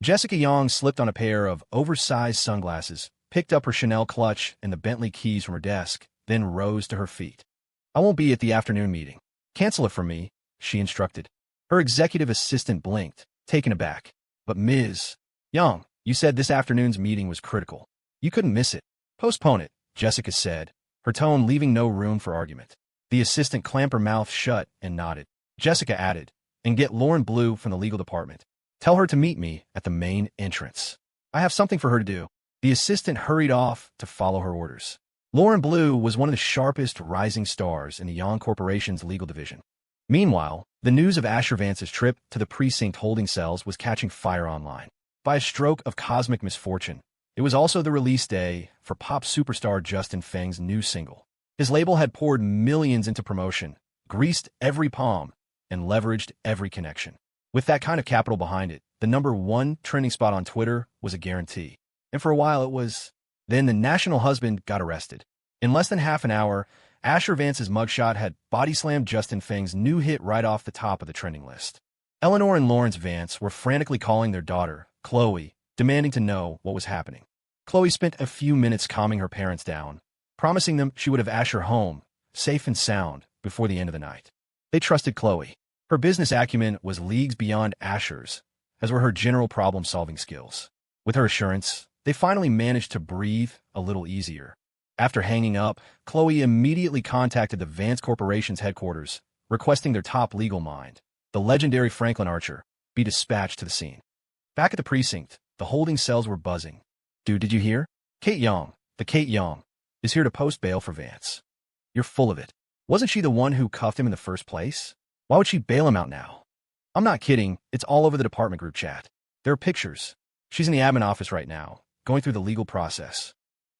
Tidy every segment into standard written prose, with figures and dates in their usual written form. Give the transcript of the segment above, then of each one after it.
Jessica Young slipped on a pair of oversized sunglasses, picked up her Chanel clutch and the Bentley keys from her desk, then rose to her feet. I won't be at the afternoon meeting. Cancel it for me, she instructed. Her executive assistant blinked, taken aback. But Ms. Young, you said this afternoon's meeting was critical. You couldn't miss it. Postpone it, Jessica said, her tone leaving no room for argument. The assistant clamped her mouth shut and nodded. Jessica added, and get Lauren Blue from the legal department. Tell her to meet me at the main entrance. I have something for her to do. The assistant hurried off to follow her orders. Lauren Blue was one of the sharpest rising stars in the Young Corporation's legal division. Meanwhile, the news of Asher Vance's trip to the precinct holding cells was catching fire online. By a stroke of cosmic misfortune, it was also the release day for pop superstar Justin Feng's new single. His label had poured millions into promotion, greased every palm, and leveraged every connection. With that kind of capital behind it, the #1 trending spot on Twitter was a guarantee. And for a while it was. Then the national husband got arrested. In less than half an hour, Asher Vance's mugshot had body-slammed Justin Feng's new hit right off the top of the trending list. Eleanor and Lawrence Vance were frantically calling their daughter, Khloe, demanding to know what was happening. Khloe spent a few minutes calming her parents down, promising them she would have Asher home, safe and sound, before the end of the night. They trusted Khloe. Her business acumen was leagues beyond Asher's, as were her general problem-solving skills. With her assurance, they finally managed to breathe a little easier. After hanging up, Khloe immediately contacted the Vance Corporation's headquarters, requesting their top legal mind, the legendary Franklin Archer, be dispatched to the scene. Back at the precinct, the holding cells were buzzing. Dude, did you hear? Kate Young, the Kate Young, is here to post bail for Vance. You're full of it. Wasn't she the one who cuffed him in the first place? Why would she bail him out now? I'm not kidding, it's all over the department group chat. There are pictures. She's in the admin office right now, going through the legal process.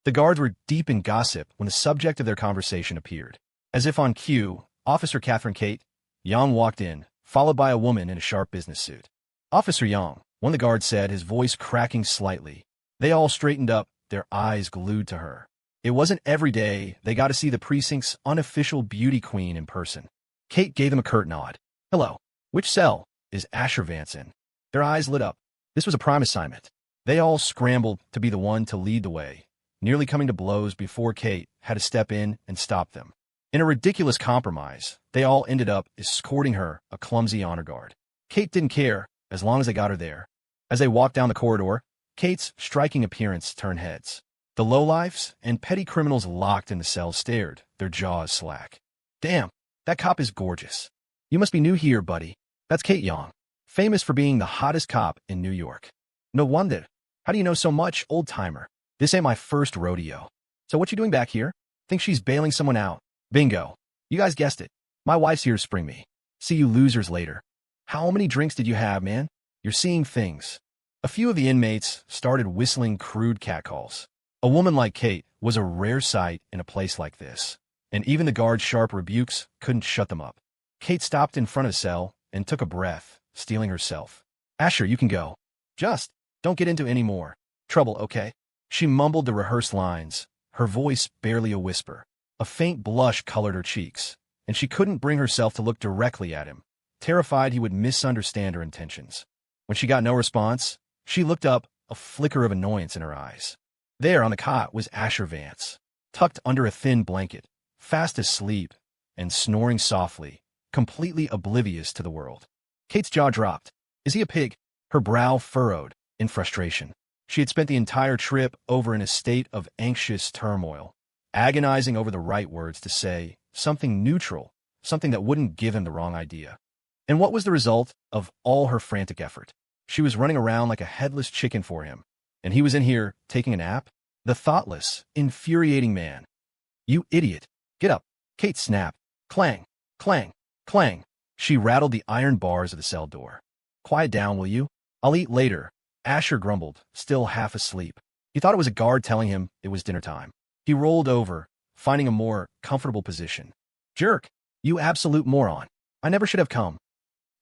The guards were deep in gossip when the subject of their conversation appeared. As if on cue, Officer Catherine Kate Young walked in, followed by a woman in a sharp business suit. Officer Young, one of the guards said, his voice cracking slightly. They all straightened up, their eyes glued to her. It wasn't every day they got to see the precinct's unofficial beauty queen in person. Kate gave them a curt nod. Hello. Which cell is Asher Vance in? Their eyes lit up. This was a prime assignment. They all scrambled to be the one to lead the way, nearly coming to blows before Kate had to step in and stop them. In a ridiculous compromise, they all ended up escorting her, a clumsy honor guard. Kate didn't care, as long as they got her there. As they walked down the corridor, Kate's striking appearance turned heads. The lowlifes and petty criminals locked in the cells stared, their jaws slack. Damn, that cop is gorgeous. You must be new here, buddy. That's Kate Young, famous for being the hottest cop in New York. No wonder. How do you know so much, old-timer? This ain't my first rodeo. So what you doing back here? Think she's bailing someone out. Bingo. You guys guessed it. My wife's here to spring me. See you losers later. How many drinks did you have, man? You're seeing things. A few of the inmates started whistling crude catcalls. A woman like Kate was a rare sight in a place like this, and even the guard's sharp rebukes couldn't shut them up. Kate stopped in front of the cell and took a breath, steeling herself. Asher, you can go. Just don't get into any more trouble, okay? She mumbled the rehearsed lines, her voice barely a whisper. A faint blush colored her cheeks, and she couldn't bring herself to look directly at him, terrified he would misunderstand her intentions. When she got no response, she looked up, a flicker of annoyance in her eyes. There on the cot was Asher Vance, tucked under a thin blanket, fast asleep, and snoring softly, completely oblivious to the world. Kate's jaw dropped. Is he a pig? Her brow furrowed in frustration. She had spent the entire trip over in a state of anxious turmoil, agonizing over the right words to say, something neutral, something that wouldn't give him the wrong idea. And what was the result of all her frantic effort? She was running around like a headless chicken for him, and he was in here taking a nap? The thoughtless, infuriating man. You idiot. Get up. Kate snapped. Clang, clang, clang. She rattled the iron bars of the cell door. Quiet down, will you? I'll eat later. Asher grumbled, still half asleep. He thought it was a guard telling him it was dinner time. He rolled over, finding a more comfortable position. Jerk, you absolute moron. I never should have come.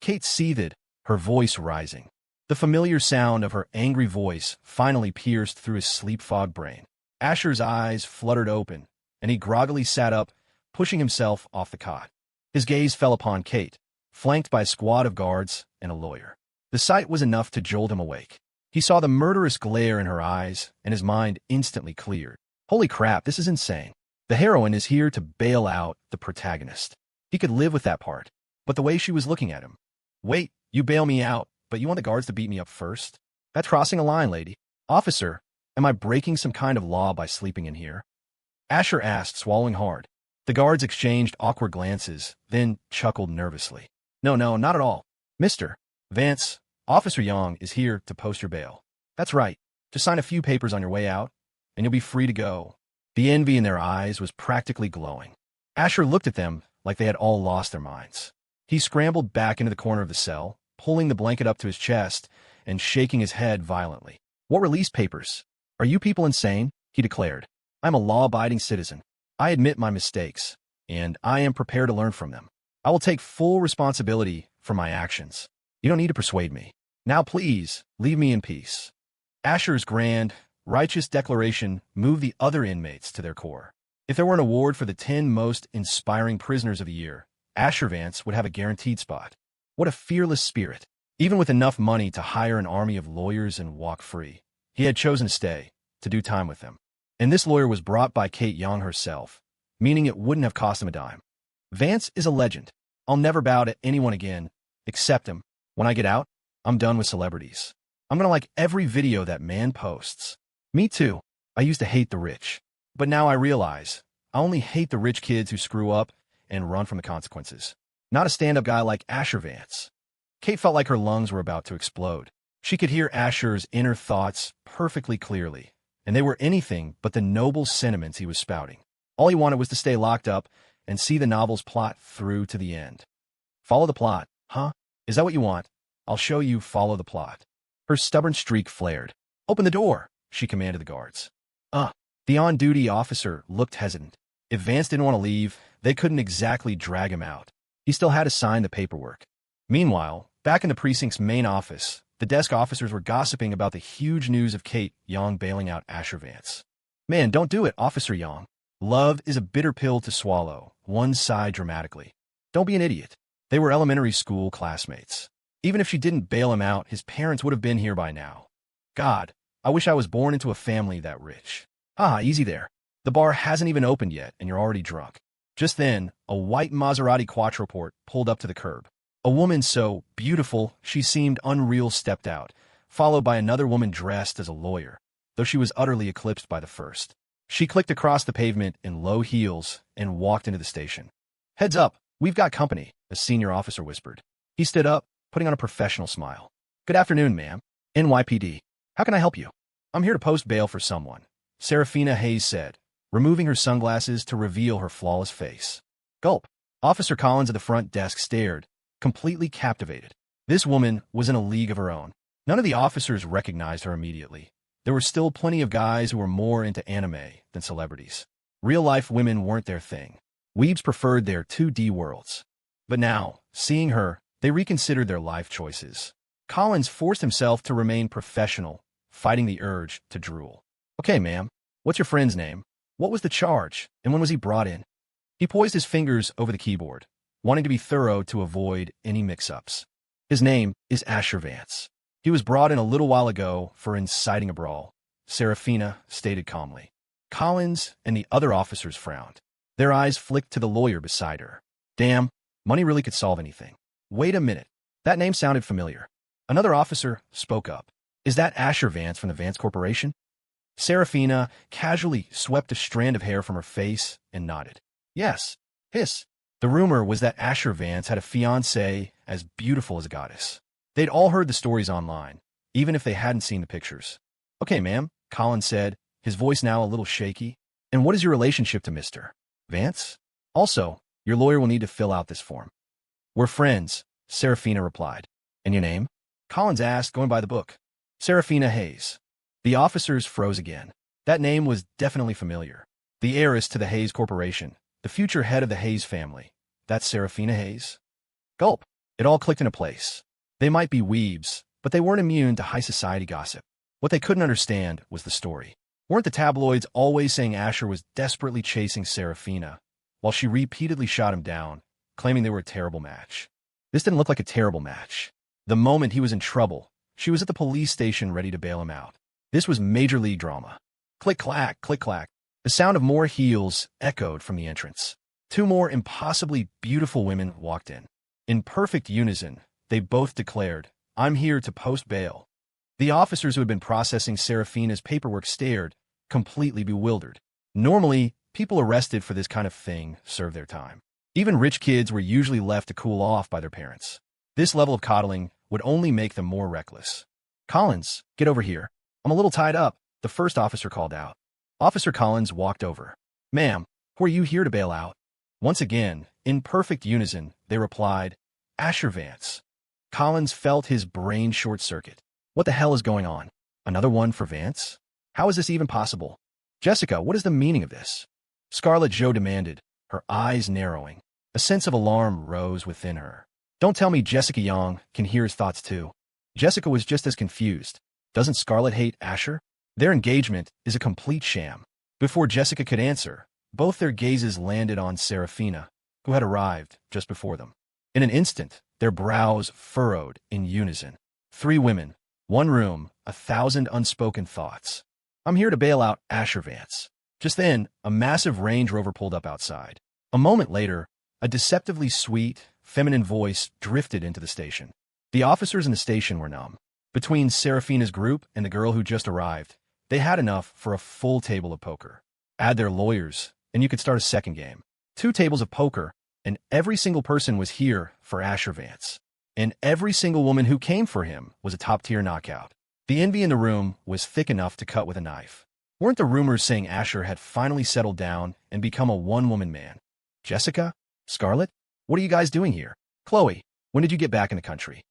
Kate seethed, her voice rising. The familiar sound of her angry voice finally pierced through his sleep-fogged brain. Asher's eyes fluttered open, and he groggily sat up, pushing himself off the cot. His gaze fell upon Kate, flanked by a squad of guards and a lawyer. The sight was enough to jolt him awake. He saw the murderous glare in her eyes, and his mind instantly cleared. Holy crap, this is insane. The heroine is here to bail out the protagonist. He could live with that part. But the way she was looking at him. Wait, you bail me out, but you want the guards to beat me up first? That's crossing a line, lady. Officer, am I breaking some kind of law by sleeping in here? Asher asked, swallowing hard. The guards exchanged awkward glances, then chuckled nervously. No, not at all. Mr. Vance, Officer Young is here to post your bail. That's right. Just sign a few papers on your way out, and you'll be free to go. The envy in their eyes was practically glowing. Asher looked at them like they had all lost their minds. He scrambled back into the corner of the cell, pulling the blanket up to his chest and shaking his head violently. What release papers? Are you people insane? He declared. I'm a law-abiding citizen. I admit my mistakes, and I am prepared to learn from them. I will take full responsibility for my actions. You don't need to persuade me. Now please, leave me in peace. Asher's grand, righteous declaration moved the other inmates to their core. If there were an award for the 10 most inspiring prisoners of the year, Asher Vance would have a guaranteed spot. What a fearless spirit. Even with enough money to hire an army of lawyers and walk free, he had chosen to stay, to do time with them. And this lawyer was brought by Kate Young herself, meaning it wouldn't have cost him a dime. Vance is a legend. I'll never bow to anyone again, except him. When I get out, I'm done with celebrities. I'm gonna like every video that man posts. Me too. I used to hate the rich. But now I realize, I only hate the rich kids who screw up and run from the consequences. Not a stand-up guy like Asher Vance. Kate felt like her lungs were about to explode. She could hear Asher's inner thoughts perfectly clearly, and they were anything but the noble sentiments he was spouting. All he wanted was to stay locked up and see the novel's plot through to the end. Follow the plot, huh? Is that what you want? I'll show you follow the plot. Her stubborn streak flared. Open the door, she commanded the guards. The on-duty officer looked hesitant. If Vance didn't want to leave, they couldn't exactly drag him out. He still had to sign the paperwork. Meanwhile, back in the precinct's main office, the desk officers were gossiping about the huge news of Kate Young bailing out Asher Vance. Man, don't do it, Officer Young. Love is a bitter pill to swallow, one sighed dramatically. Don't be an idiot. They were elementary school classmates. Even if she didn't bail him out, his parents would have been here by now. God, I wish I was born into a family that rich. Easy there. The bar hasn't even opened yet, and you're already drunk. Just then, a white Maserati Quattraport pulled up to the curb. A woman so beautiful she seemed unreal stepped out, followed by another woman dressed as a lawyer, though she was utterly eclipsed by the first. She clicked across the pavement in low heels and walked into the station. Heads up, we've got company, a senior officer whispered. He stood up, putting on a professional smile. Good afternoon, ma'am. NYPD. How can I help you? I'm here to post bail for someone, Serafina Hayes said, removing her sunglasses to reveal her flawless face. Gulp. Officer Collins at the front desk stared, completely captivated. This woman was in a league of her own. None of the officers recognized her immediately. There were still plenty of guys who were more into anime than celebrities. Real-life women weren't their thing. Weebs preferred their 2D worlds. But now, seeing her, they reconsidered their life choices. Collins forced himself to remain professional, fighting the urge to drool. Okay, ma'am. What's your friend's name? What was the charge, and when was he brought in? He poised his fingers over the keyboard, wanting to be thorough to avoid any mix-ups. His name is Asher Vance. He was brought in a little while ago for inciting a brawl, Serafina stated calmly. Collins and the other officers frowned. Their eyes flicked to the lawyer beside her. Damn, money really could solve anything. Wait a minute. That name sounded familiar. Another officer spoke up. Is that Asher Vance from the Vance Corporation? Serafina casually swept a strand of hair from her face and nodded. Yes. Hiss. The rumor was that Asher Vance had a fiancée as beautiful as a goddess. They'd all heard the stories online, even if they hadn't seen the pictures. Okay, ma'am, Collins said, his voice now a little shaky. And what is your relationship to Mr. Vance? Also, your lawyer will need to fill out this form. We're friends, Serafina replied. And your name? Collins asked, going by the book. Serafina Hayes. The officers froze again. That name was definitely familiar. The heiress to the Hayes Corporation, the future head of the Hayes family. That's Serafina Hayes? Gulp. It all clicked into place. They might be weebs, but they weren't immune to high society gossip. What they couldn't understand was the story. Weren't the tabloids always saying Asher was desperately chasing Serafina, while she repeatedly shot him down, claiming they were a terrible match? This didn't look like a terrible match. The moment he was in trouble, She was at the police station ready to bail him out. This was major league drama. Click-clack, click-clack. The sound of more heels echoed from the entrance. Two more impossibly beautiful women walked in. In perfect unison, they both declared, "I'm here to post bail." The officers who had been processing Serafina's paperwork stared, completely bewildered. Normally, people arrested for this kind of thing serve their time. Even rich kids were usually left to cool off by their parents. This level of coddling would only make them more reckless. "Collins, get over here. I'm a little tied up," the first officer called out. Officer Collins walked over. "Ma'am, who are you here to bail out?" Once again, in perfect unison, they replied, "Asher Vance." Collins felt his brain short-circuit. What the hell is going on? Another one for Vance? How is this even possible? "Jessica, what is the meaning of this?" Scarlet Joe demanded, her eyes narrowing. A sense of alarm rose within her. Don't tell me Jessica Young can hear his thoughts too. Jessica was just as confused. Doesn't Scarlet hate Asher? Their engagement is a complete sham. Before Jessica could answer, both their gazes landed on Serafina, who had arrived just before them. In an instant, their brows furrowed in unison. Three women, one room, 1,000 unspoken thoughts. "I'm here to bail out Asher Vance." Just then, a massive Range Rover pulled up outside. A moment later, a deceptively sweet, feminine voice drifted into the station. The officers in the station were numb. Between Serafina's group and the girl who just arrived, they had enough for a full table of poker. Add their lawyers, and you could start a second game. 2 tables of poker, and every single person was here for Asher Vance. And every single woman who came for him was a top-tier knockout. The envy in the room was thick enough to cut with a knife. Weren't the rumors saying Asher had finally settled down and become a one-woman man? Jessica? Scarlet? What are you guys doing here? Khloe, when did you get back in the country?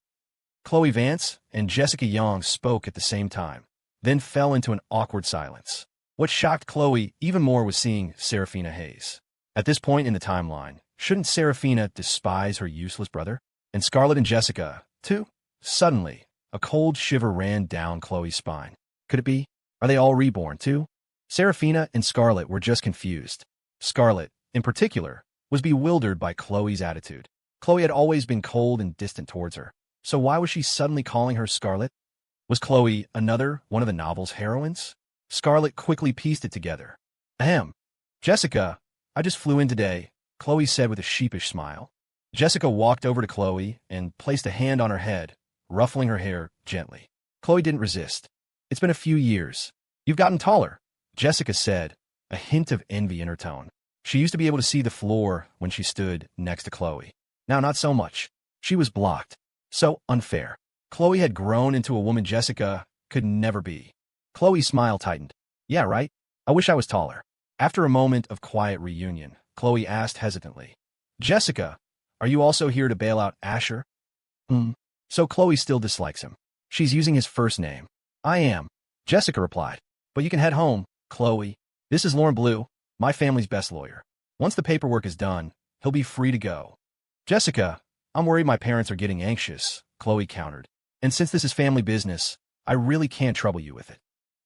Khloe Vance and Jessica Young spoke at the same time, then fell into an awkward silence. What shocked Khloe even more was seeing Serafina Hayes. At this point in the timeline, shouldn't Serafina despise her useless brother? And Scarlet and Jessica, too? Suddenly, a cold shiver ran down Khloe's spine. Could it be? Are they all reborn, too? Serafina and Scarlet were just confused. Scarlet, in particular, was bewildered by Khloe's attitude. Khloe had always been cold and distant towards her, so why was she suddenly calling her Scarlet? Was Khloe another one of the novel's heroines? Scarlet quickly pieced it together. Ahem. Jessica, I just flew in today, Khloe said with a sheepish smile. Jessica walked over to Khloe and placed a hand on her head, ruffling her hair gently. Khloe didn't resist. It's been a few years. You've gotten taller, Jessica said, a hint of envy in her tone. She used to be able to see the floor when she stood next to Khloe. Now not so much. She was blocked. So unfair. Khloe had grown into a woman Jessica could never be. Khloe's smile tightened. Yeah, right? I wish I was taller. After a moment of quiet reunion, Khloe asked hesitantly, Jessica, are you also here to bail out Asher? So Khloe still dislikes him. She's using his first name. I am, Jessica replied. But you can head home, Khloe. This is Lauren Blue, my family's best lawyer. Once the paperwork is done, he'll be free to go. Jessica, I'm worried my parents are getting anxious, Khloe countered. And since this is family business, I really can't trouble you with it.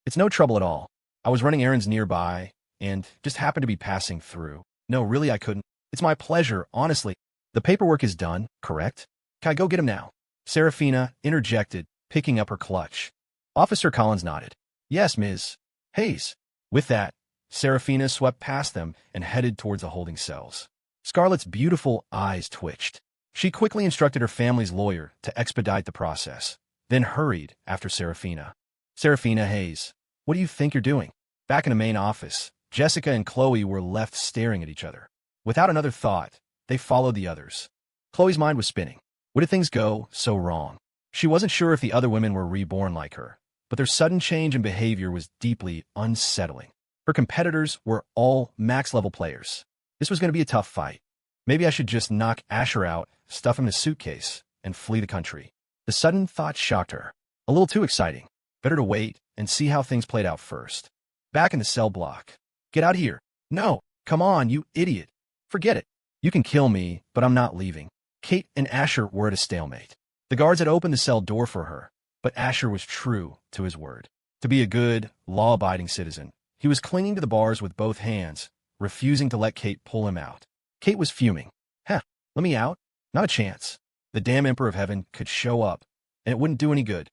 It's no trouble at all. I was running errands nearby and just happened to be passing through. No, really I couldn't. It's my pleasure, honestly. The paperwork is done, correct? Can I go get him now? Serafina interjected, picking up her clutch. Officer Collins nodded. Yes, Ms. Hayes. With that, Serafina swept past them and headed towards the holding cells. Scarlet's beautiful eyes twitched. She quickly instructed her family's lawyer to expedite the process, then hurried after Serafina. Serafina Hayes, what do you think you're doing? Back in the main office, Jessica and Khloe were left staring at each other. Without another thought, they followed the others. Khloe's mind was spinning. Where did things go so wrong? She wasn't sure if the other women were reborn like her, but their sudden change in behavior was deeply unsettling. Her competitors were all max-level players. This was going to be a tough fight. Maybe I should just knock Asher out, stuff him in a suitcase, and flee the country. The sudden thought shocked her. A little too exciting. Better to wait and see how things played out first. Back in the cell block. Get out here. No, come on, you idiot. Forget it. You can kill me, but I'm not leaving. Kate and Asher were at a stalemate. The guards had opened the cell door for her, but Asher was true to his word. To be a good, law-abiding citizen, he was clinging to the bars with both hands, refusing to let Kate pull him out. Kate was fuming. Let me out? Not a chance. The damn Emperor of Heaven could show up, and it wouldn't do any good.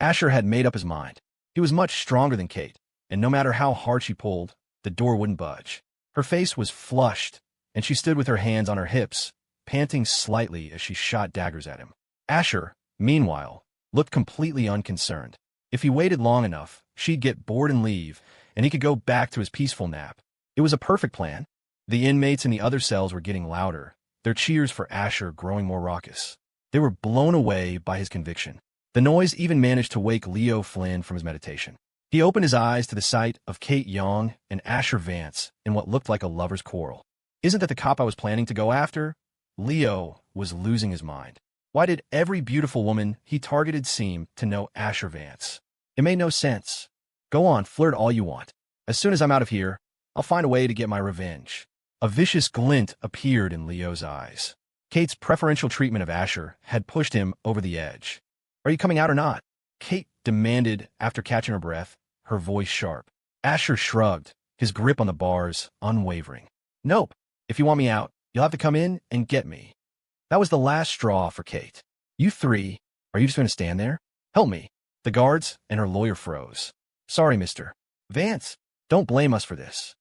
Asher had made up his mind. He was much stronger than Kate, and no matter how hard she pulled, the door wouldn't budge. Her face was flushed, and she stood with her hands on her hips, panting slightly as she shot daggers at him. Asher, meanwhile, looked completely unconcerned. If he waited long enough, she'd get bored and leave, and he could go back to his peaceful nap. It was a perfect plan. The inmates in the other cells were getting louder, their cheers for Asher growing more raucous. They were blown away by his conviction. The noise even managed to wake Leo Flynn from his meditation. He opened his eyes to the sight of Kate Young and Asher Vance in what looked like a lover's quarrel. Isn't that the cop I was planning to go after? Leo was losing his mind. Why did every beautiful woman he targeted seem to know Asher Vance? It made no sense. Go on, flirt all you want. As soon as I'm out of here, I'll find a way to get my revenge. A vicious glint appeared in Leo's eyes. Kate's preferential treatment of Asher had pushed him over the edge. Are you coming out or not? Kate demanded after catching her breath, her voice sharp. Asher shrugged, his grip on the bars unwavering. Nope. If you want me out, you'll have to come in and get me. That was the last straw for Kate. You three, are you just going to stand there? Help me. The guards and her lawyer froze. Sorry, Mr. Vance. Don't blame us for this.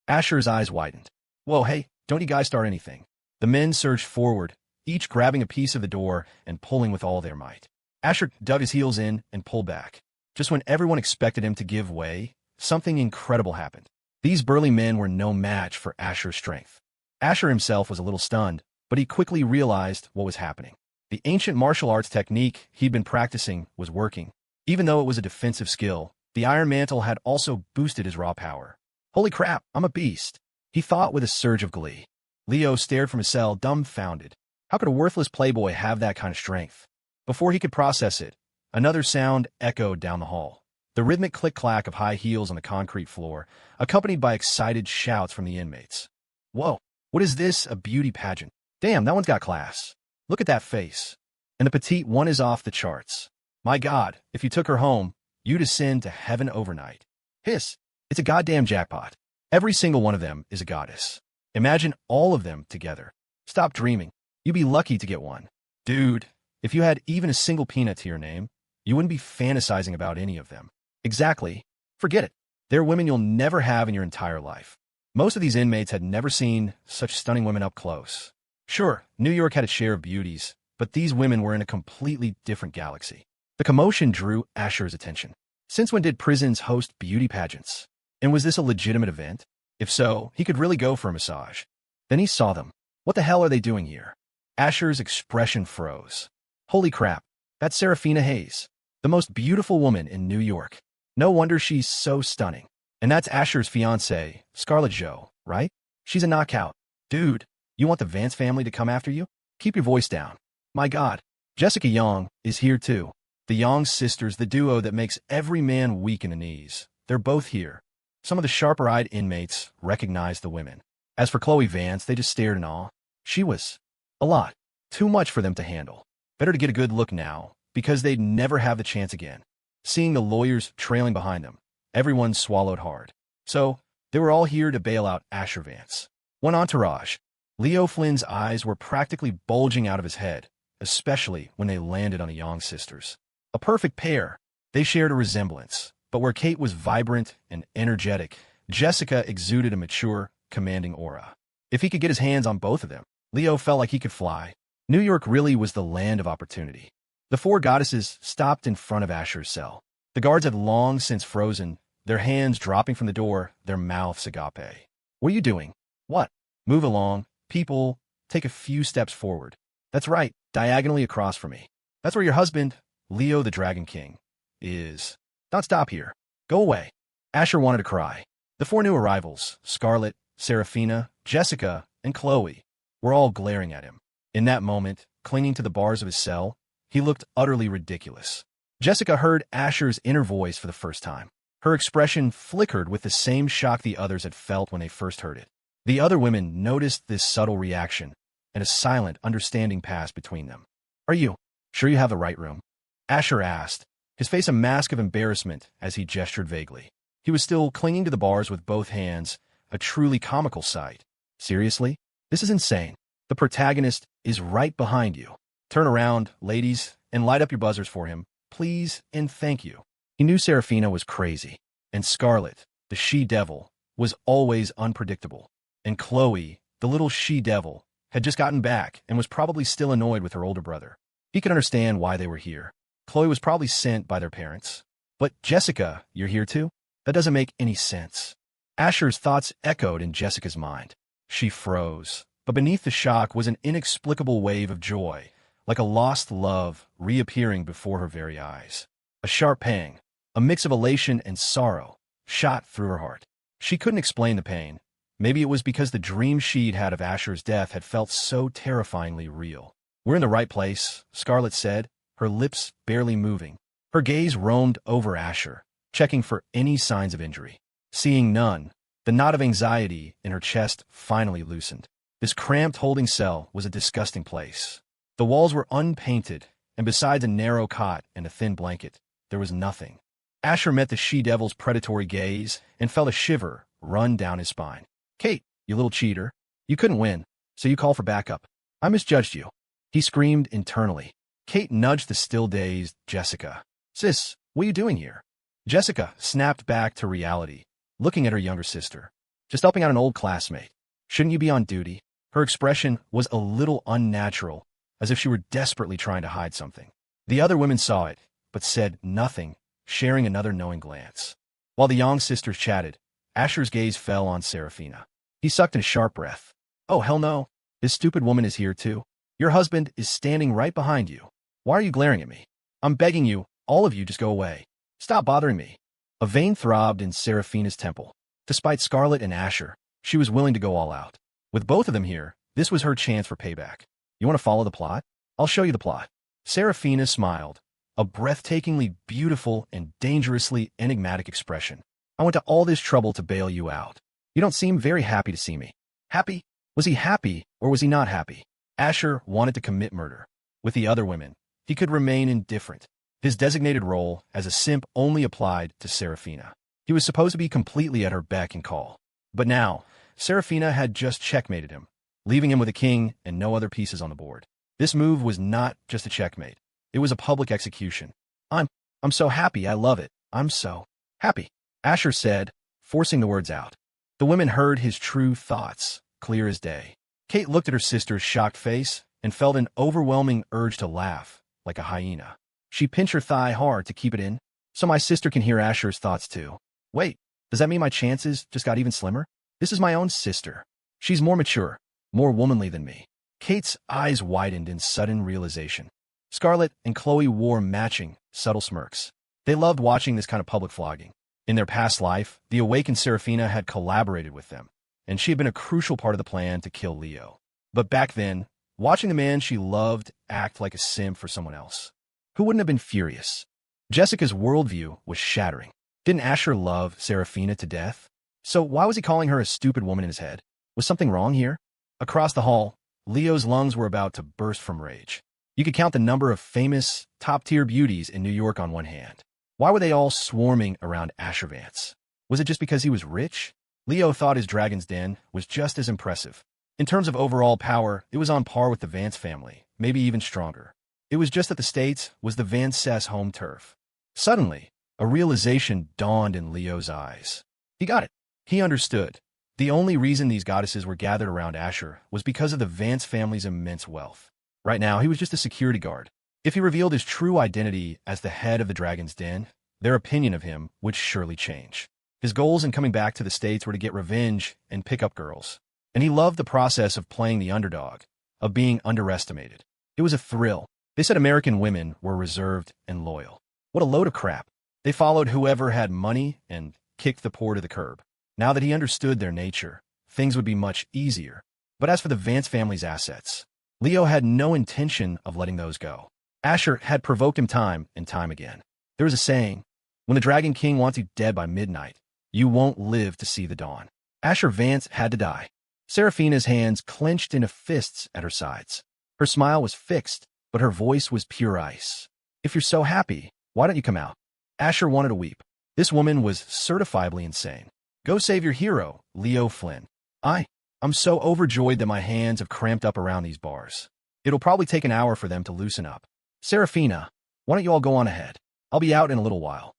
Asher's eyes widened. Whoa, hey, don't you guys start anything. The men surged forward, each grabbing a piece of the door and pulling with all their might. Asher dug his heels in and pulled back. Just when everyone expected him to give way, something incredible happened. These burly men were no match for Asher's strength. Asher himself was a little stunned, but he quickly realized what was happening. The ancient martial arts technique he'd been practicing was working. Even though it was a defensive skill, the Iron Mantle had also boosted his raw power. Holy crap, I'm a beast, he thought with a surge of glee. Leo stared from his cell, dumbfounded. How could a worthless playboy have that kind of strength? Before he could process it, another sound echoed down the hall. The rhythmic click-clack of high heels on the concrete floor, accompanied by excited shouts from the inmates. Whoa, what is this, a beauty pageant? Damn, that one's got class. Look at that face. And the petite one is off the charts. My God, if you took her home, you'd ascend to heaven overnight. Hiss, it's a goddamn jackpot. Every single one of them is a goddess. Imagine all of them together. Stop dreaming. You'd be lucky to get one. Dude, if you had even a single peanut to your name, you wouldn't be fantasizing about any of them. Exactly. Forget it. They're women you'll never have in your entire life. Most of these inmates had never seen such stunning women up close. Sure, New York had its share of beauties, but these women were in a completely different galaxy. The commotion drew Asher's attention. Since when did prisons host beauty pageants? And was this a legitimate event? If so, he could really go for a massage. Then he saw them. What the hell are they doing here? Asher's expression froze. Holy crap, that's Serafina Hayes, the most beautiful woman in New York. No wonder she's so stunning. And that's Asher's fiancée, Scarlet Jo, right? She's a knockout. Dude, you want the Vance family to come after you? Keep your voice down. My God, Jessica Young is here too. The Young sisters, the duo that makes every man weak in the knees. They're both here. Some of the sharper-eyed inmates recognized the women. As for Khloe Vance, they just stared in awe. She was a lot. Too much for them to handle. Better to get a good look now, because they'd never have the chance again. Seeing the lawyers trailing behind them, everyone swallowed hard. So, they were all here to bail out Asher Vance. One entourage. Leo Flynn's eyes were practically bulging out of his head, especially when they landed on the Young sisters. A perfect pair. They shared a resemblance, but where Kate was vibrant and energetic, Jessica exuded a mature, commanding aura. If he could get his hands on both of them, Leo felt like he could fly. New York really was the land of opportunity. The four goddesses stopped in front of Asher's cell. The guards had long since frozen, their hands dropping from the door, their mouths agape. What are you doing? What? Move along. People, take a few steps forward. That's right, diagonally across from me. That's where your husband, Leo the Dragon King, is. Don't stop here. Go away. Asher wanted to cry. The four new arrivals, Scarlet, Serafina, Jessica, and Khloe, were all glaring at him. In that moment, clinging to the bars of his cell, he looked utterly ridiculous. Jessica heard Asher's inner voice for the first time. Her expression flickered with the same shock the others had felt when they first heard it. The other women noticed this subtle reaction, and a silent understanding passed between them. Are you sure you have the right room? Asher asked, his face a mask of embarrassment as he gestured vaguely. He was still clinging to the bars with both hands, a truly comical sight. Seriously? This is insane. The protagonist is right behind you. Turn around, ladies, and light up your buzzers for him, please, and thank you. He knew Serafina was crazy, and Scarlet, the she-devil, was always unpredictable. And Khloe, the little she-devil, had just gotten back and was probably still annoyed with her older brother. He could understand why they were here. Khloe was probably sent by their parents. But Jessica, you're here too? That doesn't make any sense. Asher's thoughts echoed in Jessica's mind. She froze, but beneath the shock was an inexplicable wave of joy, like a lost love reappearing before her very eyes. A sharp pang, a mix of elation and sorrow, shot through her heart. She couldn't explain the pain. Maybe it was because the dream she'd had of Asher's death had felt so terrifyingly real. We're in the right place, Scarlet said, her lips barely moving. Her gaze roamed over Asher, checking for any signs of injury. Seeing none, the knot of anxiety in her chest finally loosened. This cramped holding cell was a disgusting place. The walls were unpainted, and besides a narrow cot and a thin blanket, there was nothing. Asher met the she-devil's predatory gaze and felt a shiver run down his spine. Kate, you little cheater. You couldn't win, so you call for backup. I misjudged you. He screamed internally. Kate nudged the still-dazed Jessica. Sis, what are you doing here? Jessica snapped back to reality, looking at her younger sister. Just helping out an old classmate. Shouldn't you be on duty? Her expression was a little unnatural, as if she were desperately trying to hide something. The other women saw it, but said nothing, sharing another knowing glance. While the young sisters chatted, Asher's gaze fell on Serafina. He sucked in a sharp breath. Oh, hell no. This stupid woman is here too. Your husband is standing right behind you. Why are you glaring at me? I'm begging you, all of you just go away. Stop bothering me. A vein throbbed in Serafina's temple. Despite Scarlet and Asher, she was willing to go all out. With both of them here, this was her chance for payback. You want to follow the plot? I'll show you the plot. Serafina smiled, a breathtakingly beautiful and dangerously enigmatic expression. I went to all this trouble to bail you out. You don't seem very happy to see me. Happy? Was he happy or was he not happy? Asher wanted to commit murder. With the other women, he could remain indifferent. His designated role as a simp only applied to Serafina. He was supposed to be completely at her beck and call. But now, Serafina had just checkmated him, leaving him with a king and no other pieces on the board. This move was not just a checkmate. It was a public execution. I'm so happy, I love it. I'm so happy, Asher said, forcing the words out. The women heard his true thoughts, clear as day. Kate looked at her sister's shocked face and felt an overwhelming urge to laugh, like a hyena. She pinched her thigh hard to keep it in, so my sister can hear Asher's thoughts too. Wait, does that mean my chances just got even slimmer? This is my own sister. She's more mature, more womanly than me. Kate's eyes widened in sudden realization. Scarlet and Khloe wore matching, subtle smirks. They loved watching this kind of public flogging. In their past life, the awakened Serafina had collaborated with them, and she had been a crucial part of the plan to kill Leo. But back then, watching the man she loved act like a simp for someone else, who wouldn't have been furious? Jessica's worldview was shattering. Didn't Asher love Serafina to death? So why was he calling her a stupid woman in his head? Was something wrong here? Across the hall, Leo's lungs were about to burst from rage. You could count the number of famous, top-tier beauties in New York on one hand. Why were they all swarming around Asher Vance? Was it just because he was rich? Leo thought his dragon's den was just as impressive. In terms of overall power, it was on par with the Vance family, maybe even stronger. It was just that the States was the Vance's home turf. Suddenly, a realization dawned in Leo's eyes. He got it. He understood. The only reason these goddesses were gathered around Asher was because of the Vance family's immense wealth. Right now, he was just a security guard. If he revealed his true identity as the head of the Dragon's Den, their opinion of him would surely change. His goals in coming back to the States were to get revenge and pick up girls. And he loved the process of playing the underdog, of being underestimated. It was a thrill. They said American women were reserved and loyal. What a load of crap. They followed whoever had money and kicked the poor to the curb. Now that he understood their nature, things would be much easier. But as for the Vance family's assets, Leo had no intention of letting those go. Asher had provoked him time and time again. There was a saying, when the Dragon King wants you dead by midnight, you won't live to see the dawn. Asher Vance had to die. Serafina's hands clenched into fists at her sides. Her smile was fixed, but her voice was pure ice. If you're so happy, why don't you come out? Asher wanted to weep. This woman was certifiably insane. Go save your hero, Leo Flynn. I'm so overjoyed that my hands have cramped up around these bars. It'll probably take an hour for them to loosen up. Serafina, why don't you all go on ahead? I'll be out in a little while.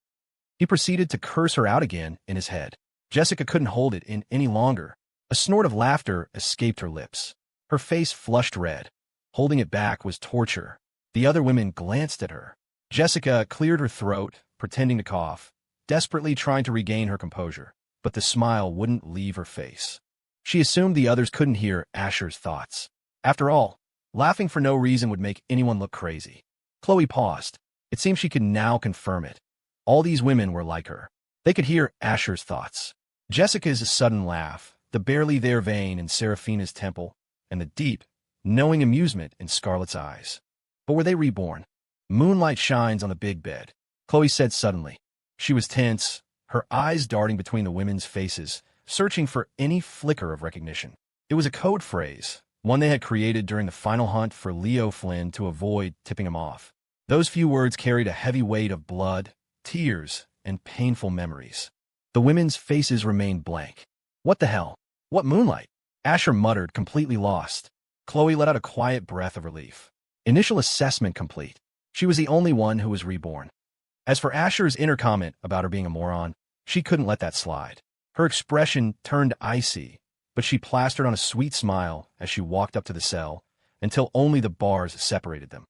He proceeded to curse her out again in his head. Jessica couldn't hold it in any longer. A snort of laughter escaped her lips. Her face flushed red. Holding it back was torture. The other women glanced at her. Jessica cleared her throat, pretending to cough, desperately trying to regain her composure, but the smile wouldn't leave her face. She assumed the others couldn't hear Asher's thoughts. After all, laughing for no reason would make anyone look crazy. Khloe paused. It seemed she could now confirm it. All these women were like her. They could hear Asher's thoughts. Jessica's sudden laugh, the barely there vein in Seraphina's temple, and the deep, knowing amusement in Scarlet's eyes. But were they reborn? Moonlight shines on the big bed, Khloe said suddenly. She was tense, her eyes darting between the women's faces, searching for any flicker of recognition. It was a code phrase, one they had created during the final hunt for Leo Flynn to avoid tipping him off. Those few words carried a heavy weight of blood, tears, and painful memories. The women's faces remained blank. What the hell? What moonlight? Asher muttered, completely lost. Khloe let out a quiet breath of relief. Initial assessment complete. She was the only one who was reborn. As for Asher's inner comment about her being a moron, she couldn't let that slide. Her expression turned icy, but she plastered on a sweet smile as she walked up to the cell, until only the bars separated them.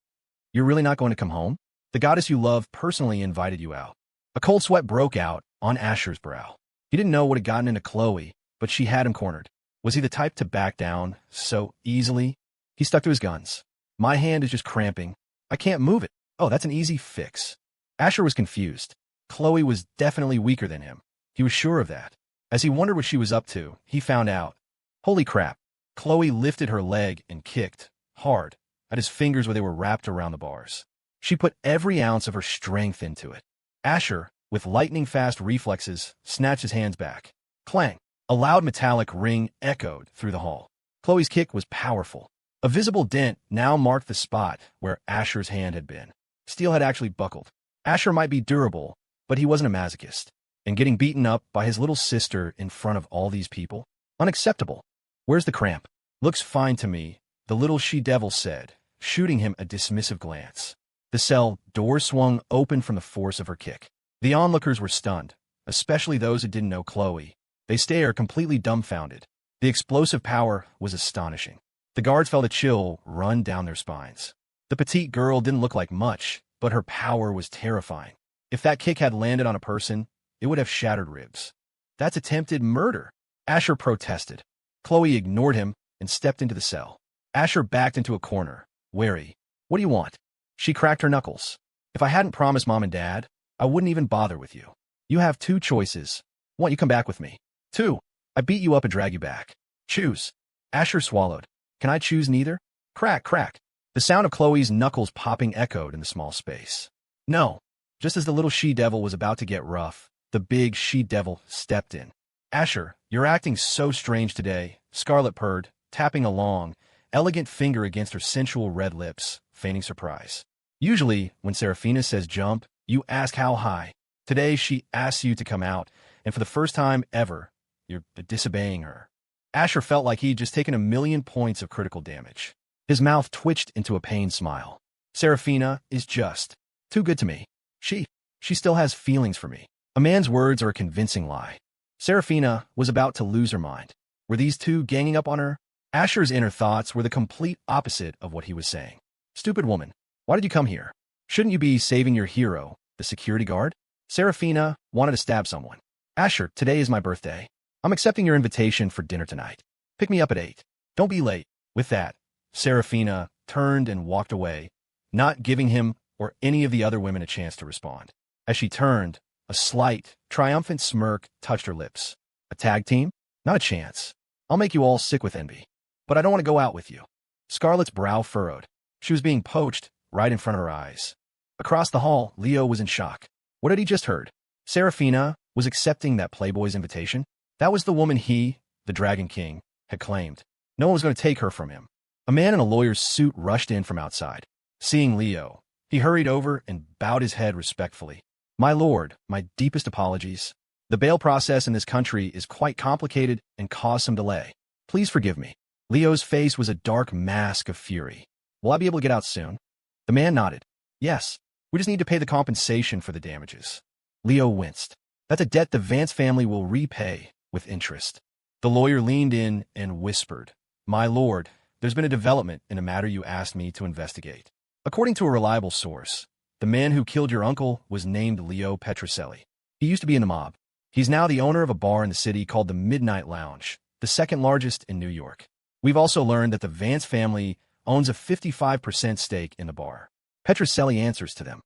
You're really not going to come home? The goddess you love personally invited you out. A cold sweat broke out on Asher's brow. He didn't know what had gotten into Khloe, but she had him cornered. Was he the type to back down so easily? He stuck to his guns. My hand is just cramping. I can't move it. Oh, that's an easy fix. Asher was confused. Khloe was definitely weaker than him. He was sure of that. As he wondered what she was up to, he found out. Holy crap. Khloe lifted her leg and kicked, hard, at his fingers where they were wrapped around the bars. She put every ounce of her strength into it. Asher, with lightning-fast reflexes, snatched his hands back. Clang! A loud metallic ring echoed through the hall. Khloe's kick was powerful. A visible dent now marked the spot where Asher's hand had been. Steel had actually buckled. Asher might be durable, but he wasn't a masochist. And getting beaten up by his little sister in front of all these people? Unacceptable. Where's the cramp? Looks fine to me, the little she-devil said, shooting him a dismissive glance. The cell door swung open from the force of her kick. The onlookers were stunned, especially those who didn't know Khloe. They stared completely dumbfounded. The explosive power was astonishing. The guards felt a chill run down their spines. The petite girl didn't look like much, but her power was terrifying. If that kick had landed on a person, it would have shattered ribs. That's attempted murder, Asher protested. Khloe ignored him and stepped into the cell. Asher backed into a corner, wary. What do you want? She cracked her knuckles. If I hadn't promised Mom and Dad, I wouldn't even bother with you. You have two choices. One, you come back with me. Two, I beat you up and drag you back. Choose. Asher swallowed. Can I choose neither? Crack, crack. The sound of Khloe's knuckles popping echoed in the small space. No. Just as the little she-devil was about to get rough, the big she-devil stepped in. Asher, you're acting so strange today, Scarlet purred, tapping a long, elegant finger against her sensual red lips, feigning surprise. Usually, when Seraphina says jump, you ask how high. Today, she asks you to come out, and for the first time ever, you're disobeying her. Asher felt like he'd just taken 1,000,000 points of critical damage. His mouth twitched into a pained smile. Seraphina is just too good to me. She still has feelings for me. A man's words are a convincing lie. Seraphina was about to lose her mind. Were these two ganging up on her? Asher's inner thoughts were the complete opposite of what he was saying. Stupid woman, why did you come here? Shouldn't you be saving your hero, the security guard? Seraphina wanted to stab someone. Asher, today is my birthday. I'm accepting your invitation for dinner tonight. Pick me up at 8. Don't be late. With that, Seraphina turned and walked away, not giving him or any of the other women a chance to respond. As she turned, a slight, triumphant smirk touched her lips. A tag team? Not a chance. I'll make you all sick with envy. But I don't want to go out with you. Scarlet's brow furrowed. She was being poached right in front of her eyes. Across the hall, Leo was in shock. What had he just heard? Seraphina was accepting that playboy's invitation? That was the woman he, the Dragon King, had claimed. No one was going to take her from him. A man in a lawyer's suit rushed in from outside. Seeing Leo, he hurried over and bowed his head respectfully. My lord, my deepest apologies. The bail process in this country is quite complicated and caused some delay. Please forgive me. Leo's face was a dark mask of fury. Will I be able to get out soon? The man nodded. Yes. We just need to pay the compensation for the damages. Leo winced. That's a debt the Vance family will repay with interest. The lawyer leaned in and whispered, "My lord, there's been a development in a matter you asked me to investigate. According to a reliable source, the man who killed your uncle was named Leo Petroselli. He used to be in the mob. He's now the owner of a bar in the city called the Midnight Lounge, the second largest in New York. We've also learned that the Vance family owns a 55% stake in the bar. Petroselli answers to them."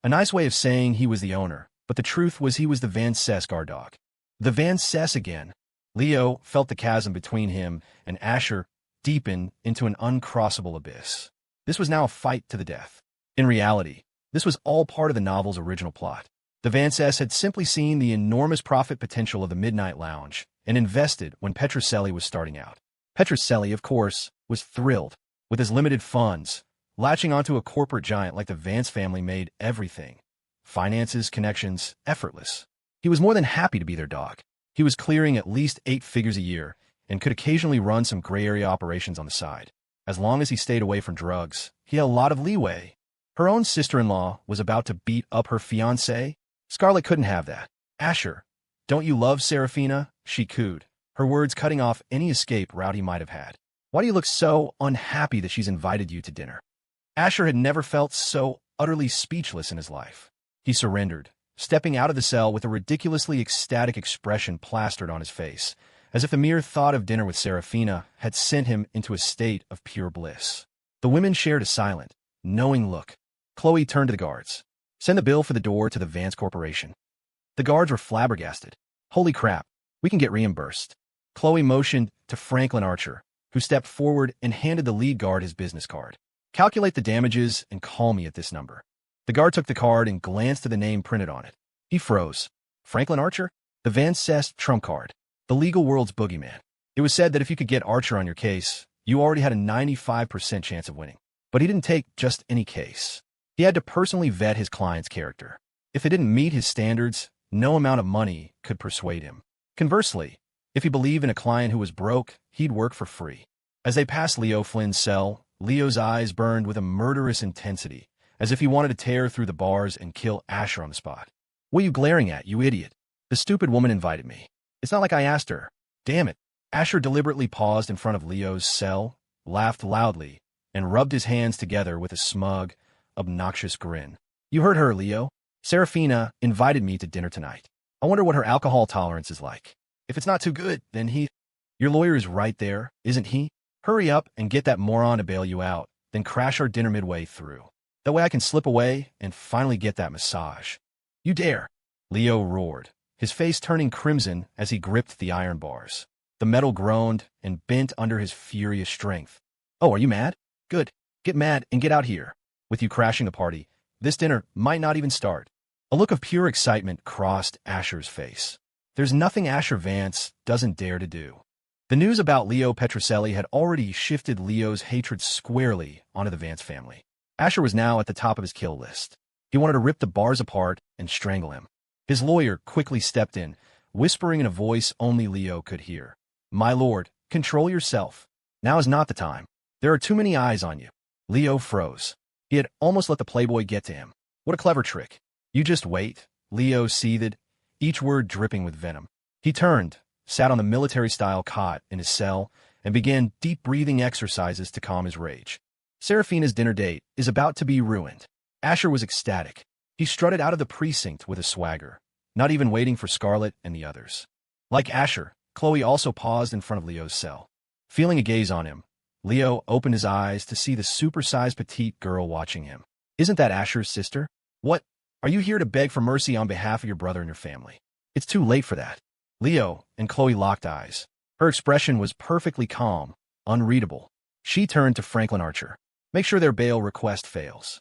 A nice way of saying he was the owner, but the truth was he was the Vance guard dog. The Vance again. Leo felt the chasm between him and Asher deepen into an uncrossable abyss. This was now a fight to the death. In reality, this was all part of the novel's original plot. The Vances had simply seen the enormous profit potential of the Midnight Lounge and invested when Petroselli was starting out. Petroselli, of course, was thrilled. With his limited funds, latching onto a corporate giant like the Vance family made everything, finances, connections, effortless. He was more than happy to be their dog. He was clearing at least 8 figures a year and could occasionally run some gray area operations on the side. As long as he stayed away from drugs, he had a lot of leeway. Her own sister-in-law was about to beat up her fiancé. Scarlet couldn't have that. "Asher, don't you love Serafina?" she cooed, her words cutting off any escape route he might have had. "Why do you look so unhappy that she's invited you to dinner?" Asher had never felt so utterly speechless in his life. He surrendered, stepping out of the cell with a ridiculously ecstatic expression plastered on his face, as if the mere thought of dinner with Serafina had sent him into a state of pure bliss. The women shared a silent, knowing look. Khloe turned to the guards. "Send the bill for the door to the Vance Corporation." The guards were flabbergasted. "Holy crap, we can get reimbursed." Khloe motioned to Franklin Archer, who stepped forward and handed the lead guard his business card. "Calculate the damages and call me at this number." The guard took the card and glanced at the name printed on it. He froze. Franklin Archer? The Vance trump card. The legal world's boogeyman. It was said that if you could get Archer on your case, you already had a 95% chance of winning. But he didn't take just any case. He had to personally vet his client's character. If it didn't meet his standards, no amount of money could persuade him. Conversely, if he believed in a client who was broke, he'd work for free. As they passed Leo Flynn's cell, Leo's eyes burned with a murderous intensity, as if he wanted to tear through the bars and kill Asher on the spot. "What are you glaring at, you idiot? The stupid woman invited me. It's not like I asked her. Damn it." Asher deliberately paused in front of Leo's cell, laughed loudly, and rubbed his hands together with a smug, obnoxious grin. "You heard her, Leo. Serafina invited me to dinner tonight. I wonder what her alcohol tolerance is like. If it's not too good, then Your lawyer is right there, isn't he? Hurry up and get that moron to bail you out, then crash our dinner midway through. That way I can slip away and finally get that massage." "You dare!" Leo roared, his face turning crimson as he gripped the iron bars. The metal groaned and bent under his furious strength. "Oh, are you mad? Good. Get mad and get out here. With you crashing the party, this dinner might not even start." A look of pure excitement crossed Asher's face. There's nothing Asher Vance doesn't dare to do. The news about Leo Petroselli had already shifted Leo's hatred squarely onto the Vance family. Asher was now at the top of his kill list. He wanted to rip the bars apart and strangle him. His lawyer quickly stepped in, whispering in a voice only Leo could hear. "My lord, control yourself. Now is not the time. There are too many eyes on you." Leo froze. He had almost let the playboy get to him. What a clever trick. "You just wait," Leo seethed, each word dripping with venom. He turned, sat on the military-style cot in his cell, and began deep breathing exercises to calm his rage. Serafina's dinner date is about to be ruined. Asher was ecstatic. He strutted out of the precinct with a swagger, not even waiting for Scarlet and the others. Like Asher, Khloe also paused in front of Leo's cell. Feeling a gaze on him, Leo opened his eyes to see the supersized petite girl watching him. "Isn't that Asher's sister? What? Are you here to beg for mercy on behalf of your brother and your family?" "It's too late for that." Leo and Khloe locked eyes. Her expression was perfectly calm, unreadable. She turned to Franklin Archer. "Make sure their bail request fails."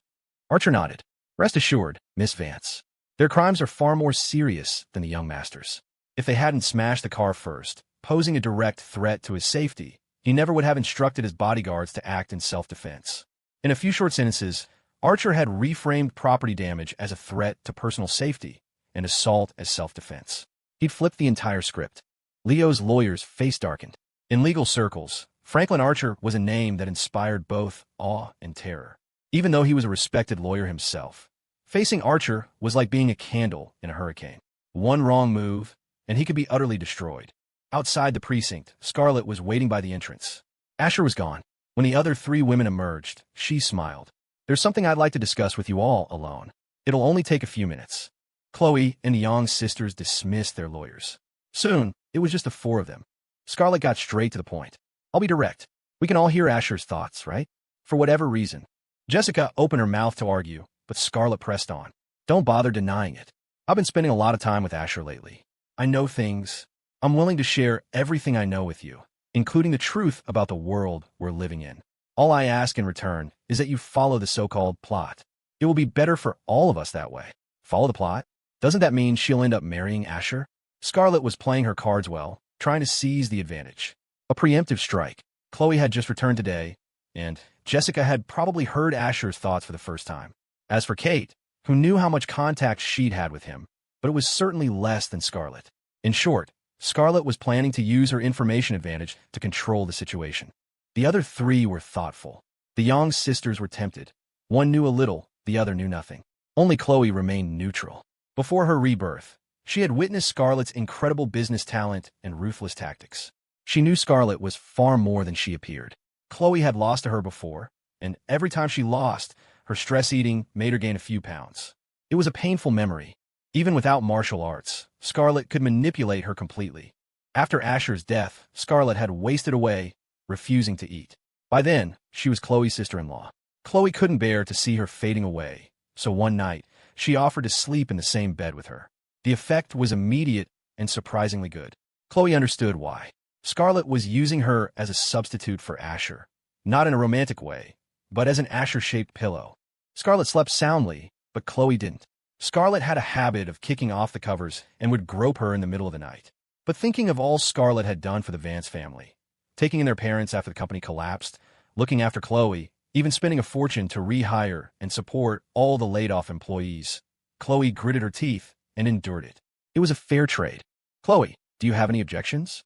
Archer nodded. "Rest assured, Miss Vance. Their crimes are far more serious than the young master's. If they hadn't smashed the car first, posing a direct threat to his safety, he never would have instructed his bodyguards to act in self-defense." In a few short sentences, Archer had reframed property damage as a threat to personal safety and assault as self-defense. He'd flipped the entire script. Leo's lawyer's face darkened. In legal circles, Franklin Archer was a name that inspired both awe and terror. Even though he was a respected lawyer himself, Facing Archer was like being a candle in a hurricane. One wrong move, and he could be utterly destroyed. Outside the precinct, Scarlet was waiting by the entrance. Asher was gone. When the other three women emerged, she smiled. There's something I'd like to discuss with you all alone. It'll only take a few minutes. Khloe and the Young sisters dismissed their lawyers. Soon, it was just the four of them. Scarlet got straight to the point. I'll be direct. We can all hear Asher's thoughts, right? For whatever reason. Jessica opened her mouth to argue, but Scarlet pressed on. Don't bother denying it. I've been spending a lot of time with Asher lately. I know things. I'm willing to share everything I know with you, including the truth about the world we're living in. All I ask in return is that you follow the so-called plot. It will be better for all of us that way. Follow the plot? Doesn't that mean she'll end up marrying Asher? Scarlet was playing her cards well, trying to seize the advantage. A preemptive strike. Khloe had just returned today, and Jessica had probably heard Asher's thoughts for the first time. As for Kate, who knew how much contact she'd had with him, but it was certainly less than Scarlet. In short, Scarlet was planning to use her information advantage to control the situation. The other three were thoughtful. The Young sisters were tempted. One knew a little, the other knew nothing. Only Khloe remained neutral. Before her rebirth, she had witnessed Scarlet's incredible business talent and ruthless tactics. She knew Scarlet was far more than she appeared. Khloe had lost to her before, and every time she lost, her stress eating made her gain a few pounds. It was a painful memory. Even without martial arts, Scarlet could manipulate her completely. After Asher's death, Scarlet had wasted away, refusing to eat. By then, she was Khloe's sister-in-law. Khloe couldn't bear to see her fading away, so one night, she offered to sleep in the same bed with her. The effect was immediate and surprisingly good. Khloe understood why. Scarlet was using her as a substitute for Asher, not in a romantic way, but as an Asher-shaped pillow. Scarlet slept soundly, but Khloe didn't. Scarlet had a habit of kicking off the covers and would grope her in the middle of the night. But thinking of all Scarlet had done for the Vance family, taking in their parents after the company collapsed, looking after Khloe, even spending a fortune to rehire and support all the laid-off employees, Khloe gritted her teeth and endured it. It was a fair trade. Khloe, do you have any objections?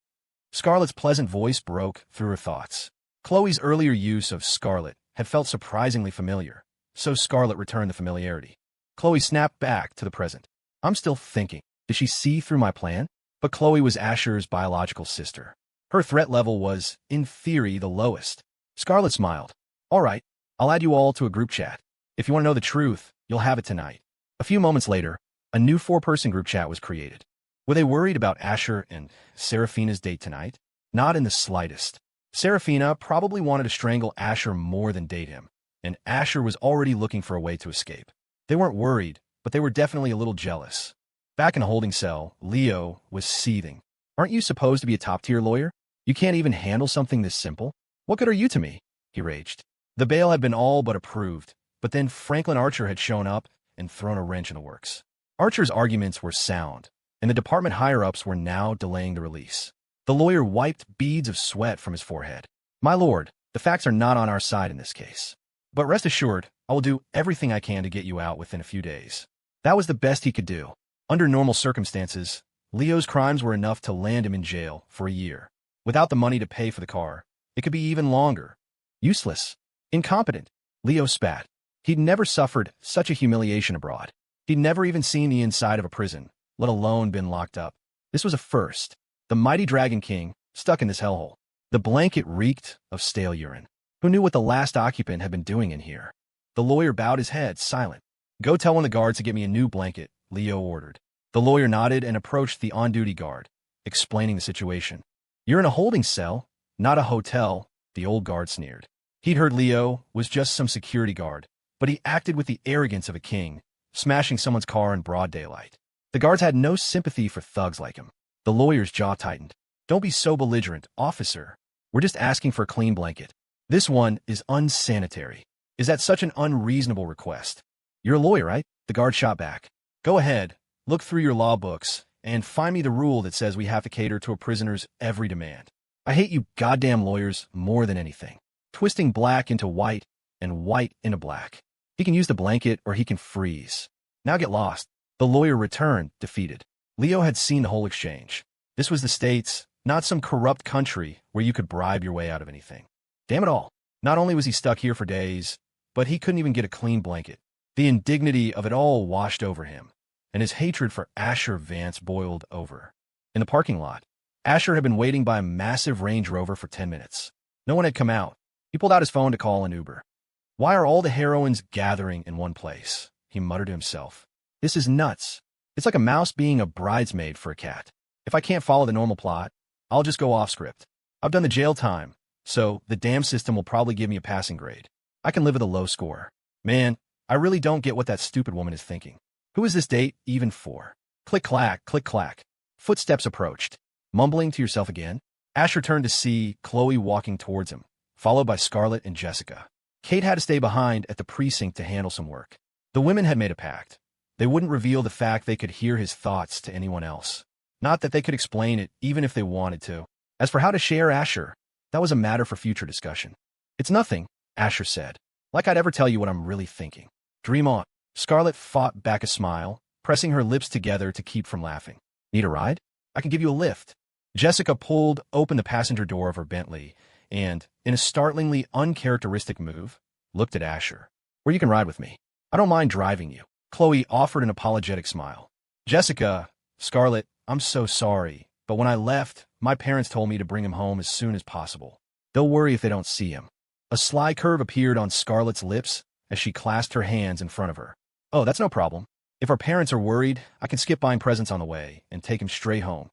Scarlet's pleasant voice broke through her thoughts. Khloe's earlier use of Scarlet had felt surprisingly familiar, so Scarlet returned the familiarity. Khloe snapped back to the present. I'm still thinking. Did she see through my plan? But Khloe was Asher's biological sister. Her threat level was, in theory, the lowest. Scarlet smiled. All right, I'll add you all to a group chat. If you want to know the truth, you'll have it tonight. A few moments later, a new 4-person group chat was created. Were they worried about Asher and Serafina's date tonight? Not in the slightest. Serafina probably wanted to strangle Asher more than date him, and Asher was already looking for a way to escape. They weren't worried, but they were definitely a little jealous. Back in the holding cell, Leo was seething. Aren't you supposed to be a top-tier lawyer? You can't even handle something this simple? What good are you to me? He raged. The bail had been all but approved, but then Franklin Archer had shown up and thrown a wrench in the works. Archer's arguments were sound, and the department higher-ups were now delaying the release. The lawyer wiped beads of sweat from his forehead. My lord, the facts are not on our side in this case. But rest assured, I will do everything I can to get you out within a few days. That was the best he could do. Under normal circumstances, Leo's crimes were enough to land him in jail for a year. Without the money to pay for the car, it could be even longer. Useless. Incompetent. Leo spat. He'd never suffered such a humiliation abroad. He'd never even seen the inside of a prison, let alone been locked up. This was a first. The mighty Dragon King, stuck in this hellhole. The blanket reeked of stale urine. Who knew what the last occupant had been doing in here? The lawyer bowed his head, silent. Go tell one of the guards to get me a new blanket, Leo ordered. The lawyer nodded and approached the on-duty guard, explaining the situation. You're in a holding cell, not a hotel, the old guard sneered. He'd heard Leo was just some security guard, but he acted with the arrogance of a king, smashing someone's car in broad daylight. The guards had no sympathy for thugs like him. The lawyer's jaw tightened. Don't be so belligerent, officer. We're just asking for a clean blanket. This one is unsanitary. Is that such an unreasonable request? You're a lawyer, right? The guard shot back. Go ahead, look through your law books, and find me the rule that says we have to cater to a prisoner's every demand. I hate you goddamn lawyers more than anything. Twisting black into white and white into black. He can use the blanket or he can freeze. Now get lost. The lawyer returned, defeated. Leo had seen the whole exchange. This was the States, not some corrupt country where you could bribe your way out of anything. Damn it all. Not only was he stuck here for days, but he couldn't even get a clean blanket. The indignity of it all washed over him, and his hatred for Asher Vance boiled over. In the parking lot, Asher had been waiting by a massive Range Rover for 10 minutes. No one had come out. He pulled out his phone to call an Uber. Why are all the heroines gathering in one place? He muttered to himself. This is nuts. It's like a mouse being a bridesmaid for a cat. If I can't follow the normal plot, I'll just go off script. I've done the jail time, so the damn system will probably give me a passing grade. I can live with a low score. Man, I really don't get what that stupid woman is thinking. Who is this date even for? Click-clack, click-clack. Footsteps approached. Mumbling to yourself again, Asher turned to see Khloe walking towards him, followed by Scarlet and Jessica. Kate had to stay behind at the precinct to handle some work. The women had made a pact. They wouldn't reveal the fact they could hear his thoughts to anyone else. Not that they could explain it, even if they wanted to. As for how to share Asher, that was a matter for future discussion. It's nothing, Asher said. Like I'd ever tell you what I'm really thinking. Dream on. Scarlet fought back a smile, pressing her lips together to keep from laughing. Need a ride? I can give you a lift. Jessica pulled open the passenger door of her Bentley and, in a startlingly uncharacteristic move, looked at Asher. Or you can ride with me. I don't mind driving you. Khloe offered an apologetic smile. Jessica, Scarlet, I'm so sorry, but when I left, my parents told me to bring him home as soon as possible. They'll worry if they don't see him. A sly curve appeared on Scarlet's lips as she clasped her hands in front of her. Oh, that's no problem. If our parents are worried, I can skip buying presents on the way and take him straight home.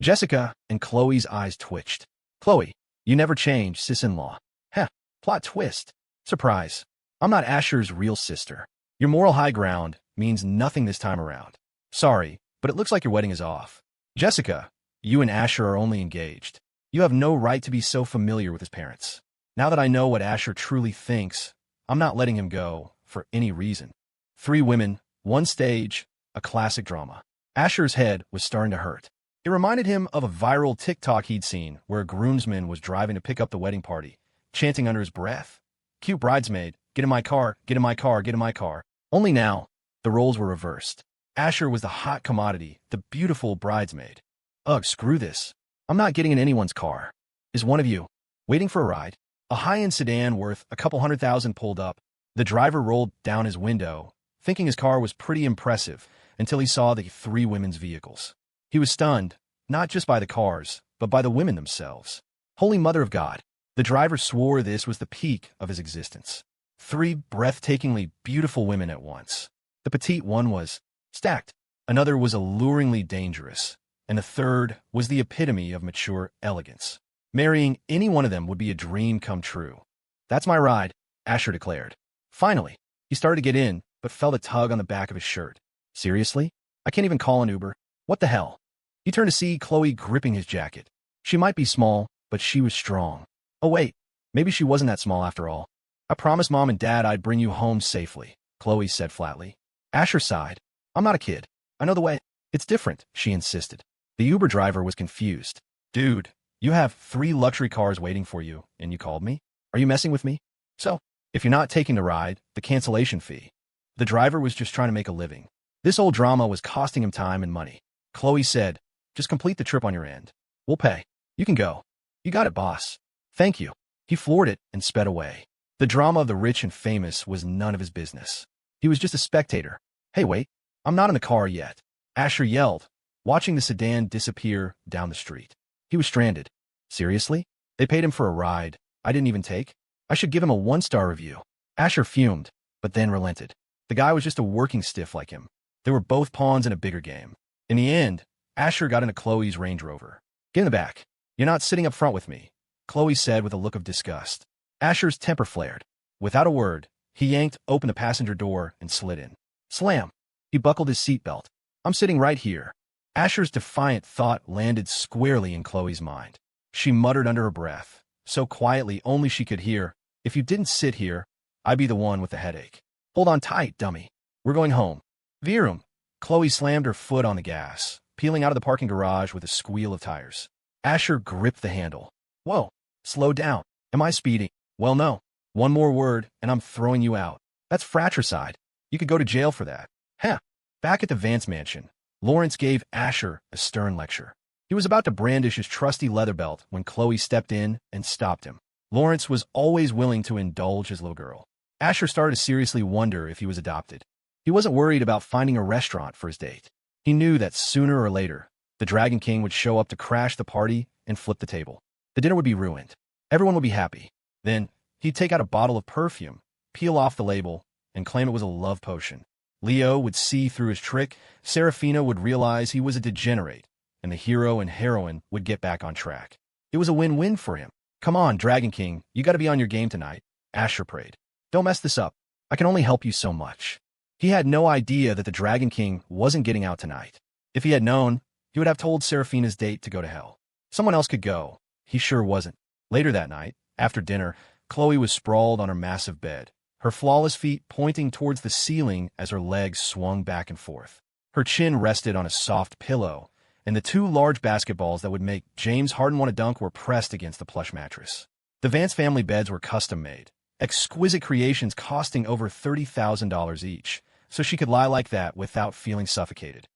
Jessica and Khloe's eyes twitched. Khloe, you never change, sis-in-law. Heh, plot twist. Surprise. I'm not Asher's real sister. Your moral high ground means nothing this time around. Sorry, but it looks like your wedding is off. Jessica, you and Asher are only engaged. You have no right to be so familiar with his parents. Now that I know what Asher truly thinks, I'm not letting him go for any reason. 3 women, 1 stage, a classic drama. Asher's head was starting to hurt. It reminded him of a viral TikTok he'd seen where a groomsman was driving to pick up the wedding party, chanting under his breath, "Cute bridesmaid, get in my car, get in my car, get in my car." Only now, the roles were reversed. Asher was the hot commodity, the beautiful bridesmaid. Ugh, screw this. I'm not getting in anyone's car. Is one of you waiting for a ride? A high-end sedan worth a couple $100,000 pulled up. The driver rolled down his window, thinking his car was pretty impressive, until he saw the 3 women's vehicles. He was stunned, not just by the cars, but by the women themselves. Holy Mother of God. The driver swore this was the peak of his existence. 3 breathtakingly beautiful women at once. The petite one was stacked, another was alluringly dangerous, and the third was the epitome of mature elegance. Marrying any one of them would be a dream come true. That's my ride, Asher declared. Finally, he started to get in, but felt a tug on the back of his shirt. Seriously? I can't even call an Uber. What the hell? He turned to see Khloe gripping his jacket. She might be small, but she was strong. Oh wait, maybe she wasn't that small after all. I promised Mom and Dad I'd bring you home safely, Khloe said flatly. Asher sighed. I'm not a kid. I know the way. It's different, she insisted. The Uber driver was confused. Dude, you have 3 luxury cars waiting for you, and you called me? Are you messing with me? So, if you're not taking the ride, the cancellation fee. The driver was just trying to make a living. This old drama was costing him time and money. Khloe said, just complete the trip on your end. We'll pay. You can go. You got it, boss. Thank you. He floored it and sped away. The drama of the rich and famous was none of his business. He was just a spectator. Hey, wait. I'm not in the car yet. Asher yelled, watching the sedan disappear down the street. He was stranded. Seriously? They paid him for a ride I didn't even take? I should give him a 1-star review. Asher fumed, but then relented. The guy was just a working stiff like him. They were both pawns in a bigger game. In the end, Asher got into Khloe's Range Rover. Get in the back. You're not sitting up front with me, Khloe said with a look of disgust. Asher's temper flared. Without a word, he yanked open the passenger door and slid in. Slam! He buckled his seatbelt. I'm sitting right here. Asher's defiant thought landed squarely in Khloe's mind. She muttered under her breath, so quietly only she could hear, if you didn't sit here, I'd be the one with the headache. Hold on tight, dummy. We're going home. Vroom. Khloe slammed her foot on the gas, peeling out of the parking garage with a squeal of tires. Asher gripped the handle. Whoa, slow down. Am I speeding? Well, no. One more word, and I'm throwing you out. That's fratricide. You could go to jail for that. Heh. Back at the Vance mansion, Lawrence gave Asher a stern lecture. He was about to brandish his trusty leather belt when Khloe stepped in and stopped him. Lawrence was always willing to indulge his little girl. Asher started to seriously wonder if he was adopted. He wasn't worried about finding a restaurant for his date. He knew that sooner or later, the Dragon King would show up to crash the party and flip the table. The dinner would be ruined. Everyone would be happy. Then, he'd take out a bottle of perfume, peel off the label, and claim it was a love potion. Leo would see through his trick, Serafina would realize he was a degenerate, and the hero and heroine would get back on track. It was a win-win for him. Come on, Dragon King, you gotta be on your game tonight, Asher prayed. Don't mess this up. I can only help you so much. He had no idea that the Dragon King wasn't getting out tonight. If he had known, he would have told Serafina's date to go to hell. Someone else could go. He sure wasn't. Later that night, after dinner, Khloe was sprawled on her massive bed, her flawless feet pointing towards the ceiling as her legs swung back and forth. Her chin rested on a soft pillow, and the two large basketballs that would make James Harden want to dunk were pressed against the plush mattress. The Vance family beds were custom-made, exquisite creations costing over $30,000 each, so she could lie like that without feeling suffocated.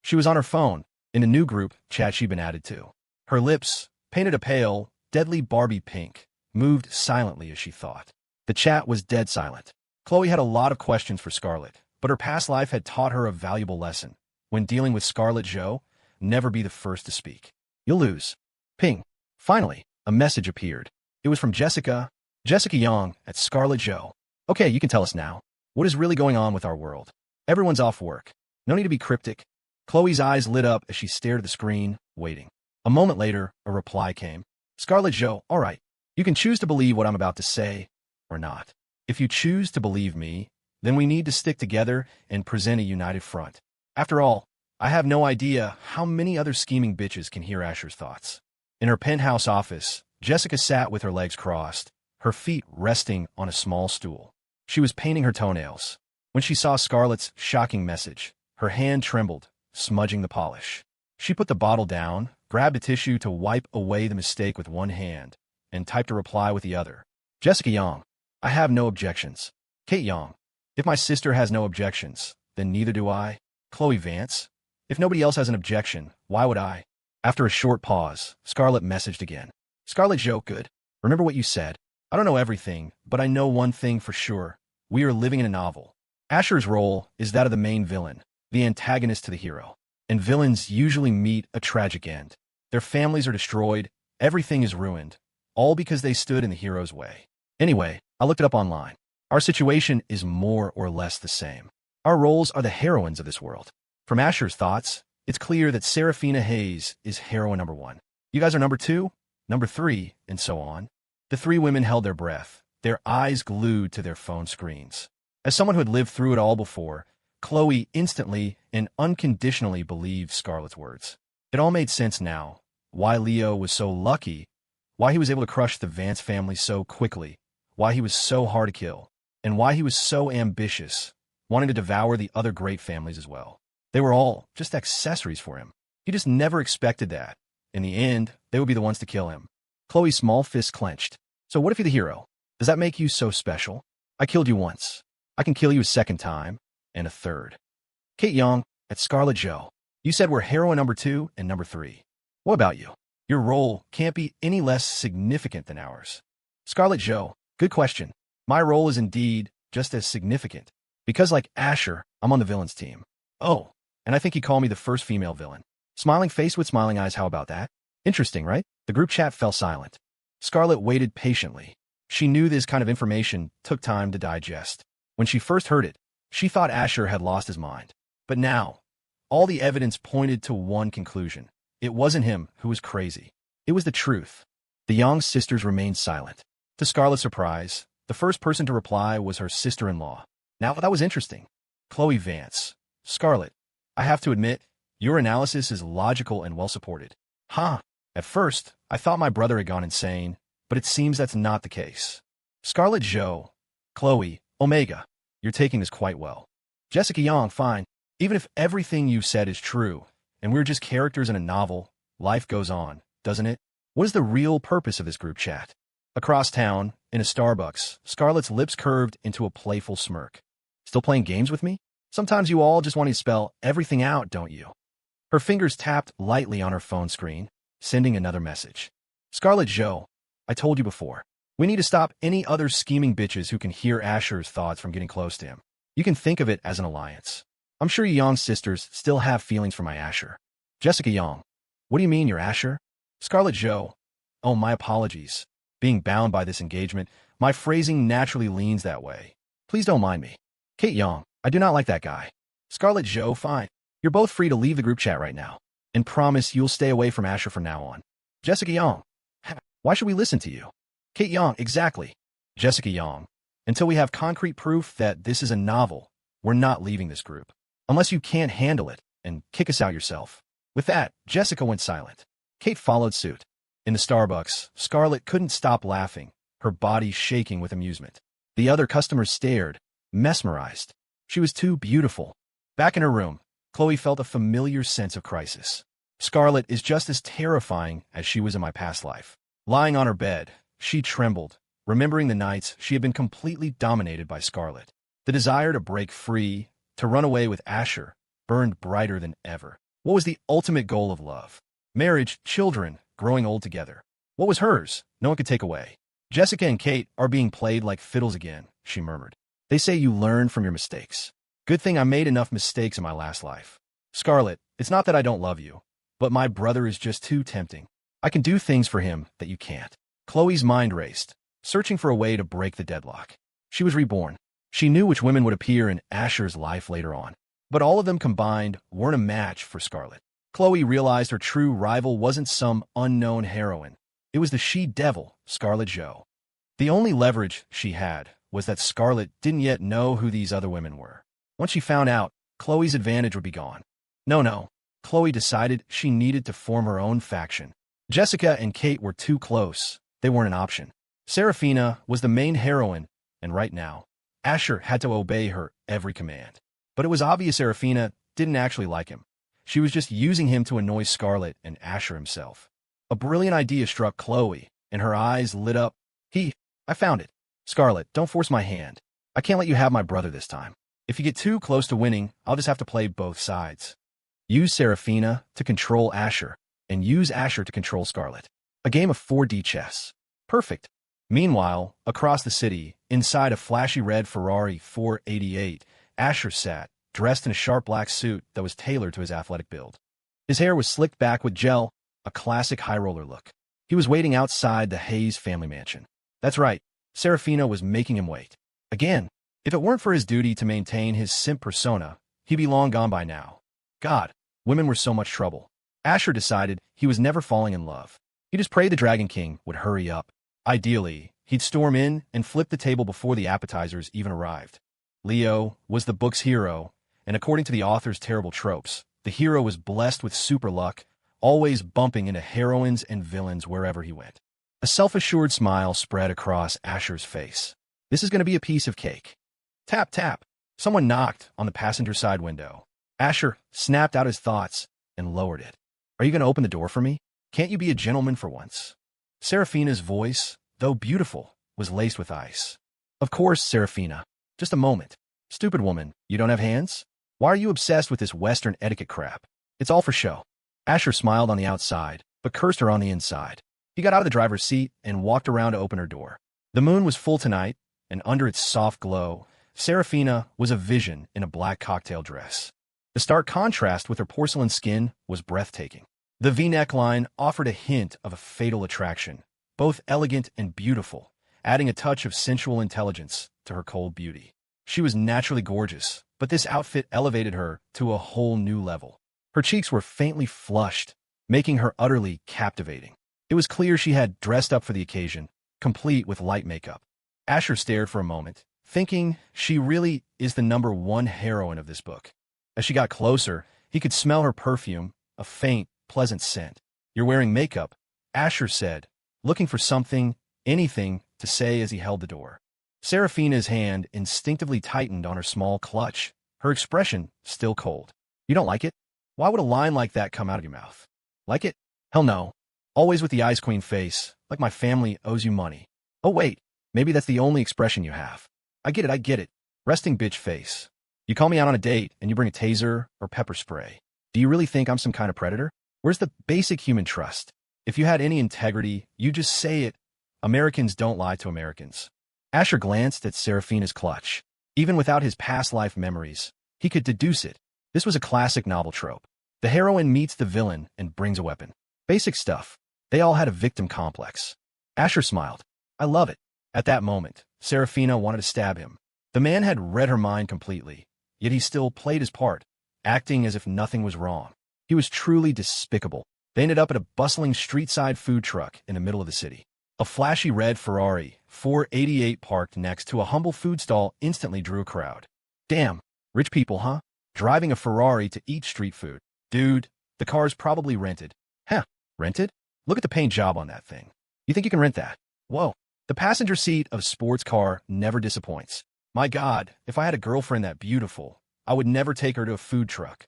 She was on her phone, in a new group chat she'd been added to. Her lips, painted a pale, deadly Barbie pink, moved silently as she thought. The chat was dead silent. Khloe had a lot of questions for Scarlet, but her past life had taught her a valuable lesson. When dealing with Scarlet Joe, never be the first to speak. You'll lose. Ping. Finally, a message appeared. It was from Jessica Young at Scarlet Joe. Okay, you can tell us now. What is really going on with our world? Everyone's off work. No need to be cryptic. Chloe's eyes lit up as she stared at the screen, waiting. A moment later, a reply came. Scarlet Joe, all right. You can choose to believe what I'm about to say, or not. If you choose to believe me, then we need to stick together and present a united front. After all, I have no idea how many other scheming bitches can hear Asher's thoughts. In her penthouse office, Jessica sat with her legs crossed, her feet resting on a small stool. She was painting her toenails. When she saw Scarlet's shocking message, her hand trembled, smudging the polish. She put the bottle down, grabbed a tissue to wipe away the mistake with one hand, and typed a reply with the other. Jessica Young, I have no objections. Kate Young, if my sister has no objections, then neither do I. Khloe Vance, if nobody else has an objection, why would I? After a short pause, Scarlet messaged again. Scarlet Joe, good. Remember what you said. I don't know everything, but I know one thing for sure. We are living in a novel. Asher's role is that of the main villain, the antagonist to the hero. And villains usually meet a tragic end. Their families are destroyed, everything is ruined, all because they stood in the hero's way. Anyway, I looked it up online. Our situation is more or less the same. Our roles are the heroines of this world. From Asher's thoughts, it's clear that Serafina Hayes is heroine number 1. You guys are number 2, number 3, and so on. The three women held their breath, their eyes glued to their phone screens. As someone who had lived through it all before, Khloe instantly and unconditionally believed Scarlet's words. It all made sense now. Why Leo was so lucky, why he was able to crush the Vance family so quickly, why he was so hard to kill, and why he was so ambitious, wanting to devour the other great families as well. They were all just accessories for him. He just never expected that. In the end, they would be the ones to kill him. Chloe's small fist clenched. So what if you're the hero? Does that make you so special? I killed you once. I can kill you a second time, and a third. Kate Young, at Scarlet Joe, you said we're heroine number 2 and number 3. What about you? Your role can't be any less significant than ours. Scarlet Joe, good question. My role is indeed just as significant. Because like Asher, I'm on the villain's team. Oh, and I think he called me the first female villain. Smiling face with smiling eyes, how about that? Interesting, right? The group chat fell silent. Scarlet waited patiently. She knew this kind of information took time to digest. When she first heard it, she thought Asher had lost his mind. But now, all the evidence pointed to one conclusion. It wasn't him who was crazy. It was the truth. The Young sisters remained silent. To Scarlet's surprise, the first person to reply was her sister-in-law. Now, that was interesting. Khloe Vance. Scarlet, I have to admit, your analysis is logical and well-supported. Huh. At first, I thought my brother had gone insane, but it seems that's not the case. Scarlet Joe. Khloe, Omega. You're taking this quite well. Jessica Young, fine. Even if everything you said is true, and we're just characters in a novel, life goes on, doesn't it? What is the real purpose of this group chat? Across town, in a Starbucks, Scarlet's lips curved into a playful smirk. Still playing games with me? Sometimes you all just want to spell everything out, don't you? Her fingers tapped lightly on her phone screen, sending another message. Scarlet Joe, I told you before. We need to stop any other scheming bitches who can hear Asher's thoughts from getting close to him. You can think of it as an alliance. I'm sure Young's sisters still have feelings for my Asher. Jessica Young. What do you mean you're Asher? Scarlet Joe. Oh, my apologies. Being bound by this engagement, my phrasing naturally leans that way. Please don't mind me. Kate Young. I do not like that guy. Scarlet Joe, fine. You're both free to leave the group chat right now. And promise you'll stay away from Asher from now on. Jessica Young. Why should we listen to you? Kate Young, exactly. Jessica Young. Until we have concrete proof that this is a novel, we're not leaving this group. Unless you can't handle it and kick us out yourself. With that, Jessica went silent. Kate followed suit. In the Starbucks, Scarlet couldn't stop laughing, her body shaking with amusement. The other customers stared, mesmerized. She was too beautiful. Back in her room, Khloe felt a familiar sense of crisis. Scarlet is just as terrifying as she was in my past life. Lying on her bed, she trembled, remembering the nights she had been completely dominated by Scarlet. The desire to break free, to run away with Asher, burned brighter than ever. What was the ultimate goal of love? Marriage, children, growing old together. What was hers? No one could take away. Jessica and Kate are being played like fiddles again, she murmured. They say you learn from your mistakes. Good thing I made enough mistakes in my last life. Scarlet, it's not that I don't love you, but my brother is just too tempting. I can do things for him that you can't. Khloe's mind raced, searching for a way to break the deadlock. She was reborn. She knew which women would appear in Asher's life later on. But all of them combined weren't a match for Scarlet. Khloe realized her true rival wasn't some unknown heroine. It was the she-devil, Scarlet Joe. The only leverage she had was that Scarlet didn't yet know who these other women were. Once she found out, Khloe's advantage would be gone. No. Khloe decided she needed to form her own faction. Jessica and Kate were too close. They weren't an option. Serafina was the main heroine, and right now, Asher had to obey her every command. But it was obvious Serafina didn't actually like him. She was just using him to annoy Scarlet and Asher himself. A brilliant idea struck Khloe, and her eyes lit up. I found it. Scarlet, don't force my hand. I can't let you have my brother this time. If you get too close to winning, I'll just have to play both sides. Use Serafina to control Asher, and use Asher to control Scarlet. A game of 4D chess. Perfect. Meanwhile, across the city, inside a flashy red Ferrari 488, Asher sat, dressed in a sharp black suit that was tailored to his athletic build. His hair was slicked back with gel, a classic high-roller look. He was waiting outside the Hayes family mansion. That's right, Serafina was making him wait. Again, if it weren't for his duty to maintain his simp persona, he'd be long gone by now. God, women were so much trouble. Asher decided he was never falling in love. He just prayed the Dragon King would hurry up. Ideally, he'd storm in and flip the table before the appetizers even arrived. Leo was the book's hero, and according to the author's terrible tropes, the hero was blessed with super luck, always bumping into heroines and villains wherever he went. A self-assured smile spread across Asher's face. This is going to be a piece of cake. Tap, tap. Someone knocked on the passenger side window. Asher snapped out his thoughts and lowered it. Are you going to open the door for me? Can't you be a gentleman for once? Serafina's voice, though beautiful, was laced with ice. Of course, Serafina. Just a moment. Stupid woman, you don't have hands? Why are you obsessed with this Western etiquette crap? It's all for show. Asher smiled on the outside, but cursed her on the inside. He got out of the driver's seat and walked around to open her door. The moon was full tonight, and under its soft glow, Serafina was a vision in a black cocktail dress. The stark contrast with her porcelain skin was breathtaking. The V-neck line offered a hint of a fatal attraction, both elegant and beautiful, adding a touch of sensual intelligence to her cold beauty. She was naturally gorgeous, but this outfit elevated her to a whole new level. Her cheeks were faintly flushed, making her utterly captivating. It was clear she had dressed up for the occasion, complete with light makeup. Asher stared for a moment, thinking she really is the #1 heroine of this book. As she got closer, he could smell her perfume, a faint, pleasant scent. You're wearing makeup, Asher said, looking for something, anything, to say as he held the door. Serafina's hand instinctively tightened on her small clutch, her expression still cold. You don't like it? Why would a line like that come out of your mouth? Like it? Hell no. Always with the Ice Queen face, like my family owes you money. Oh wait, maybe that's the only expression you have. I get it. Resting bitch face. You call me out on a date and you bring a taser or pepper spray. Do you really think I'm some kind of predator? Where's the basic human trust? If you had any integrity, you just say it, Americans don't lie to Americans. Asher glanced at Serafina's clutch. Even without his past life memories, he could deduce it. This was a classic novel trope. The heroine meets the villain and brings a weapon. Basic stuff. They all had a victim complex. Asher smiled. I love it. At that moment, Serafina wanted to stab him. The man had read her mind completely, yet he still played his part, acting as if nothing was wrong. He was truly despicable. They ended up at a bustling street-side food truck in the middle of the city. A flashy red Ferrari 488 parked next to a humble food stall instantly drew a crowd. Damn, rich people, huh? Driving a Ferrari to eat street food. Dude, the car's probably rented. Huh, rented? Look at the paint job on that thing. You think you can rent that? Whoa, the passenger seat of a sports car never disappoints. My God, if I had a girlfriend that beautiful, I would never take her to a food truck.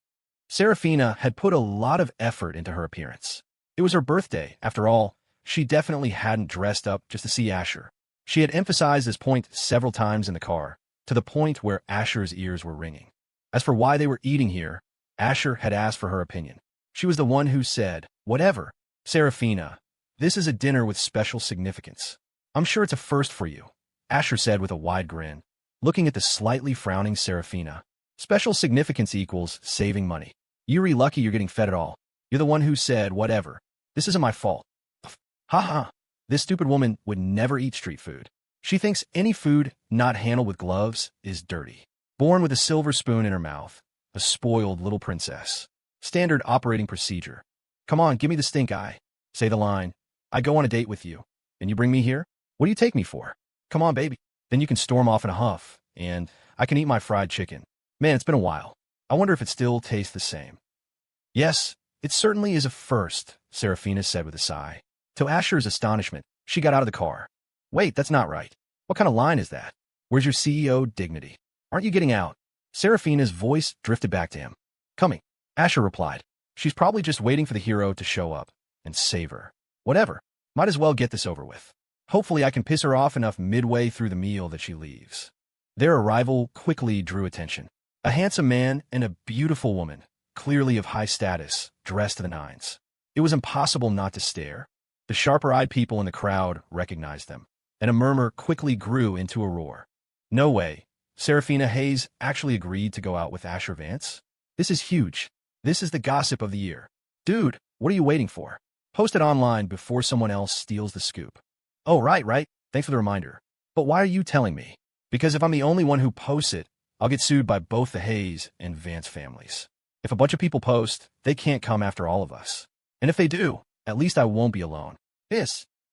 Serafina had put a lot of effort into her appearance. It was her birthday, after all. She definitely hadn't dressed up just to see Asher. She had emphasized this point several times in the car, to the point where Asher's ears were ringing. As for why they were eating here, Asher had asked for her opinion. She was the one who said, whatever. Serafina, this is a dinner with special significance. I'm sure it's a first for you, Asher said with a wide grin, looking at the slightly frowning Serafina. Special significance equals saving money. You're lucky you're getting fed at all. You're the one who said, whatever. This isn't my fault. Ha. This stupid woman would never eat street food. She thinks any food not handled with gloves is dirty. Born with a silver spoon in her mouth, a spoiled little princess. Standard operating procedure. Come on, give me the stink eye. Say the line. I go on a date with you, and you bring me here? What do you take me for? Come on, baby. Then you can storm off in a huff, and I can eat my fried chicken. Man, it's been a while. I wonder if it still tastes the same. Yes, it certainly is a first, Serafina said with a sigh. To Asher's astonishment, she got out of the car. Wait, that's not right. What kind of line is that? Where's your CEO dignity? Aren't you getting out? Serafina's voice drifted back to him. Coming, Asher replied. She's probably just waiting for the hero to show up and save her. Whatever. Might as well get this over with. Hopefully I can piss her off enough midway through the meal that she leaves. Their arrival quickly drew attention. A handsome man and a beautiful woman, clearly of high status, dressed to the nines. It was impossible not to stare. The sharper-eyed people in the crowd recognized them, and a murmur quickly grew into a roar. No way. Serafina Hayes actually agreed to go out with Asher Vance? This is huge. This is the gossip of the year. Dude, what are you waiting for? Post it online before someone else steals the scoop. Oh, right. Thanks for the reminder. But why are you telling me? Because if I'm the only one who posts it, I'll get sued by both the Hayes and Vance families. If a bunch of people post, they can't come after all of us. And if they do, at least I won't be alone.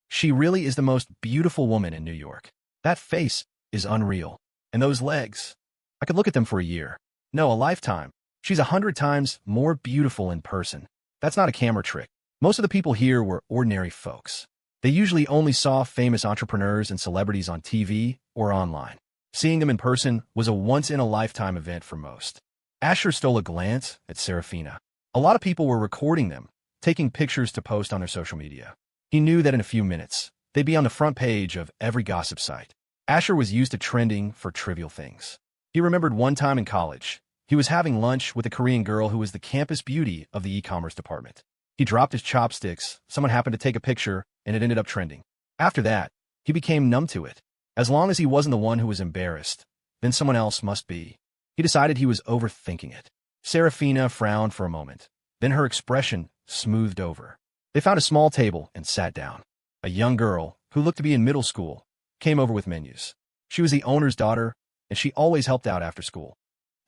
She really is the most beautiful woman in New York. That face is unreal. And those legs. I could look at them for a year. No, a lifetime. She's 100 times more beautiful in person. That's not a camera trick. Most of the people here were ordinary folks. They usually only saw famous entrepreneurs and celebrities on TV or online. Seeing them in person was a once-in-a-lifetime event for most. Asher stole a glance at Serafina. A lot of people were recording them, taking pictures to post on their social media. He knew that in a few minutes, they'd be on the front page of every gossip site. Asher was used to trending for trivial things. He remembered one time in college, he was having lunch with a Korean girl who was the campus beauty of the e-commerce department. He dropped his chopsticks, someone happened to take a picture, and it ended up trending. After that, he became numb to it. As long as he wasn't the one who was embarrassed, then someone else must be. He decided he was overthinking it. Serafina frowned for a moment. Then her expression smoothed over. They found a small table and sat down. A young girl, who looked to be in middle school, came over with menus. She was the owner's daughter, and she always helped out after school.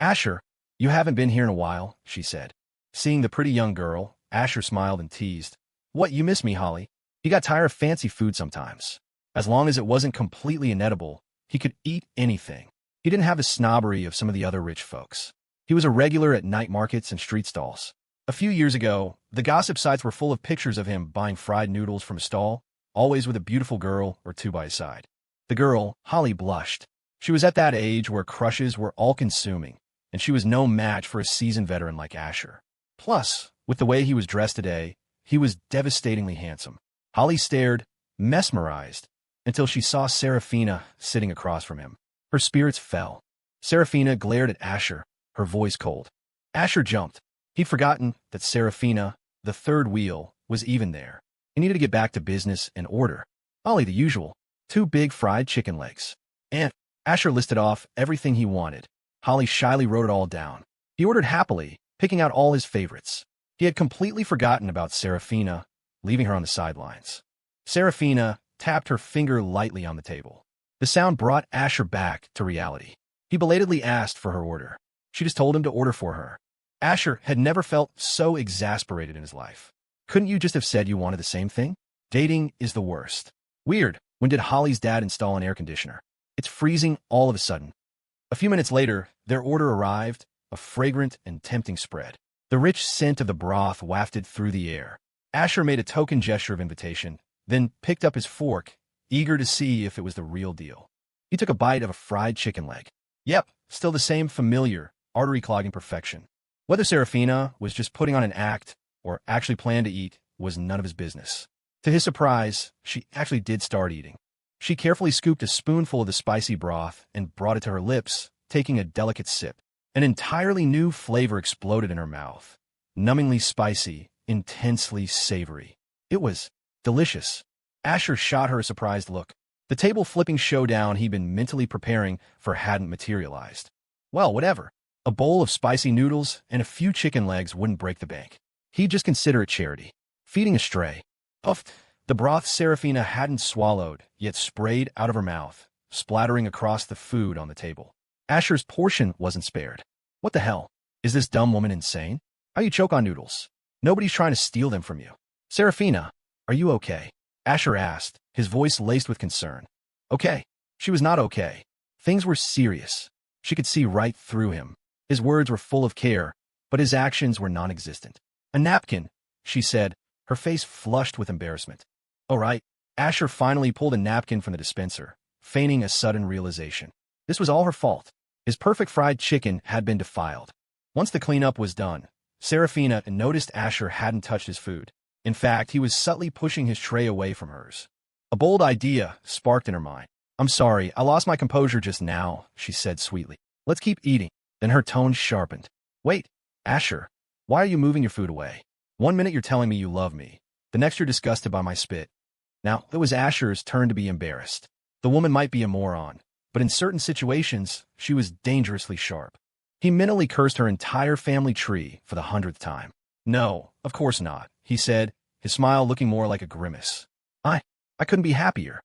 Asher, you haven't been here in a while, she said. Seeing the pretty young girl, Asher smiled and teased. What, you miss me, Holly? He got tired of fancy food sometimes. As long as it wasn't completely inedible, he could eat anything. He didn't have the snobbery of some of the other rich folks. He was a regular at night markets and street stalls. A few years ago, the gossip sites were full of pictures of him buying fried noodles from a stall, always with a beautiful girl or two by his side. The girl, Holly, blushed. She was at that age where crushes were all-consuming, and she was no match for a seasoned veteran like Asher. Plus, with the way he was dressed today, he was devastatingly handsome. Holly stared, mesmerized, until she saw Serafina sitting across from him. Her spirits fell. Serafina glared at Asher, her voice cold. Asher jumped. He'd forgotten that Serafina, the third wheel, was even there. He needed to get back to business and order. Ollie, the usual. 2 big fried chicken legs. And Asher listed off everything he wanted. Holly shyly wrote it all down. He ordered happily, picking out all his favorites. He had completely forgotten about Serafina, leaving her on the sidelines. Serafina tapped her finger lightly on the table. The sound brought Asher back to reality. He belatedly asked for her order. She just told him to order for her. Asher had never felt so exasperated in his life. Couldn't you just have said you wanted the same thing? Dating is the worst. Weird. When did Holly's dad install an air conditioner? It's freezing all of a sudden. A few minutes later, their order arrived, a fragrant and tempting spread. The rich scent of the broth wafted through the air. Asher made a token gesture of invitation, then picked up his fork, eager to see if it was the real deal. He took a bite of a fried chicken leg. Yep, still the same familiar, artery-clogging perfection. Whether Serafina was just putting on an act or actually planned to eat was none of his business. To his surprise, she actually did start eating. She carefully scooped a spoonful of the spicy broth and brought it to her lips, taking a delicate sip. An entirely new flavor exploded in her mouth. Numbingly spicy, intensely savory. It was delicious. Asher shot her a surprised look. The table-flipping showdown he'd been mentally preparing for hadn't materialized. Well, whatever. A bowl of spicy noodles and a few chicken legs wouldn't break the bank. He'd just consider it charity. Feeding a stray. Uff, the broth Serafina hadn't swallowed, yet sprayed out of her mouth, splattering across the food on the table. Asher's portion wasn't spared. What the hell? Is this dumb woman insane? How you choke on noodles? Nobody's trying to steal them from you. Serafina, are you okay? Asher asked, his voice laced with concern. Okay. She was not okay. Things were serious. She could see right through him. His words were full of care, but his actions were non-existent. A napkin, she said, her face flushed with embarrassment. All right. Asher finally pulled a napkin from the dispenser, feigning a sudden realization. This was all her fault. His perfect fried chicken had been defiled. Once the cleanup was done, Serafina noticed Asher hadn't touched his food. In fact, he was subtly pushing his tray away from hers. A bold idea sparked in her mind. I'm sorry, I lost my composure just now, she said sweetly. Let's keep eating. Then her tone sharpened. Wait, Asher, why are you moving your food away? 1 minute you're telling me you love me. The next you're disgusted by my spit. Now, it was Asher's turn to be embarrassed. The woman might be a moron, but in certain situations, she was dangerously sharp. He mentally cursed her entire family tree for the 100th time. No, of course not, he said, his smile looking more like a grimace. I couldn't be happier.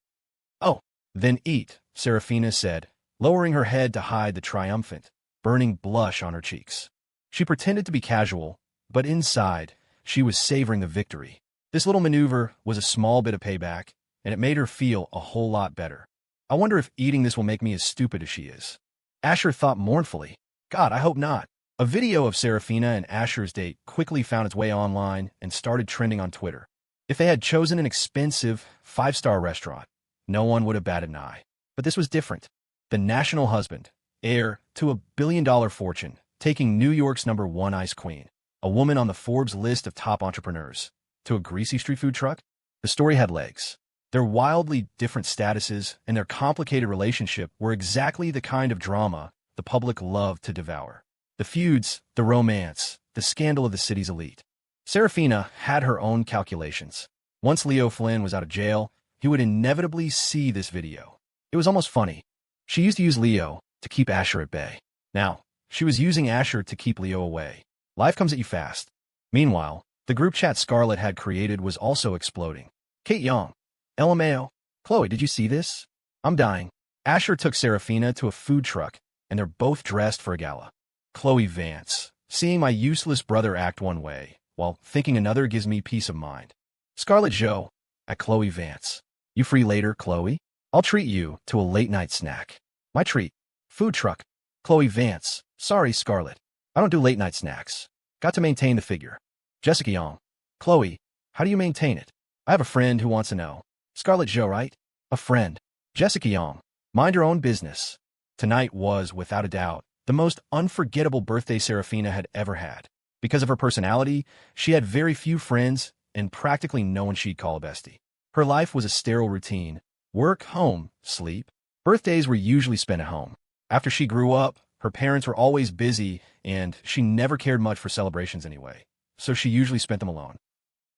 Oh, then eat, Serafina said, lowering her head to hide the triumphant, burning blush on her cheeks. She pretended to be casual, but inside, she was savoring the victory. This little maneuver was a small bit of payback, and it made her feel a whole lot better. I wonder if eating this will make me as stupid as she is. Asher thought mournfully. God, I hope not. A video of Serafina and Asher's date quickly found its way online and started trending on Twitter. If they had chosen an expensive, 5-star restaurant, no one would have batted an eye. But this was different. The national husband, heir to a billion-dollar fortune, taking New York's #1 ice queen, a woman on the Forbes list of top entrepreneurs, to a greasy street food truck. The story had legs. Their wildly different statuses and their complicated relationship were exactly the kind of drama the public loved to devour. The feuds, the romance, the scandal of the city's elite. Serafina had her own calculations. Once Leo Flynn was out of jail, he would inevitably see this video. It was almost funny. She used to use Leo to keep Asher at bay. Now, she was using Asher to keep Leo away. Life comes at you fast. Meanwhile, the group chat Scarlet had created was also exploding. Kate Young. LMAO. Khloe, did you see this? I'm dying. Asher took Serafina to a food truck, and they're both dressed for a gala. Khloe Vance. Seeing my useless brother act one way, while thinking another gives me peace of mind. Scarlet Joe. At Khloe Vance. You free later, Khloe? I'll treat you to a late-night snack. My treat. Food truck. Khloe Vance. Sorry, Scarlet. I don't do late-night snacks. Got to maintain the figure. Jessica Young. Khloe, how do you maintain it? I have a friend who wants to know. Scarlet Joe, right? A friend. Jessica Young. Mind your own business. Tonight was, without a doubt, the most unforgettable birthday Serafina had ever had. Because of her personality, she had very few friends and practically no one she'd call a bestie. Her life was a sterile routine. Work, home, sleep. Birthdays were usually spent at home. After she grew up, her parents were always busy and she never cared much for celebrations anyway, so she usually spent them alone.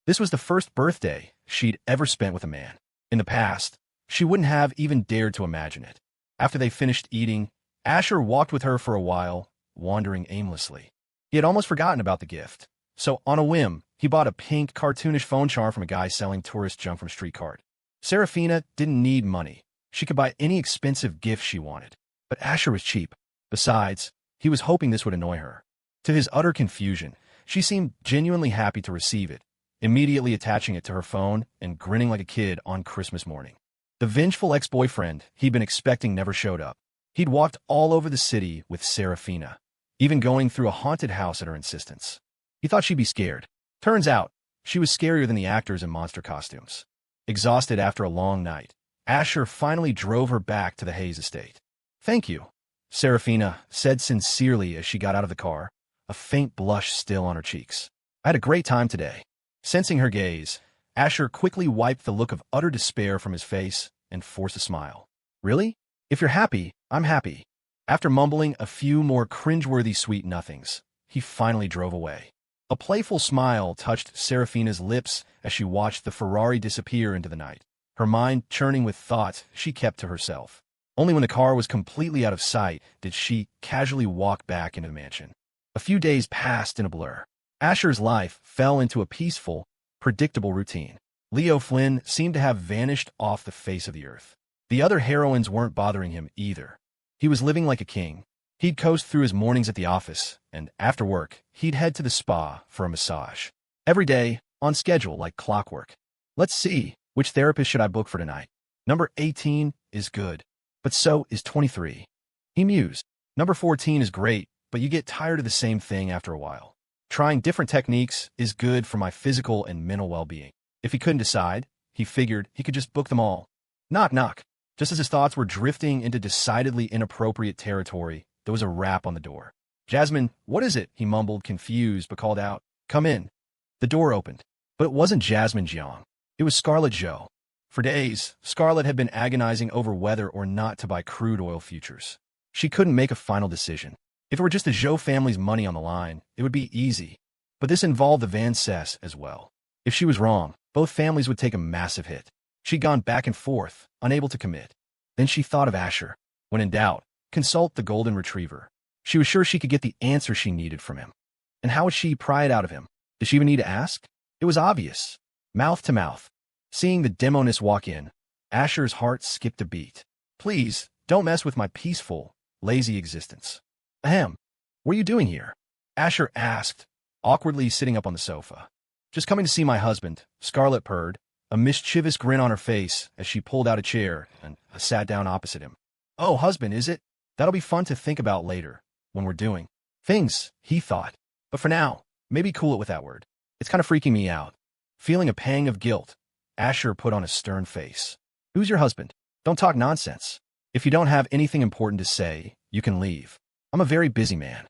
This was the first birthday she'd ever spent with a man. In the past, she wouldn't have even dared to imagine it. After they finished eating, Asher walked with her for a while, wandering aimlessly. He had almost forgotten about the gift, so on a whim, he bought a pink, cartoonish phone charm from a guy selling tourist junk from Street Cart. Serafina didn't need money. She could buy any expensive gift she wanted. But Asher was cheap. Besides, he was hoping this would annoy her. To his utter confusion, she seemed genuinely happy to receive it, immediately attaching it to her phone and grinning like a kid on Christmas morning. The vengeful ex-boyfriend he'd been expecting never showed up. He'd walked all over the city with Serafina, even going through a haunted house at her insistence. He thought she'd be scared. Turns out, she was scarier than the actors in monster costumes. Exhausted after a long night, Asher finally drove her back to the Hayes estate. "Thank you," Serafina said sincerely as she got out of the car, a faint blush still on her cheeks. "I had a great time today." Sensing her gaze, Asher quickly wiped the look of utter despair from his face and forced a smile. "Really? If you're happy, I'm happy." After mumbling a few more cringeworthy sweet nothings, he finally drove away. A playful smile touched Serafina's lips as she watched the Ferrari disappear into the night, her mind churning with thoughts she kept to herself. Only when the car was completely out of sight did she casually walk back into the mansion. A few days passed in a blur. Asher's life fell into a peaceful, predictable routine. Leo Flynn seemed to have vanished off the face of the earth. The other heroines weren't bothering him either. He was living like a king. He'd coast through his mornings at the office, and after work, he'd head to the spa for a massage. Every day, on schedule like clockwork. "Let's see, which therapist should I book for tonight? Number 18 is good, but so is 23. He mused. "Number 14 is great, but you get tired of the same thing after a while. Trying different techniques is good for my physical and mental well-being." If he couldn't decide, he figured he could just book them all. Knock, knock. Just as his thoughts were drifting into decidedly inappropriate territory, there was a rap on the door. "Jasmine, what is it?" he mumbled, confused, but called out, "Come in." The door opened. But it wasn't Jasmine Jiang. It was Scarlet Zhou. For days, Scarlet had been agonizing over whether or not to buy crude oil futures. She couldn't make a final decision. If it were just the Zhou family's money on the line, it would be easy. But this involved the Vances as well. If she was wrong, both families would take a massive hit. She'd gone back and forth, unable to commit. Then she thought of Asher. When in doubt, consult the golden retriever. She was sure she could get the answer she needed from him. And how would she pry it out of him? Did she even need to ask? It was obvious. Mouth to mouth. Seeing the demoness walk in, Asher's heart skipped a beat. "Please, don't mess with my peaceful, lazy existence." "Ahem. What are you doing here?" Asher asked, awkwardly sitting up on the sofa. "Just coming to see my husband," Scarlet purred, a mischievous grin on her face as she pulled out a chair and sat down opposite him. "Oh, husband, is it? That'll be fun to think about later, when we're doing things," he thought. "But for now, maybe cool it with that word. It's kind of freaking me out." Feeling a pang of guilt, Asher put on a stern face. "Who's your husband? Don't talk nonsense. If you don't have anything important to say, you can leave. I'm a very busy man."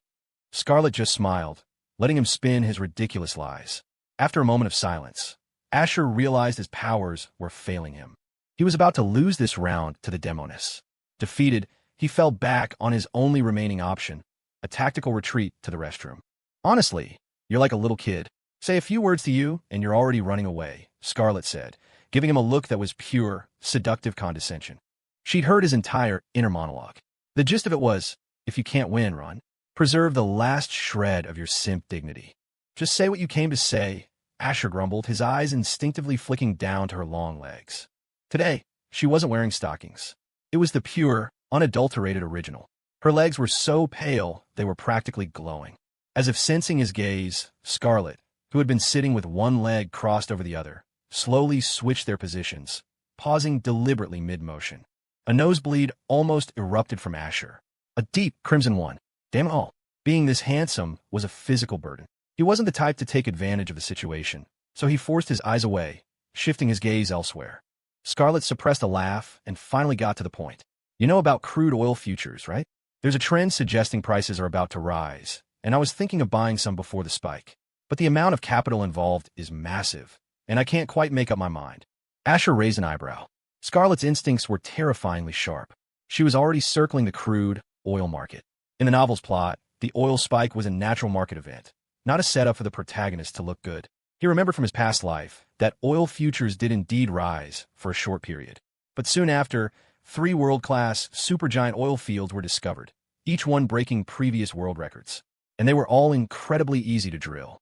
Scarlet just smiled, letting him spin his ridiculous lies. After a moment of silence, Asher realized his powers were failing him. He was about to lose this round to the demoness. Defeated, he fell back on his only remaining option, a tactical retreat to the restroom. "Honestly, you're like a little kid. Say a few words to you, and you're already running away," Scarlet said, giving him a look that was pure, seductive condescension. She'd heard his entire inner monologue. The gist of it was, if you can't win, run. Preserve the last shred of your simp dignity. "Just say what you came to say," Asher grumbled, his eyes instinctively flicking down to her long legs. Today, she wasn't wearing stockings. It was the pure, unadulterated original. Her legs were so pale they were practically glowing. As if sensing his gaze, Scarlet, who had been sitting with one leg crossed over the other, slowly switched their positions, pausing deliberately mid-motion. A nosebleed almost erupted from Asher. A deep, crimson one. Damn it all. Being this handsome was a physical burden. He wasn't the type to take advantage of the situation, so he forced his eyes away, shifting his gaze elsewhere. Scarlet suppressed a laugh and finally got to the point. "You know about crude oil futures, right? There's a trend suggesting prices are about to rise, and I was thinking of buying some before the spike. But the amount of capital involved is massive, and I can't quite make up my mind." Asher raised an eyebrow. Scarlet's instincts were terrifyingly sharp. She was already circling the crude oil market. In the novel's plot, the oil spike was a natural market event, not a setup for the protagonist to look good. He remembered from his past life that oil futures did indeed rise for a short period. But soon after, 3 world-class, supergiant oil fields were discovered, each one breaking previous world records. And they were all incredibly easy to drill.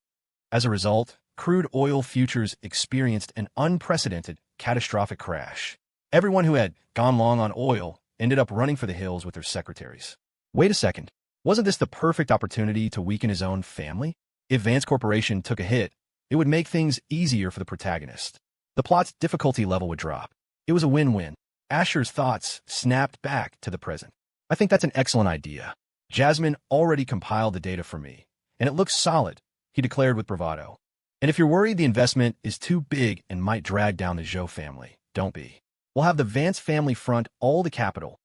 As a result, crude oil futures experienced an unprecedented, catastrophic crash. Everyone who had gone long on oil ended up running for the hills with their secretaries. Wait a second. Wasn't this the perfect opportunity to weaken his own family? If Vance Corporation took a hit, it would make things easier for the protagonist. The plot's difficulty level would drop. It was a win-win. Asher's thoughts snapped back to the present. I think that's an excellent idea. Jasmine already compiled the data for me, and it looks solid, he declared with bravado. And if you're worried the investment is too big and might drag down the Zhou family, don't be. We'll have the Vance family front all the capital.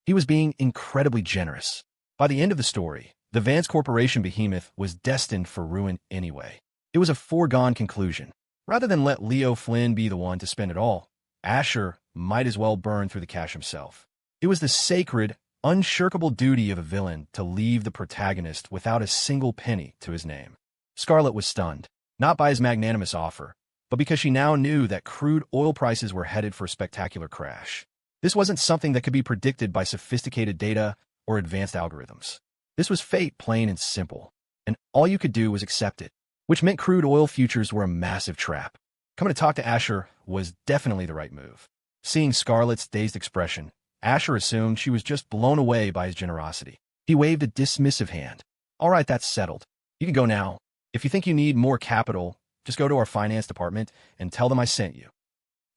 He was being incredibly generous. By the end of the story, the Vance Corporation behemoth was destined for ruin anyway. It was a foregone conclusion. Rather than let Leo Flynn be the one to spend it all, Asher might as well burn through the cash himself. It was the sacred, unshirkable duty of a villain to leave the protagonist without a single penny to his name. Scarlet was stunned, not by his magnanimous offer, but because she now knew that crude oil prices were headed for a spectacular crash. This wasn't something that could be predicted by sophisticated data or advanced algorithms. This was fate, plain and simple, and all you could do was accept it, which meant crude oil futures were a massive trap. Coming to talk to Asher was definitely the right move. Seeing Scarlet's dazed expression, Asher assumed she was just blown away by his generosity. He waved a dismissive hand. All right, that's settled. You can go now. If you think you need more capital, just go to our finance department and tell them I sent you.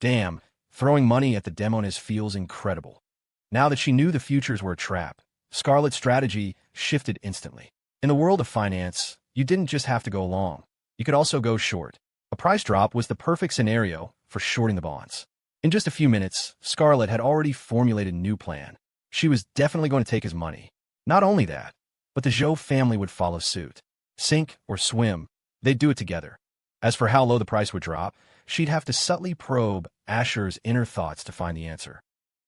Damn, throwing money at the Demoness feels incredible. Now that she knew the futures were a trap, Scarlet's strategy shifted instantly. In the world of finance, you didn't just have to go long. You could also go short. A price drop was the perfect scenario for shorting the bonds. In just a few minutes, Scarlet had already formulated a new plan. She was definitely going to take his money. Not only that, but the Zhou family would follow suit. Sink or swim, they'd do it together. As for how low the price would drop, she'd have to subtly probe Asher's inner thoughts to find the answer.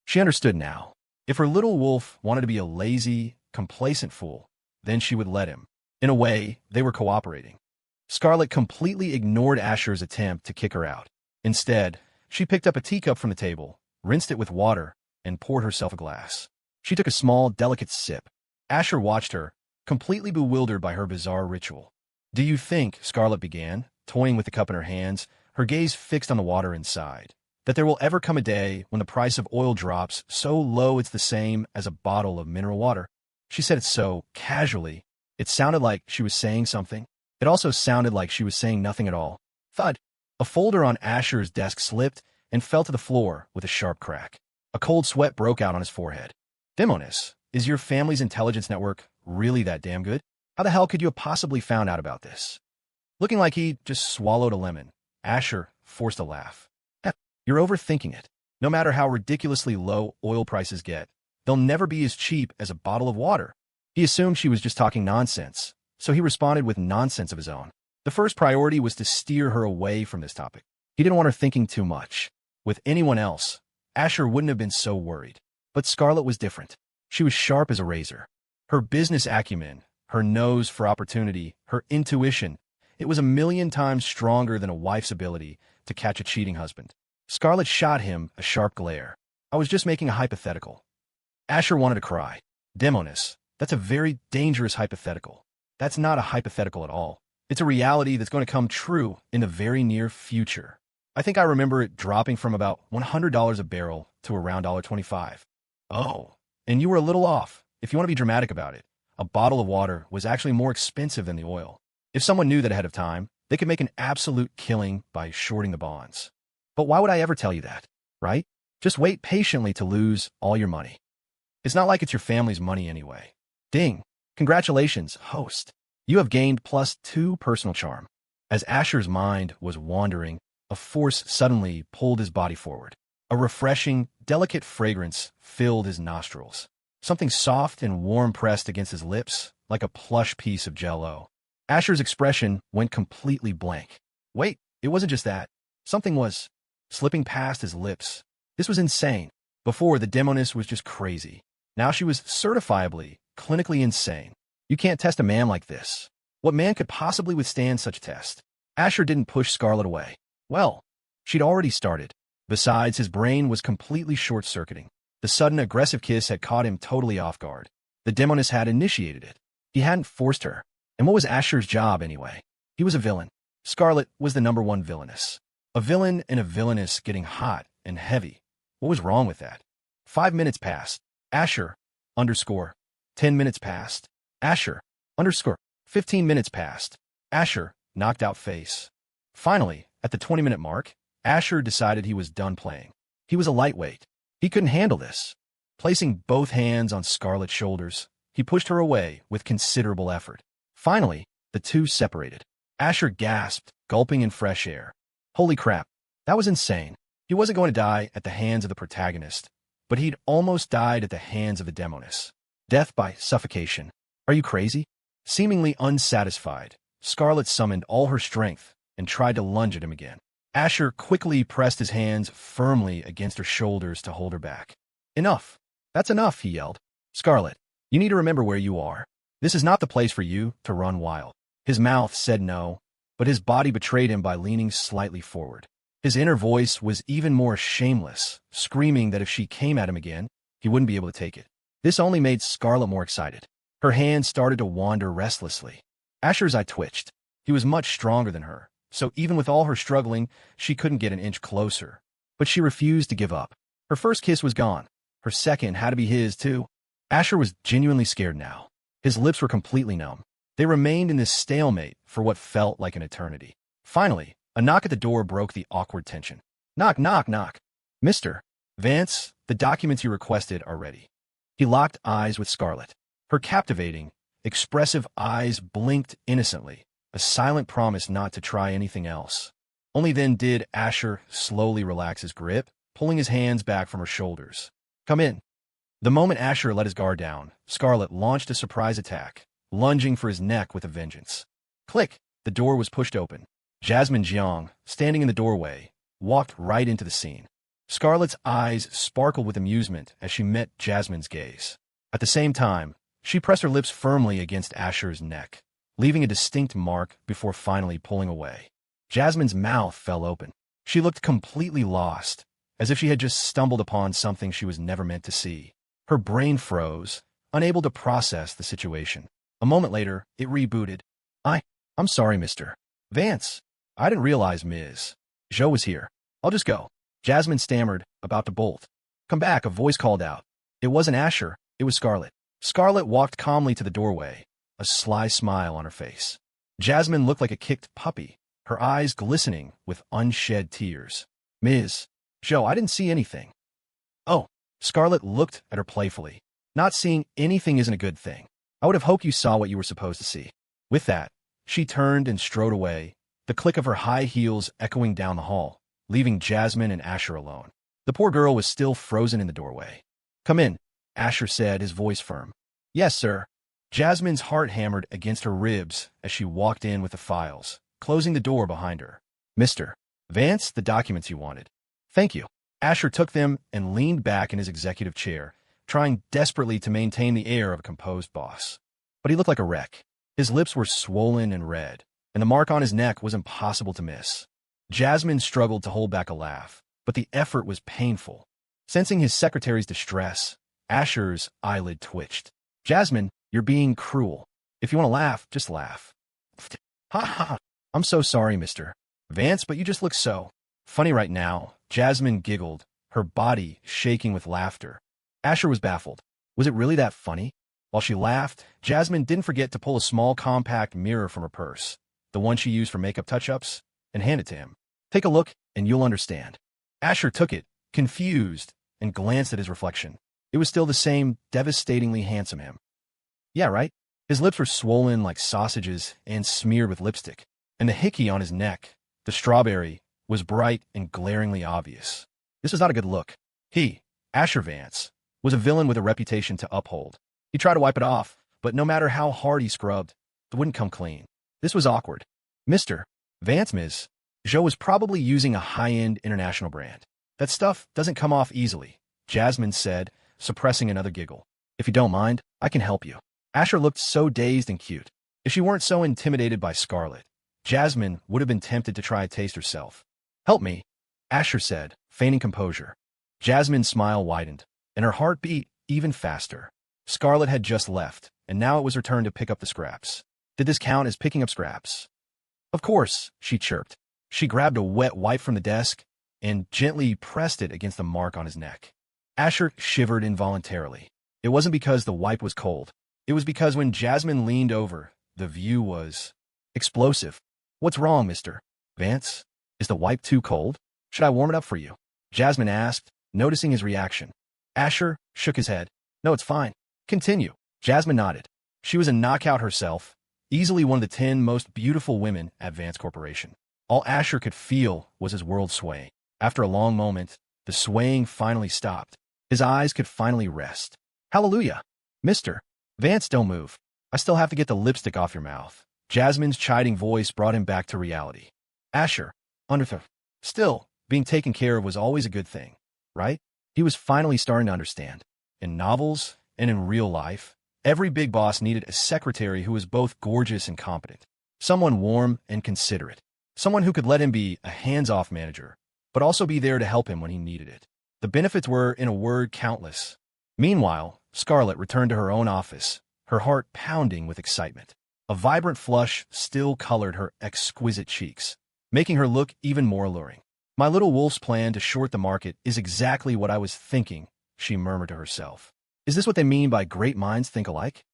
She understood now. If her little wolf wanted to be a lazy, complacent fool, then she would let him. In a way, they were cooperating. Scarlet completely ignored Asher's attempt to kick her out. Instead, she picked up a teacup from the table, rinsed it with water, and poured herself a glass. She took a small, delicate sip. Asher watched her, completely bewildered by her bizarre ritual. "Do you think," Scarlet began, toying with the cup in her hands, her gaze fixed on the water inside, "that there will ever come a day when the price of oil drops so low it's the same as a bottle of mineral water?" She said it so casually, it sounded like she was saying something. It also sounded like she was saying nothing at all. Thud! A folder on Asher's desk slipped and fell to the floor with a sharp crack. A cold sweat broke out on his forehead. "Demoness, is your family's intelligence network really that damn good? How the hell could you have possibly found out about this?" Looking like he just swallowed a lemon, Asher forced a laugh. "You're overthinking it. No matter how ridiculously low oil prices get, they'll never be as cheap as a bottle of water." He assumed she was just talking nonsense, so he responded with nonsense of his own. The first priority was to steer her away from this topic. He didn't want her thinking too much. With anyone else, Asher wouldn't have been so worried. But Scarlet was different. She was sharp as a razor. Her business acumen, her nose for opportunity, her intuition, it was 1,000,000 times stronger than a wife's ability to catch a cheating husband. Scarlet shot him a sharp glare. "I was just making a hypothetical." Asher wanted to cry. "Demoness, that's a very dangerous hypothetical. That's not a hypothetical at all. It's a reality that's going to come true in the very near future. I think I remember it dropping from about $100 a barrel to around $25. Oh, and you were a little off. If you want to be dramatic about it, a bottle of water was actually more expensive than the oil. If someone knew that ahead of time, they could make an absolute killing by shorting the bonds. But why would I ever tell you that, right? Just wait patiently to lose all your money. It's not like it's your family's money anyway. Ding. Congratulations, host. You have gained +2 personal charm." As Asher's mind was wandering, a force suddenly pulled his body forward. A refreshing, delicate fragrance filled his nostrils. Something soft and warm pressed against his lips, like a plush piece of Jell-O. Asher's expression went completely blank. Wait, it wasn't just that. Something was slipping past his lips. This was insane. Before, the Demoness was just crazy. Now she was certifiably, clinically insane. You can't test a man like this. What man could possibly withstand such a test? Asher didn't push Scarlet away. Well, she'd already started. Besides, his brain was completely short-circuiting. The sudden aggressive kiss had caught him totally off guard. The demoness had initiated it. He hadn't forced her. And what was Asher's job anyway? He was a villain. Scarlet was the #1 villainess. A villain and a villainess getting hot and heavy. What was wrong with that? 5 minutes passed. Asher, _ 10 minutes passed. Asher, _ 15 minutes passed. Asher, knocked out face. Finally, at the 20-minute mark, Asher decided he was done playing. He was a lightweight. He couldn't handle this. Placing both hands on Scarlet's shoulders, he pushed her away with considerable effort. Finally, the two separated. Asher gasped, gulping in fresh air. Holy crap, that was insane. He wasn't going to die at the hands of the protagonist, but he'd almost died at the hands of the demoness. Death by suffocation. Are you crazy? Seemingly unsatisfied, Scarlet summoned all her strength and tried to lunge at him again. Asher quickly pressed his hands firmly against her shoulders to hold her back. Enough. That's enough, he yelled. Scarlet, you need to remember where you are. This is not the place for you to run wild. His mouth said no, but his body betrayed him by leaning slightly forward. His inner voice was even more shameless, screaming that if she came at him again, he wouldn't be able to take it. This only made Scarlet more excited. Her hands started to wander restlessly. Asher's eye twitched. He was much stronger than her, so even with all her struggling, she couldn't get an inch closer. But she refused to give up. Her first kiss was gone. Her second had to be his, too. Asher was genuinely scared now. His lips were completely numb. They remained in this stalemate for what felt like an eternity. Finally, a knock at the door broke the awkward tension. Knock, knock, knock. Mr. Vance, the documents you requested are ready. He locked eyes with Scarlet. Her captivating, expressive eyes blinked innocently, a silent promise not to try anything else. Only then did Asher slowly relax his grip, pulling his hands back from her shoulders. Come in. The moment Asher let his guard down, Scarlet launched a surprise attack, lunging for his neck with a vengeance. Click! The door was pushed open. Jasmine Jiang, standing in the doorway, walked right into the scene. Scarlet's eyes sparkled with amusement as she met Jasmine's gaze. At the same time, she pressed her lips firmly against Asher's neck, leaving a distinct mark before finally pulling away. Jasmine's mouth fell open. She looked completely lost, as if she had just stumbled upon something she was never meant to see. Her brain froze, unable to process the situation. A moment later, it rebooted. I'm sorry, Mr. Vance. I didn't realize Ms. Zhou was here. I'll just go. Jasmine stammered, about to bolt. Come back, a voice called out. It wasn't Asher, it was Scarlet. Scarlet walked calmly to the doorway, a sly smile on her face. Jasmine looked like a kicked puppy, her eyes glistening with unshed tears. Ms. Zhou, I didn't see anything. Oh, Scarlet looked at her playfully. Not seeing anything isn't a good thing. I would have hoped you saw what you were supposed to see. With that, she turned and strode away, the click of her high heels echoing down the hall, leaving Jasmine and Asher alone. The poor girl was still frozen in the doorway. Come in, Asher said, his voice firm. Yes, sir. Jasmine's heart hammered against her ribs as she walked in with the files, closing the door behind her. Mr. Vance, the documents you wanted. Thank you. Asher took them and leaned back in his executive chair, trying desperately to maintain the air of a composed boss. But he looked like a wreck. His lips were swollen and red, and the mark on his neck was impossible to miss. Jasmine struggled to hold back a laugh, but the effort was painful. Sensing his secretary's distress, Asher's eyelid twitched. Jasmine, you're being cruel. If you want to laugh, just laugh. Ha ha. I'm so sorry, Mr. Vance, but you just look so funny right now. Jasmine giggled, her body shaking with laughter. Asher was baffled. Was it really that funny? While she laughed, Jasmine didn't forget to pull a small compact mirror from her purse, the one she used for makeup touch-ups, and hand it to him. Take a look, and you'll understand. Asher took it, confused, and glanced at his reflection. It was still the same devastatingly handsome him. Yeah, right? His lips were swollen like sausages and smeared with lipstick, and the hickey on his neck, the strawberry, was bright and glaringly obvious. This was not a good look. He, Asher Vance, was a villain with a reputation to uphold. He tried to wipe it off, but no matter how hard he scrubbed, it wouldn't come clean. This was awkward. Mr. Vance, Ms. Zhou was probably using a high-end international brand. That stuff doesn't come off easily, Jasmine said, suppressing another giggle. If you don't mind, I can help you. Asher looked so dazed and cute. If she weren't so intimidated by Scarlet, Jasmine would have been tempted to try a taste herself. Help me, Asher said, feigning composure. Jasmine's smile widened, and her heart beat even faster. Scarlet had just left, and now it was her turn to pick up the scraps. Did this count as picking up scraps? Of course, she chirped. She grabbed a wet wipe from the desk and gently pressed it against the mark on his neck. Asher shivered involuntarily. It wasn't because the wipe was cold. It was because when Jasmine leaned over, the view was explosive. What's wrong, Mr. Vance? Is the wipe too cold? Should I warm it up for you? Jasmine asked, noticing his reaction. Asher shook his head. No, it's fine. Continue. Jasmine nodded. She was a knockout herself, easily one of the 10 most beautiful women at Vance Corporation. All Asher could feel was his world swaying. After a long moment, the swaying finally stopped. His eyes could finally rest. Hallelujah. Mr. Vance, don't move. I still have to get the lipstick off your mouth. Jasmine's chiding voice brought him back to reality. Asher, still, being taken care of was always a good thing, right? He was finally starting to understand. In novels and in real life, every big boss needed a secretary who was both gorgeous and competent. Someone warm and considerate. Someone who could let him be a hands-off manager, but also be there to help him when he needed it. The benefits were, in a word, countless. Meanwhile, Scarlet returned to her own office, her heart pounding with excitement. A vibrant flush still colored her exquisite cheeks, making her look even more alluring. My little wolf's plan to short the market is exactly what I was thinking, she murmured to herself. Is this what they mean by great minds think alike?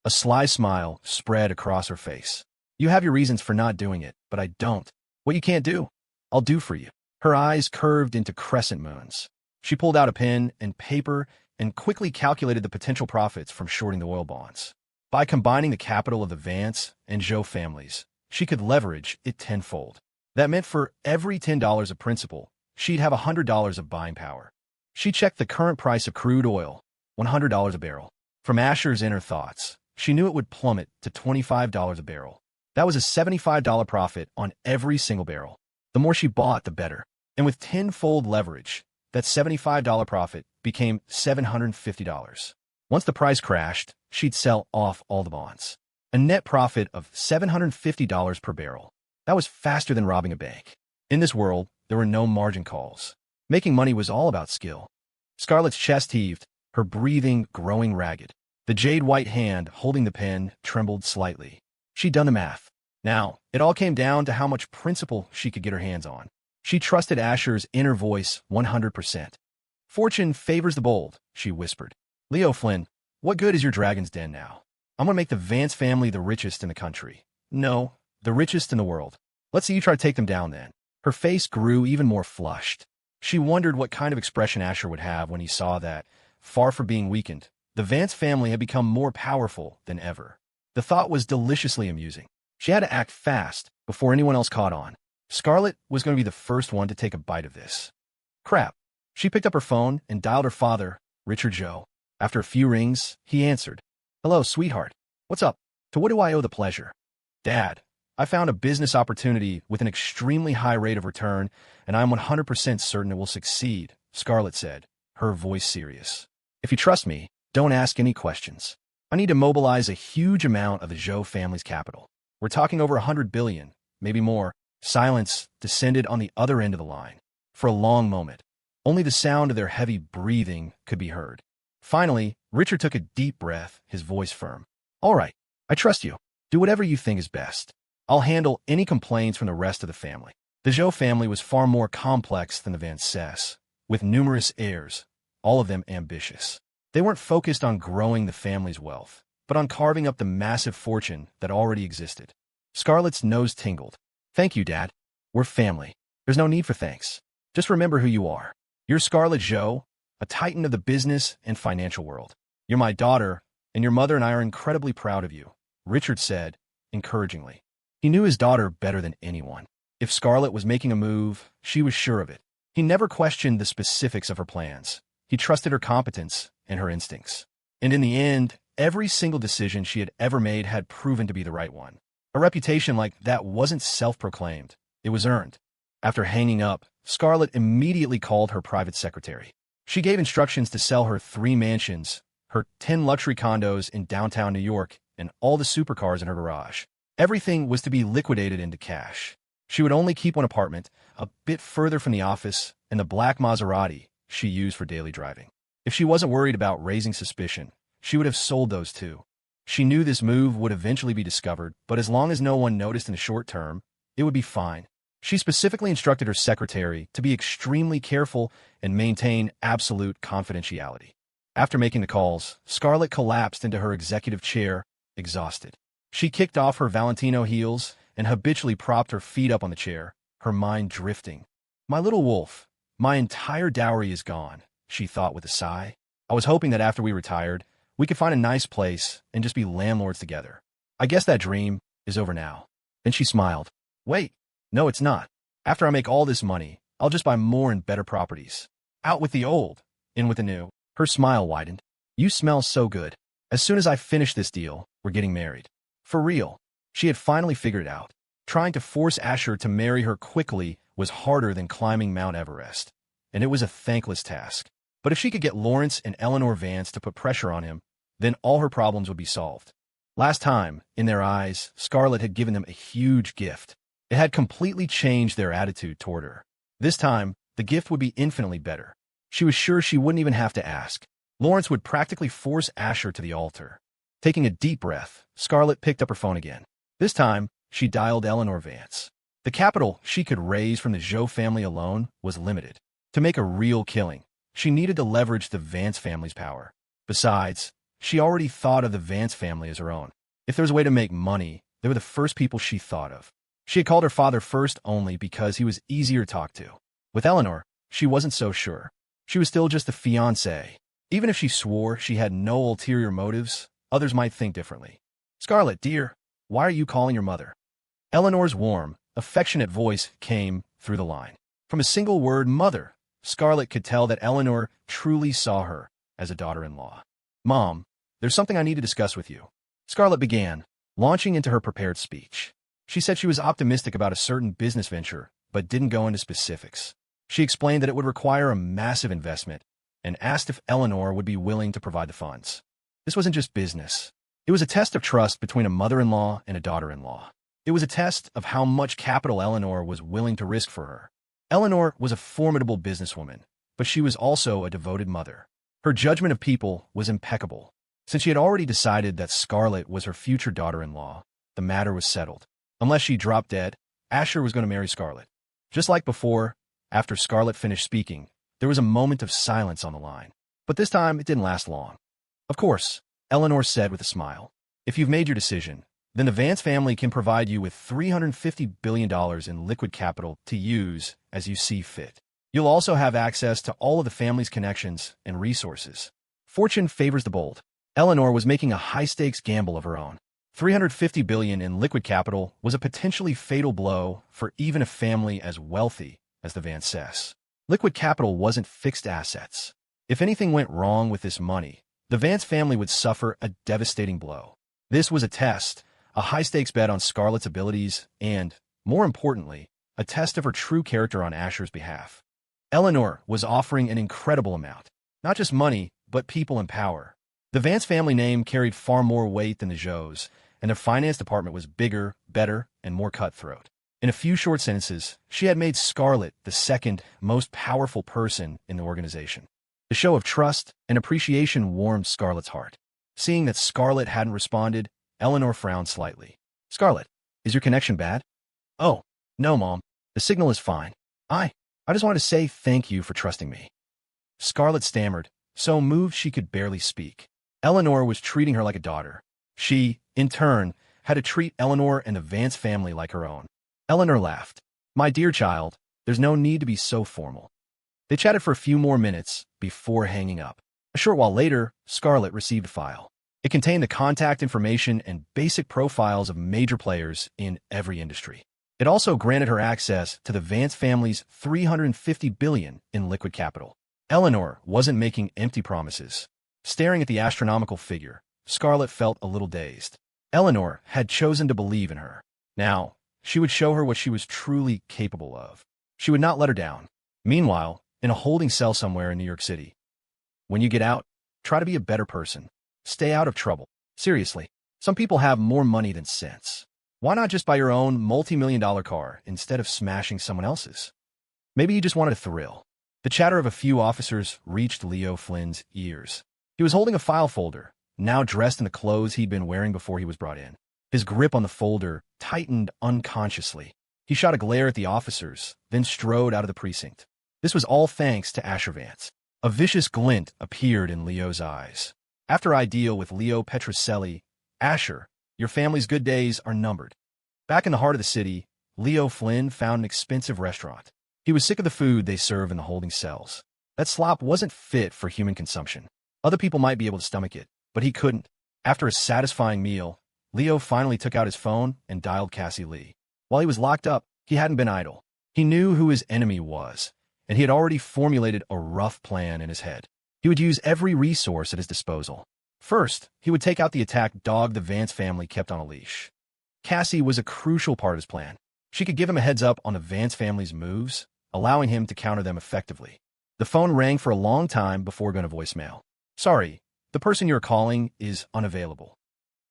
A sly smile spread across her face. You have your reasons for not doing it, but I don't. What you can't do, I'll do for you. Her eyes curved into crescent moons. She pulled out a pen and paper and quickly calculated the potential profits from shorting the oil bonds. By combining the capital of the Vance and Zhou families, she could leverage it tenfold. That meant for every $10 of principal, she'd have $100 of buying power. She checked the current price of crude oil, $100 a barrel. From Asher's inner thoughts, she knew it would plummet to $25 a barrel. That was a $75 profit on every single barrel. The more she bought, the better. And with tenfold leverage, that $75 profit became $750. Once the price crashed, she'd sell off all the bonds. A net profit of $750 per barrel. That was faster than robbing a bank. In this world, there were no margin calls. Making money was all about skill. Scarlet's chest heaved, her breathing growing ragged. The jade-white hand holding the pen trembled slightly. She'd done the math. Now, it all came down to how much principal she could get her hands on. She trusted Asher's inner voice 100%. Fortune favors the bold, she whispered. Leo Flynn, what good is your dragon's den now? I'm going to make the Vance family the richest in the country. No, the richest in the world. Let's see you try to take them down then. Her face grew even more flushed. She wondered what kind of expression Asher would have when he saw that, far from being weakened, the Vance family had become more powerful than ever. The thought was deliciously amusing. She had to act fast before anyone else caught on. Scarlet was going to be the first one to take a bite of this. Crap. She picked up her phone and dialed her father, Richard Joe. After a few rings, he answered. Hello, sweetheart. What's up? To what do I owe the pleasure? Dad, I found a business opportunity with an extremely high rate of return, and I'm 100% certain it will succeed, Scarlet said, her voice serious. If you trust me, don't ask any questions. I need to mobilize a huge amount of the Zhou family's capital. We're talking over 100 billion, maybe more. Silence descended on the other end of the line. For a long moment, only the sound of their heavy breathing could be heard. Finally, Richard took a deep breath, his voice firm. All right, I trust you. Do whatever you think is best. I'll handle any complaints from the rest of the family. The Zhou family was far more complex than the Vances, with numerous heirs, all of them ambitious. They weren't focused on growing the family's wealth, but on carving up the massive fortune that already existed. Scarlet's nose tingled. Thank you, Dad. We're family. There's no need for thanks. Just remember who you are. You're Scarlet Zhou, a titan of the business and financial world. You're my daughter, and your mother and I are incredibly proud of you, Richard said, encouragingly. He knew his daughter better than anyone. If Scarlet was making a move, she was sure of it. He never questioned the specifics of her plans. He trusted her competence and her instincts. And in the end, every single decision she had ever made had proven to be the right one. A reputation like that wasn't self-proclaimed. It was earned. After hanging up, Scarlet immediately called her private secretary. She gave instructions to sell her 3 mansions, her 10 luxury condos in downtown New York, and all the supercars in her garage. Everything was to be liquidated into cash. She would only keep one apartment, a bit further from the office, and the black Maserati she used for daily driving. If she wasn't worried about raising suspicion, she would have sold those too. She knew this move would eventually be discovered, but as long as no one noticed in the short term, it would be fine. She specifically instructed her secretary to be extremely careful and maintain absolute confidentiality. After making the calls, Scarlet collapsed into her executive chair, exhausted. She kicked off her Valentino heels and habitually propped her feet up on the chair, her mind drifting. My little wolf, my entire dowry is gone, she thought with a sigh. I was hoping that after we retired, we could find a nice place and just be landlords together. I guess that dream is over now. Then she smiled. Wait, no, it's not. After I make all this money, I'll just buy more and better properties. Out with the old, in with the new. Her smile widened. You smell so good. As soon as I finish this deal, we're getting married. For real. She had finally figured it out. Trying to force Asher to marry her quickly was harder than climbing Mount Everest, and it was a thankless task. But if she could get Lawrence and Eleanor Vance to put pressure on him, then all her problems would be solved. Last time, in their eyes, Scarlet had given them a huge gift. It had completely changed their attitude toward her. This time, the gift would be infinitely better. She was sure she wouldn't even have to ask. Lawrence would practically force Asher to the altar. Taking a deep breath, Scarlet picked up her phone again. This time, she dialed Eleanor Vance. The capital she could raise from the Zhou family alone was limited. To make a real killing, she needed to leverage the Vance family's power. Besides, she already thought of the Vance family as her own. If there was a way to make money, they were the first people she thought of. She had called her father first only because he was easier to talk to. With Eleanor, she wasn't so sure. She was still just a fiancée. Even if she swore she had no ulterior motives, others might think differently. Scarlet, dear, why are you calling your mother? Eleanor's warm, affectionate voice came through the line. From a single word, mother, Scarlet could tell that Eleanor truly saw her as a daughter-in-law. Mom, there's something I need to discuss with you. Scarlet began, launching into her prepared speech. She said she was optimistic about a certain business venture, but didn't go into specifics. She explained that it would require a massive investment and asked if Eleanor would be willing to provide the funds. This wasn't just business. It was a test of trust between a mother-in-law and a daughter-in-law. It was a test of how much capital Eleanor was willing to risk for her. Eleanor was a formidable businesswoman, but she was also a devoted mother. Her judgment of people was impeccable. Since she had already decided that Scarlet was her future daughter-in-law, the matter was settled. Unless she dropped dead, Asher was going to marry Scarlet. Just like before, after Scarlet finished speaking, there was a moment of silence on the line. But this time, it didn't last long. Of course, Eleanor said with a smile. If you've made your decision, then the Vance family can provide you with $350 billion in liquid capital to use as you see fit. You'll also have access to all of the family's connections and resources. Fortune favors the bold. Eleanor was making a high-stakes gamble of her own. $350 billion in liquid capital was a potentially fatal blow for even a family as wealthy as the Vances. Liquid capital wasn't fixed assets. If anything went wrong with this money, the Vance family would suffer a devastating blow. This was a test, a high-stakes bet on Scarlet's abilities, and, more importantly, a test of her true character on Asher's behalf. Eleanor was offering an incredible amount. Not just money, but people and power. The Vance family name carried far more weight than the Zhou's, and their finance department was bigger, better, and more cutthroat. In a few short sentences, she had made Scarlet the second most powerful person in the organization. The show of trust and appreciation warmed Scarlet's heart. Seeing that Scarlet hadn't responded, Eleanor frowned slightly. Scarlet, is your connection bad? Oh, no, Mom. The signal is fine. I just wanted to say thank you for trusting me. Scarlet stammered, so moved she could barely speak. Eleanor was treating her like a daughter. She, in turn, had to treat Eleanor and the Vance family like her own. Eleanor laughed. My dear child, there's no need to be so formal. They chatted for a few more minutes before hanging up. A short while later, Scarlet received a file. It contained the contact information and basic profiles of major players in every industry. It also granted her access to the Vance family's $350 billion in liquid capital. Eleanor wasn't making empty promises. Staring at the astronomical figure, Scarlet felt a little dazed. Eleanor had chosen to believe in her. Now, she would show her what she was truly capable of. She would not let her down. Meanwhile, in a holding cell somewhere in New York City. When you get out, try to be a better person. Stay out of trouble. Seriously, some people have more money than sense. Why not just buy your own multi-million-dollar car instead of smashing someone else's? Maybe you just wanted a thrill. The chatter of a few officers reached Leo Flynn's ears. He was holding a file folder, now dressed in the clothes he'd been wearing before he was brought in. His grip on the folder tightened unconsciously. He shot a glare at the officers, then strode out of the precinct. This was all thanks to Asher Vance. A vicious glint appeared in Leo's eyes. After I deal with Leo Petrocelli, Asher, your family's good days are numbered. Back in the heart of the city, Leo Flynn found an expensive restaurant. He was sick of the food they serve in the holding cells. That slop wasn't fit for human consumption. Other people might be able to stomach it, but he couldn't. After a satisfying meal, Leo finally took out his phone and dialed Cassie Lee. While he was locked up, he hadn't been idle. He knew who his enemy was, and he had already formulated a rough plan in his head. He would use every resource at his disposal. First, he would take out the attack dog the Vance family kept on a leash. Cassie was a crucial part of his plan. She could give him a heads up on the Vance family's moves, allowing him to counter them effectively. The phone rang for a long time before going to voicemail. Sorry, the person you're calling is unavailable.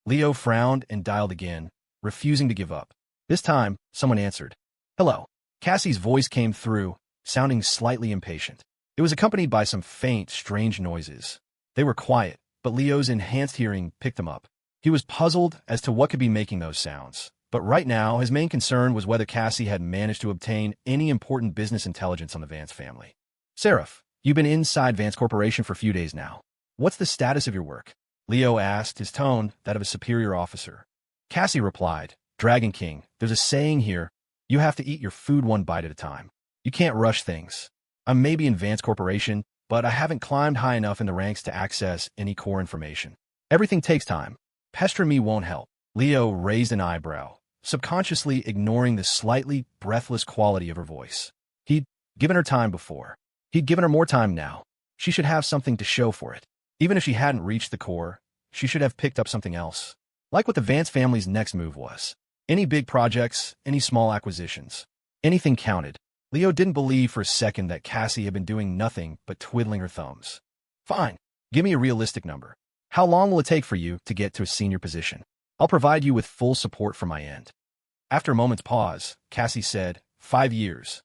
Leo frowned and dialed again, refusing to give up. This time, someone answered. Hello. Cassie's voice came through, sounding slightly impatient. It was accompanied by some faint, strange noises. They were quiet, but Leo's enhanced hearing picked them up. He was puzzled as to what could be making those sounds. But right now, his main concern was whether Cassie had managed to obtain any important business intelligence on the Vance family. Seraph, you've been inside Vance Corporation for a few days now. What's the status of your work? Leo asked, his tone that of a superior officer. Cassie replied, Dragon King, there's a saying here, you have to eat your food one bite at a time. You can't rush things. I'm maybe in Vance Corporation, but I haven't climbed high enough in the ranks to access any core information. Everything takes time. Pestering me won't help. Leo raised an eyebrow, subconsciously ignoring the slightly breathless quality of her voice. He'd given her time before. He'd given her more time now. She should have something to show for it. Even if she hadn't reached the core, she should have picked up something else. Like what the Vance family's next move was. Any big projects, any small acquisitions. Anything counted. Leo didn't believe for a second that Cassie had been doing nothing but twiddling her thumbs. Fine. Give me a realistic number. How long will it take for you to get to a senior position? I'll provide you with full support from my end. After a moment's pause, Cassie said, 5 years.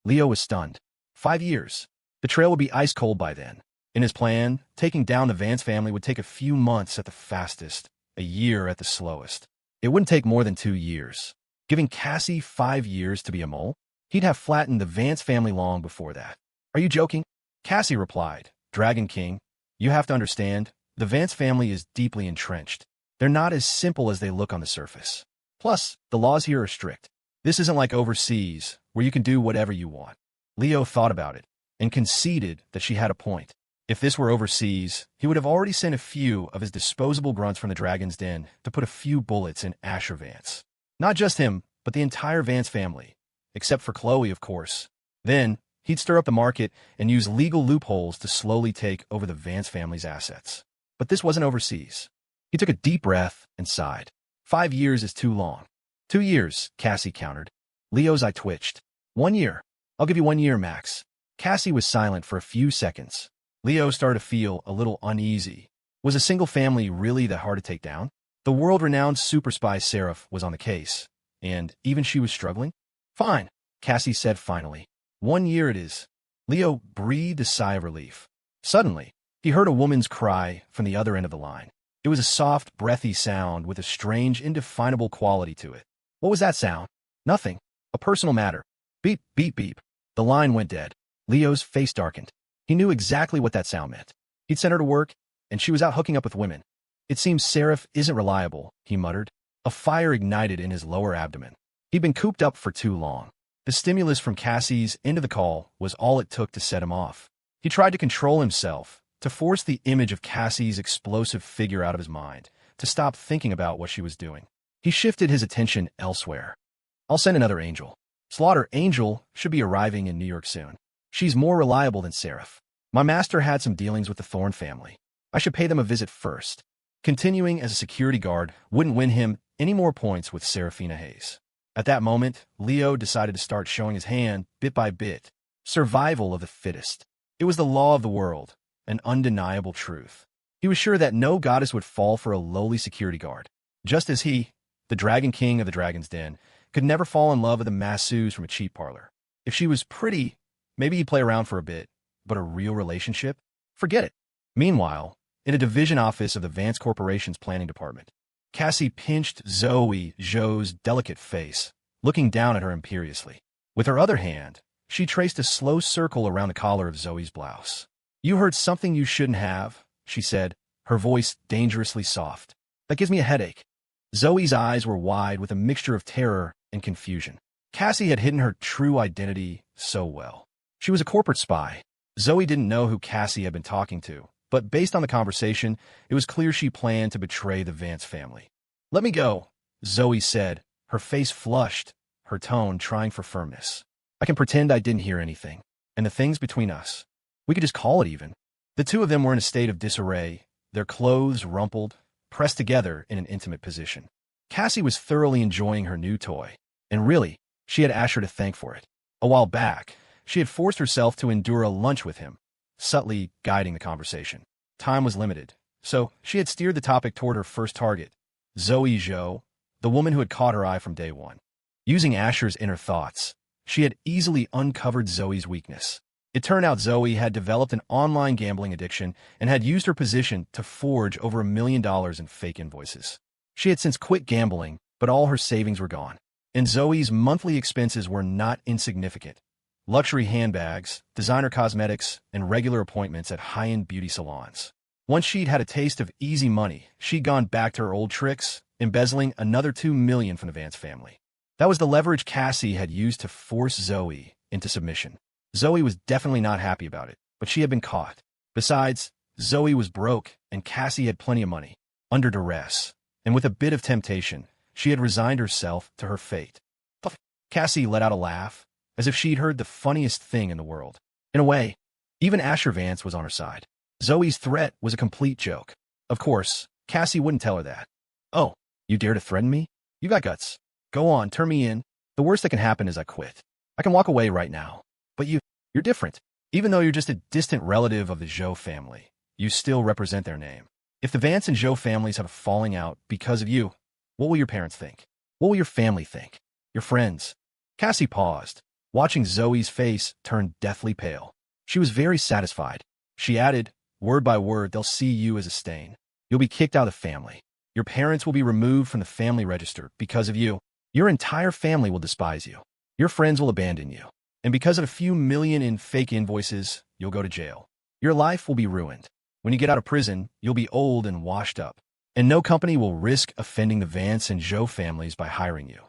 Leo was stunned. 5 years. The trail would be ice cold by then. In his plan, taking down the Vance family would take a few months at the fastest, a year at the slowest. It wouldn't take more than 2 years. Giving Cassie 5 years to be a mole? He'd have flattened the Vance family long before that. Are you joking? Cassie replied, Dragon King, you have to understand, the Vance family is deeply entrenched. They're not as simple as they look on the surface. Plus, the laws here are strict. This isn't like overseas, where you can do whatever you want. Leo thought about it, and conceded that she had a point. If this were overseas, he would have already sent a few of his disposable grunts from the Dragon's Den to put a few bullets in Asher Vance. Not just him, but the entire Vance family. Except for Khloe, of course. Then, he'd stir up the market and use legal loopholes to slowly take over the Vance family's assets. But this wasn't overseas. He took a deep breath and sighed. 5 years is too long. 2 years, Cassie countered. Leo's eye twitched. 1 year. I'll give you 1 year, max. Cassie was silent for a few seconds. Leo started to feel a little uneasy. Was a single family really that hard to take down? The world-renowned super spy Seraph was on the case, and even she was struggling? Fine, Cassie said finally. 1 year it is. Leo breathed a sigh of relief. Suddenly, he heard a woman's cry from the other end of the line. It was a soft, breathy sound with a strange, indefinable quality to it. What was that sound? Nothing. A personal matter. Beep, beep, beep. The line went dead. Leo's face darkened. He knew exactly what that sound meant. He'd sent her to work, and she was out hooking up with women. It seems Seraph isn't reliable, he muttered. A fire ignited in his lower abdomen. He'd been cooped up for too long. The stimulus from Cassie's end of the call was all it took to set him off. He tried to control himself, to force the image of Cassie's explosive figure out of his mind, to stop thinking about what she was doing. He shifted his attention elsewhere. I'll send another angel. Slaughter Angel should be arriving in New York soon. She's more reliable than Seraph. My master had some dealings with the Thorn family. I should pay them a visit first. Continuing as a security guard wouldn't win him any more points with Seraphina Hayes. At that moment, Leo decided to start showing his hand bit by bit. Survival of the fittest. It was the law of the world, an undeniable truth. He was sure that no goddess would fall for a lowly security guard. Just as he, The Dragon King of the Dragon's Den, could never fall in love with a masseuse from a cheap parlor. If she was pretty, maybe he'd play around for a bit, but a real relationship? Forget it. Meanwhile, in a division office of the Vance Corporation's planning department, Cassie pinched Zoe Zhou's delicate face, looking down at her imperiously. With her other hand, she traced a slow circle around the collar of Zoe's blouse. "You heard something you shouldn't have," she said, her voice dangerously soft. "That gives me a headache." Zoe's eyes were wide with a mixture of terror and confusion. Cassie had hidden her true identity so well. She was a corporate spy. Zoe didn't know who Cassie had been talking to, but based on the conversation, it was clear she planned to betray the Vance family. "Let me go," Zoe said, her face flushed, her tone trying for firmness. "I can pretend I didn't hear anything. And the things between us, we could just call it even." The two of them were in a state of disarray, their clothes rumpled, pressed together in an intimate position. Cassie was thoroughly enjoying her new toy, and really, she had Asher to thank for it. A while back, she had forced herself to endure a lunch with him, subtly guiding the conversation. Time was limited, so she had steered the topic toward her first target, Zoe Zhou, the woman who had caught her eye from day one. Using Asher's inner thoughts, she had easily uncovered Zoe's weakness. It turned out Zoe had developed an online gambling addiction and had used her position to forge over $1 million in fake invoices. She had since quit gambling, but all her savings were gone. And Zoe's monthly expenses were not insignificant. Luxury handbags, designer cosmetics, and regular appointments at high-end beauty salons. Once she'd had a taste of easy money, she'd gone back to her old tricks, embezzling another $2 million from the Vance family. That was the leverage Cassie had used to force Zoe into submission. Zoe was definitely not happy about it, but she had been caught. Besides, Zoe was broke, and Cassie had plenty of money. Under duress, and with a bit of temptation, she had resigned herself to her fate. Cassie let out a laugh, as if she'd heard the funniest thing in the world. In a way, even Asher Vance was on her side. Zoe's threat was a complete joke. Of course, Cassie wouldn't tell her that. "Oh, you dare to threaten me? You got guts. Go on, turn me in. The worst that can happen is I quit. I can walk away right now. But you're different. Even though you're just a distant relative of the Zhou family, you still represent their name. If the Vance and Zhou families have a falling out because of you, what will your parents think? What will your family think? Your friends?" Cassie paused, watching Zoe's face turn deathly pale. She was very satisfied. She added, word by word, "They'll see you as a stain. You'll be kicked out of the family. Your parents will be removed from the family register because of you. Your entire family will despise you. Your friends will abandon you. And because of a few million in fake invoices, you'll go to jail. Your life will be ruined. When you get out of prison, you'll be old and washed up. And no company will risk offending the Vance and Zhou families by hiring you."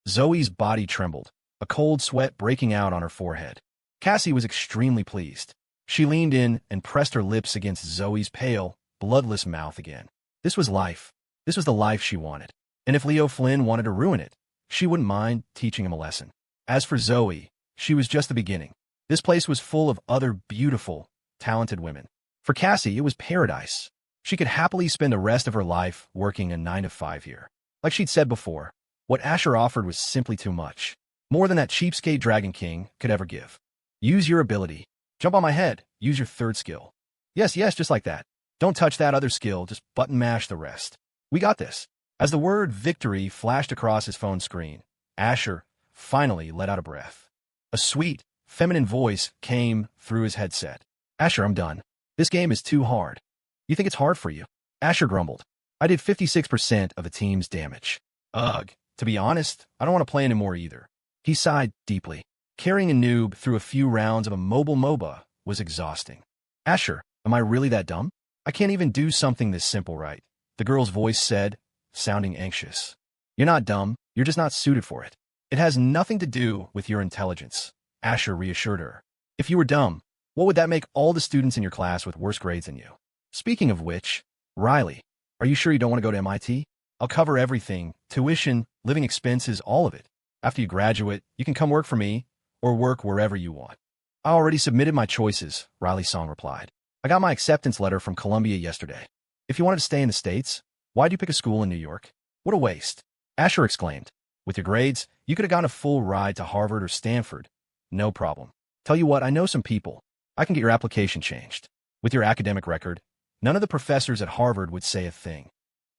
Zoe's body trembled, a cold sweat breaking out on her forehead. Cassie was extremely pleased. She leaned in and pressed her lips against Zoe's pale, bloodless mouth again. This was life. This was the life she wanted. And if Leo Flynn wanted to ruin it, she wouldn't mind teaching him a lesson. As for Zoe, she was just the beginning. This place was full of other beautiful, talented women. For Cassie, it was paradise. She could happily spend the rest of her life working a 9-to-5 here. Like she'd said before, what Asher offered was simply too much. More than that cheapskate Dragon King could ever give. "Use your ability. Jump on my head. Use your third skill. Yes, just like that. Don't touch that other skill. Just button mash the rest. We got this." As the word victory flashed across his phone screen, Asher finally let out a breath. A sweet, feminine voice came through his headset. "Asher, I'm done. This game is too hard." "You think it's hard for you?" Asher grumbled. "I did 56% of the team's damage." "Ugh. To be honest, I don't want to play anymore either." He sighed deeply. Carrying a noob through a few rounds of a mobile MOBA was exhausting. "Asher, am I really that dumb? I can't even do something this simple right," the girl's voice said, sounding anxious. "You're not dumb. You're just not suited for it. It has nothing to do with your intelligence," Asher reassured her. "If you were dumb, what would that make all the students in your class with worse grades than you? Speaking of which, Riley, are you sure you don't want to go to MIT? I'll cover everything, tuition, living expenses, all of it. After you graduate, you can come work for me, or work wherever you want." "I already submitted my choices," Riley Song replied. "I got my acceptance letter from Columbia yesterday. If you wanted to stay in the States, why'd you pick a school in New York? What a waste." Asher exclaimed. "With your grades, you could have gotten a full ride to Harvard or Stanford. No problem. Tell you what, I know some people. I can get your application changed. With your academic record, none of the professors at Harvard would say a thing."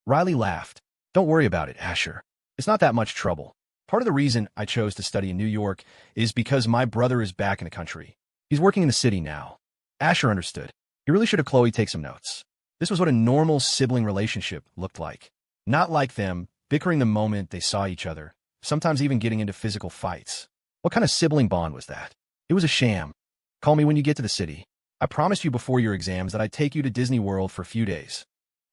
Riley laughed. "Don't worry about it, Asher. It's not that much trouble. Part of the reason I chose to study in New York is because my brother is back in the country. He's working in the city now. Asher understood. He really should have Khloe take some notes. This was what a normal sibling relationship looked like. Not like them bickering the moment they saw each other, sometimes even getting into physical fights. What kind of sibling bond was that? It was a sham. Call me when you get to the city. I promised you before your exams that I'd take you to Disney World for a few days.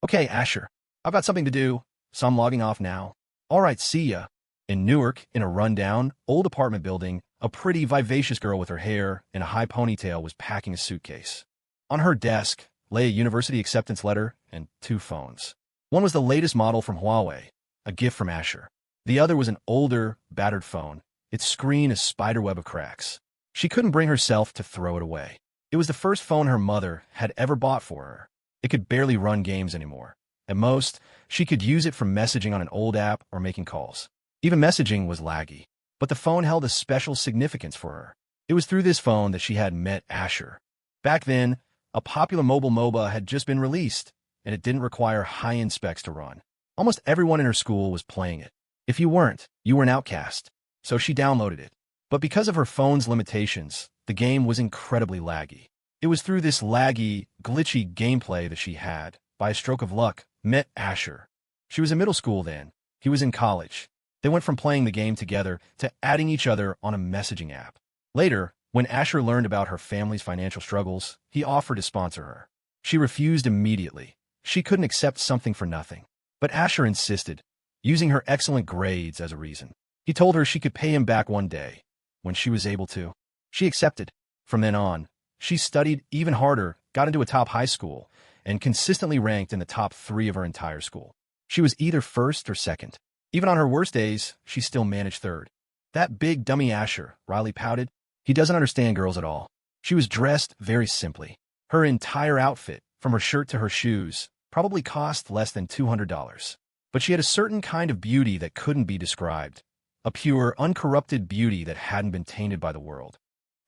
Okay, Asher. I've got something to do, so I'm logging off now. All right, see ya. In Newark, in a rundown, old apartment building, a pretty, vivacious girl with her hair in a high ponytail was packing a suitcase. On her desk lay a university acceptance letter and 2 phones. One was the latest model from Huawei, a gift from Asher. The other was an older, battered phone, its screen a spiderweb of cracks. She couldn't bring herself to throw it away. It was the first phone her mother had ever bought for her. It could barely run games anymore. At most, she could use it for messaging on an old app or making calls. Even messaging was laggy, but the phone held a special significance for her. It was through this phone that she had met Asher. Back then, a popular mobile MOBA had just been released, and it didn't require high-end specs to run. Almost everyone in her school was playing it. If you weren't, you were an outcast. So she downloaded it. But because of her phone's limitations, the game was incredibly laggy. It was through this laggy, glitchy gameplay that she had, by a stroke of luck, met Asher. She was in middle school then. He was in college. They went from playing the game together to adding each other on a messaging app. Later, when Asher learned about her family's financial struggles, he offered to sponsor her. She refused immediately. She couldn't accept something for nothing. But Asher insisted, using her excellent grades as a reason. He told her she could pay him back one day, when she was able to. She accepted. From then on, she studied even harder, got into a top high school, and consistently ranked in the top 3 of her entire school. She was either first or second. Even on her worst days, she still managed third. That big dummy Asher, Riley pouted. He doesn't understand girls at all. She was dressed very simply. Her entire outfit, from her shirt to her shoes, probably cost less than $200. But she had a certain kind of beauty that couldn't be described. A pure, uncorrupted beauty that hadn't been tainted by the world.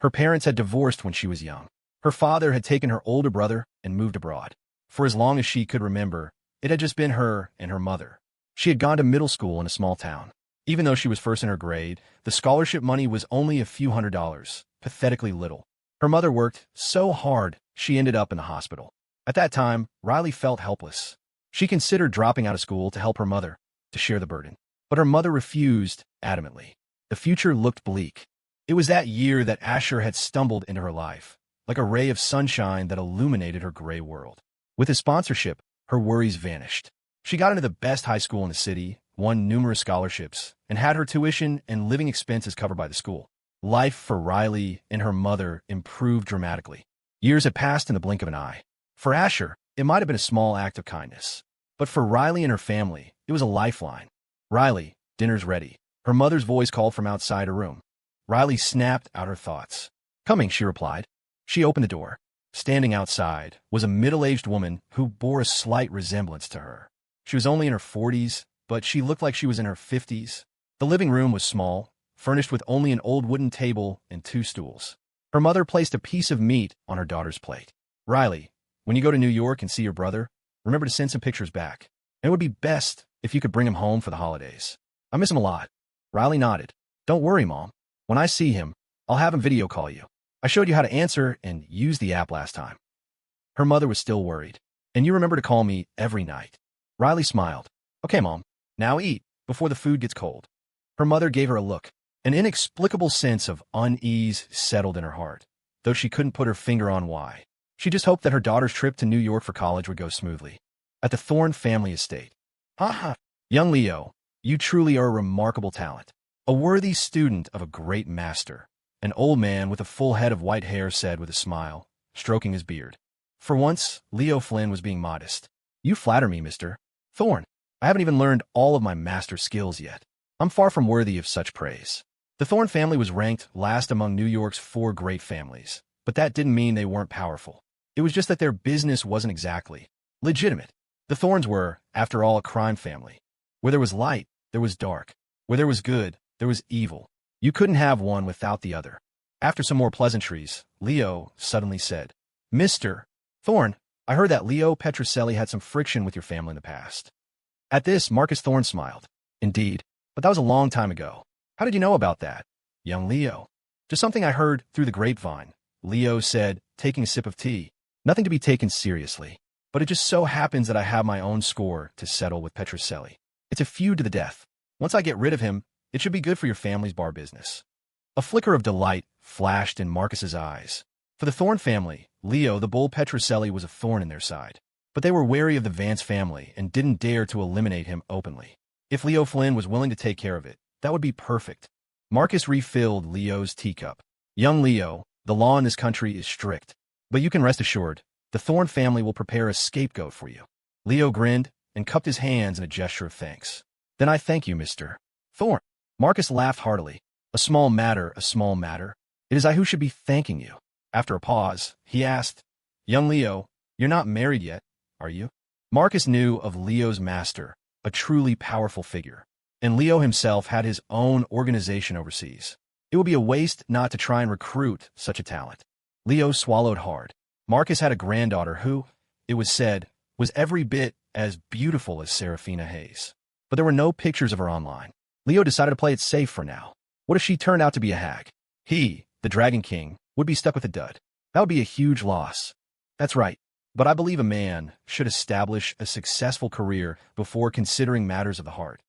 Her parents had divorced when she was young. Her father had taken her older brother and moved abroad. For as long as she could remember, it had just been her and her mother. She had gone to middle school in a small town. Even though she was first in her grade, the scholarship money was only a few $100s, pathetically little. Her mother worked so hard, she ended up in the hospital. At that time, Riley felt helpless. She considered dropping out of school to help her mother, to share the burden. But her mother refused, adamantly. The future looked bleak. It was that year that Asher had stumbled into her life, like a ray of sunshine that illuminated her gray world. With his sponsorship, her worries vanished. She got into the best high school in the city, won numerous scholarships, and had her tuition and living expenses covered by the school. Life for Riley and her mother improved dramatically. Years had passed in the blink of an eye. For Asher, it might have been a small act of kindness. But for Riley and her family, it was a lifeline. "Riley, dinner's ready." Her mother's voice called from outside her room. Riley snapped out her thoughts. "Coming," she replied. She opened the door. Standing outside was a middle-aged woman who bore a slight resemblance to her. She was only in her 40s, but she looked like she was in her 50s. The living room was small, furnished with only an old wooden table and 2 stools. Her mother placed a piece of meat on her daughter's plate. "Riley, when you go to New York and see your brother, remember to send some pictures back. And it would be best if you could bring him home for the holidays. I miss him a lot." Riley nodded. "Don't worry, Mom. When I see him, I'll have him video call you. I showed you how to answer and use the app last time." Her mother was still worried. "And you remember to call me every night." Riley smiled. "Okay, Mom. Now eat, before the food gets cold." Her mother gave her a look. An inexplicable sense of unease settled in her heart, though she couldn't put her finger on why. She just hoped that her daughter's trip to New York for college would go smoothly. At the Thorn family estate. "Ha! Young Leo, you truly are a remarkable talent. A worthy student of a great master," an old man with a full head of white hair said with a smile, stroking his beard. For once, Leo Flynn was being modest. "You flatter me, Mr. Thorn. I haven't even learned all of my master skills yet. I'm far from worthy of such praise." The Thorn family was ranked last among New York's 4 great families, but that didn't mean they weren't powerful. It was just that their business wasn't exactly legitimate. The Thorns were, after all, a crime family. Where there was light, there was dark. Where there was good, there was evil. You couldn't have one without the other. After some more pleasantries, Leo suddenly said, "Mr. Thorn, I heard that Leo Petroselli had some friction with your family in the past." At this, Marcus Thorn smiled. "Indeed, But that was a long time ago. How did you know about that? Young Leo. Just something I heard through the grapevine, Leo said, taking a sip of tea. Nothing to be taken seriously. But it just so happens that I have my own score to settle with Petroselli. It's a feud to the death. Once I get rid of him, it should be good for your family's bar business. A flicker of delight flashed in Marcus's eyes. For the Thorn family, Leo the Bull Petroselli was a thorn in their side. But they were wary of the Vance family and didn't dare to eliminate him openly. If Leo Flynn was willing to take care of it, that would be perfect. Marcus refilled Leo's teacup. Young Leo, the law in this country is strict. But you can rest assured, the Thorn family will prepare a scapegoat for you. Leo grinned and cupped his hands in a gesture of thanks. Then I thank you, Mr. Thorn. Marcus laughed heartily. A small matter, a small matter. It is I who should be thanking you. After a pause, he asked, Young Leo, you're not married yet, are you? Marcus knew of Leo's master, a truly powerful figure. And Leo himself had his own organization overseas. It would be a waste not to try and recruit such a talent. Leo swallowed hard. Marcus had a granddaughter who, it was said, was every bit as beautiful as Serafina Hayes. But there were no pictures of her online. Leo decided to play it safe for now. What if she turned out to be a hag? He, the Dragon King, would be stuck with a dud. That would be a huge loss. That's right. But I believe a man should establish a successful career before considering matters of the heart.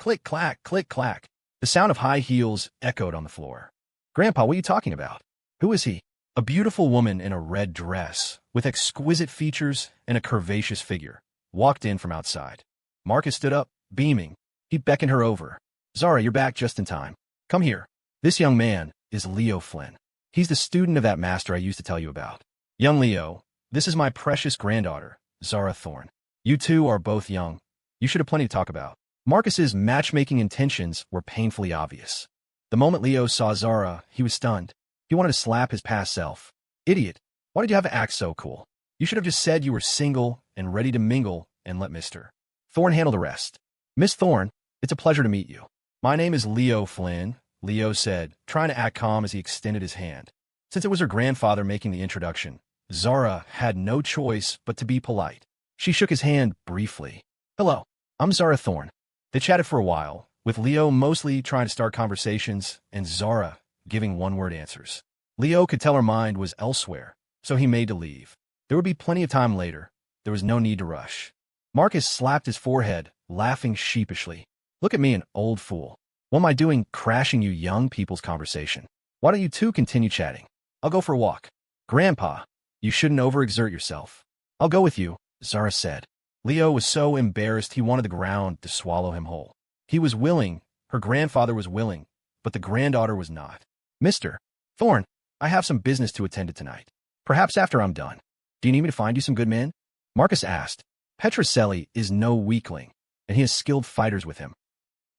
Click, clack, click, clack. The sound of high heels echoed on the floor. Grandpa, what are you talking about? Who is he? A beautiful woman in a red dress, with exquisite features and a curvaceous figure, walked in from outside. Marcus stood up, beaming. He beckoned her over. Zara, you're back just in time. Come here. This young man is Leo Flynn. He's the student of that master I used to tell you about. Young Leo, this is my precious granddaughter, Zara Thorn. You two are both young. You should have plenty to talk about. Marcus's matchmaking intentions were painfully obvious. The moment Leo saw Zara, he was stunned. He wanted to slap his past self. Idiot. Why did you have to act so cool? You should have just said you were single and ready to mingle and let Mr. Thorn handle the rest. Miss Thorn, it's a pleasure to meet you. My name is Leo Flynn, Leo said, trying to act calm as he extended his hand. Since it was her grandfather making the introduction, Zara had no choice but to be polite. She shook his hand briefly. Hello, I'm Zara Thorn. They chatted for a while, with Leo mostly trying to start conversations and Zara giving one-word answers. Leo could tell her mind was elsewhere, so he made to leave. There would be plenty of time later. There was no need to rush. Marcus slapped his forehead, laughing sheepishly. Look at me, an old fool. What am I doing crashing you young people's conversation? Why don't you two continue chatting? I'll go for a walk. Grandpa, you shouldn't overexert yourself. I'll go with you, Zara said. Leo was so embarrassed he wanted the ground to swallow him whole. He was willing, her grandfather was willing, but the granddaughter was not. Mr. Thorn, I have some business to attend to tonight. Perhaps after I'm done. Do you need me to find you some good men? Marcus asked. Petroselli is no weakling, and he has skilled fighters with him.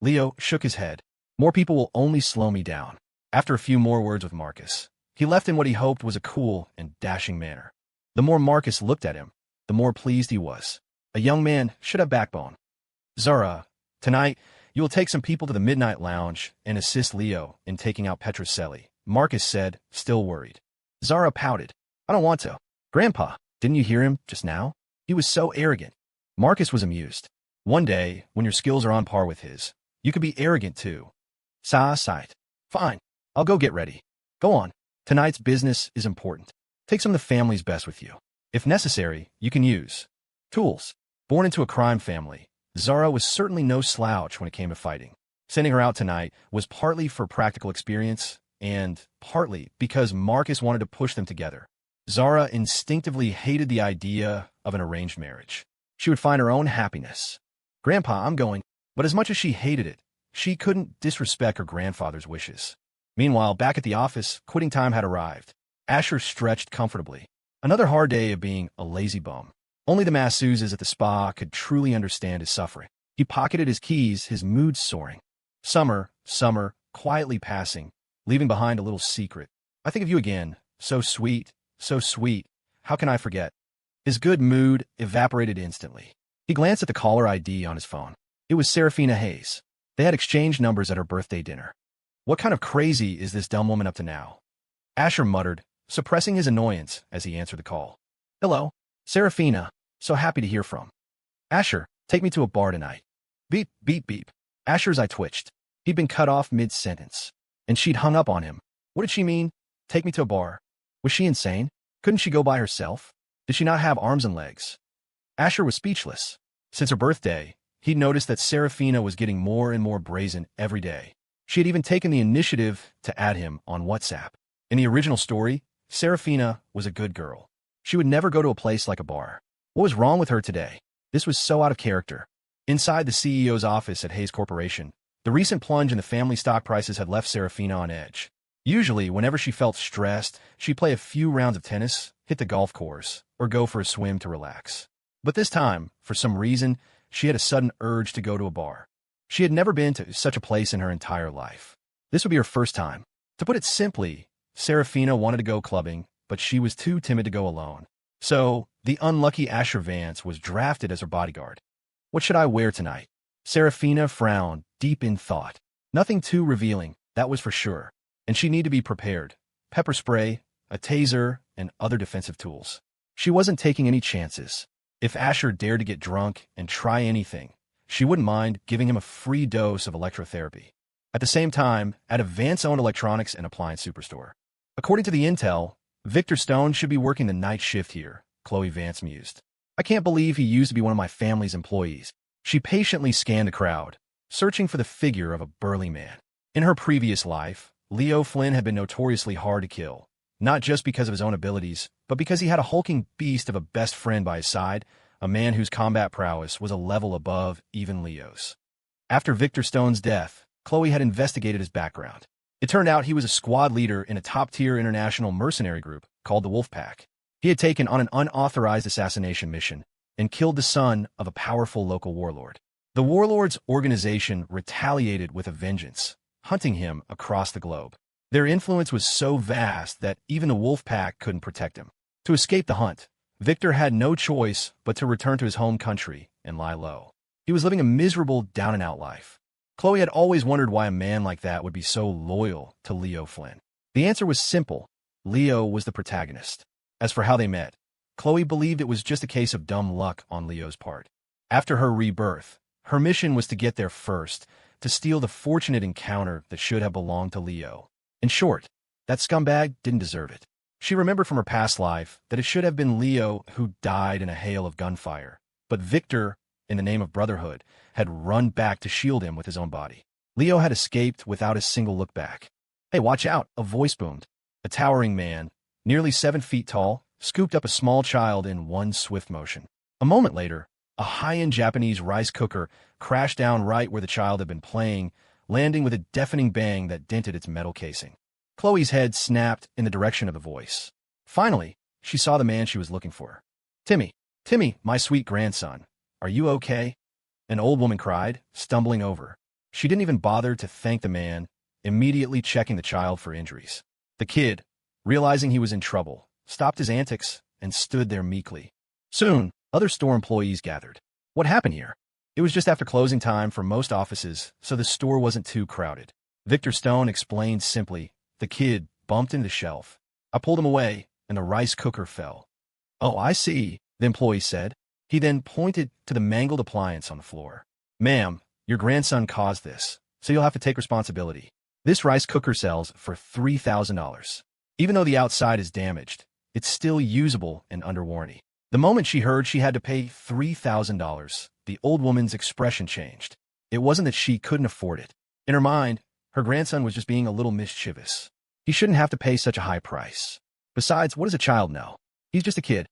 Leo shook his head. More people will only slow me down. After a few more words with Marcus, he left in what he hoped was a cool and dashing manner. The more Marcus looked at him, the more pleased he was. A young man should have backbone. Zara, tonight, you will take some people to the Midnight Lounge and assist Leo in taking out Petroselli, Marcus said, still worried. Zara pouted. I don't want to. Grandpa, didn't you hear him just now? He was so arrogant. Marcus was amused. One day, when your skills are on par with his, you could be arrogant too. Sight. Fine. I'll go get ready. Go on. Tonight's business is important. Take some of the family's best with you. If necessary, you can use tools. Born into a crime family, Zara was certainly no slouch when it came to fighting. Sending her out tonight was partly for practical experience and partly because Marcus wanted to push them together. Zara instinctively hated the idea of an arranged marriage. She would find her own happiness. Grandpa, I'm going. But as much as she hated it, she couldn't disrespect her grandfather's wishes. Meanwhile, back at the office, quitting time had arrived. Asher stretched comfortably. Another hard day of being a lazy bum. Only the masseuses at the spa could truly understand his suffering. He pocketed his keys, his mood soaring. Summer, quietly passing, leaving behind a little secret. I think of you again. So sweet, so sweet. How can I forget? His good mood evaporated instantly. He glanced at the caller ID on his phone. It was Serafina Hayes. They had exchanged numbers at her birthday dinner. What kind of crazy is this dumb woman up to now? Asher muttered, suppressing his annoyance as he answered the call. Hello, Serafina. So happy to hear from. Asher, take me to a bar tonight. Beep, beep, beep. Asher's eye twitched. He'd been cut off mid-sentence. And she'd hung up on him. What did she mean? Take me to a bar. Was she insane? Couldn't she go by herself? Did she not have arms and legs? Asher was speechless. Since her birthday, he'd noticed that Serafina was getting more and more brazen every day. She had even taken the initiative to add him on WhatsApp. In the original story, Serafina was a good girl. She would never go to a place like a bar. What was wrong with her today? This was so out of character. Inside the CEO's office at Hayes Corporation, the recent plunge in the family stock prices had left Serafina on edge. Usually, whenever she felt stressed, she'd play a few rounds of tennis, hit the golf course, or go for a swim to relax. But this time, for some reason, she had a sudden urge to go to a bar. She had never been to such a place in her entire life. This would be her first time. To put it simply, Serafina wanted to go clubbing, but she was too timid to go alone. So, the unlucky Asher Vance was drafted as her bodyguard. What should I wear tonight? Serafina frowned, deep in thought. Nothing too revealing, that was for sure. And she needed to be prepared. Pepper spray, a taser, and other defensive tools. She wasn't taking any chances. If Asher dared to get drunk and try anything, she wouldn't mind giving him a free dose of electrotherapy. At the same time, at a Vance-owned electronics and appliance superstore. According to the intel, Victor Stone should be working the night shift here, Khloe Vance mused. I can't believe he used to be one of my family's employees. She patiently scanned the crowd, searching for the figure of a burly man. In her previous life, Leo Flynn had been notoriously hard to kill, not just because of his own abilities, but because he had a hulking beast of a best friend by his side, a man whose combat prowess was a level above even Leo's. After Victor Stone's death, Khloe had investigated his background. It turned out he was a squad leader in a top-tier international mercenary group called the Wolfpack. He had taken on an unauthorized assassination mission and killed the son of a powerful local warlord. The warlord's organization retaliated with a vengeance, hunting him across the globe. Their influence was so vast that even the Wolfpack couldn't protect him. To escape the hunt, Victor had no choice but to return to his home country and lie low. He was living a miserable, down-and-out life. Khloe had always wondered why a man like that would be so loyal to Leo Flynn. The answer was simple. Leo was the protagonist. As for how they met, Khloe believed it was just a case of dumb luck on Leo's part. After her rebirth, her mission was to get there first, to steal the fortunate encounter that should have belonged to Leo. In short, that scumbag didn't deserve it. She remembered from her past life that it should have been Leo who died in a hail of gunfire, but Victor, in the name of brotherhood, had run back to shield him with his own body. Leo had escaped without a single look back. Hey, watch out, a voice boomed. A towering man, nearly 7 feet tall, scooped up a small child in one swift motion. A moment later, a high-end Japanese rice cooker crashed down right where the child had been playing, landing with a deafening bang that dented its metal casing. Khloe's head snapped in the direction of the voice. Finally, she saw the man she was looking for. Timmy, my sweet grandson, are you okay? An old woman cried, stumbling over. She didn't even bother to thank the man, immediately checking the child for injuries. The kid, realizing he was in trouble, stopped his antics and stood there meekly. Soon, other store employees gathered. What happened here? It was just after closing time for most offices, so the store wasn't too crowded. Victor Stone explained simply. The kid bumped into the shelf. I pulled him away, and the rice cooker fell. Oh, I see, the employee said. He then pointed to the mangled appliance on the floor. Ma'am, your grandson caused this, so you'll have to take responsibility. This rice cooker sells for $3,000. Even though the outside is damaged, it's still usable and under warranty. The moment she heard she had to pay $3,000, the old woman's expression changed. It wasn't that she couldn't afford it. In her mind, her grandson was just being a little mischievous. He shouldn't have to pay such a high price. Besides, what does a child know? He's just a kid.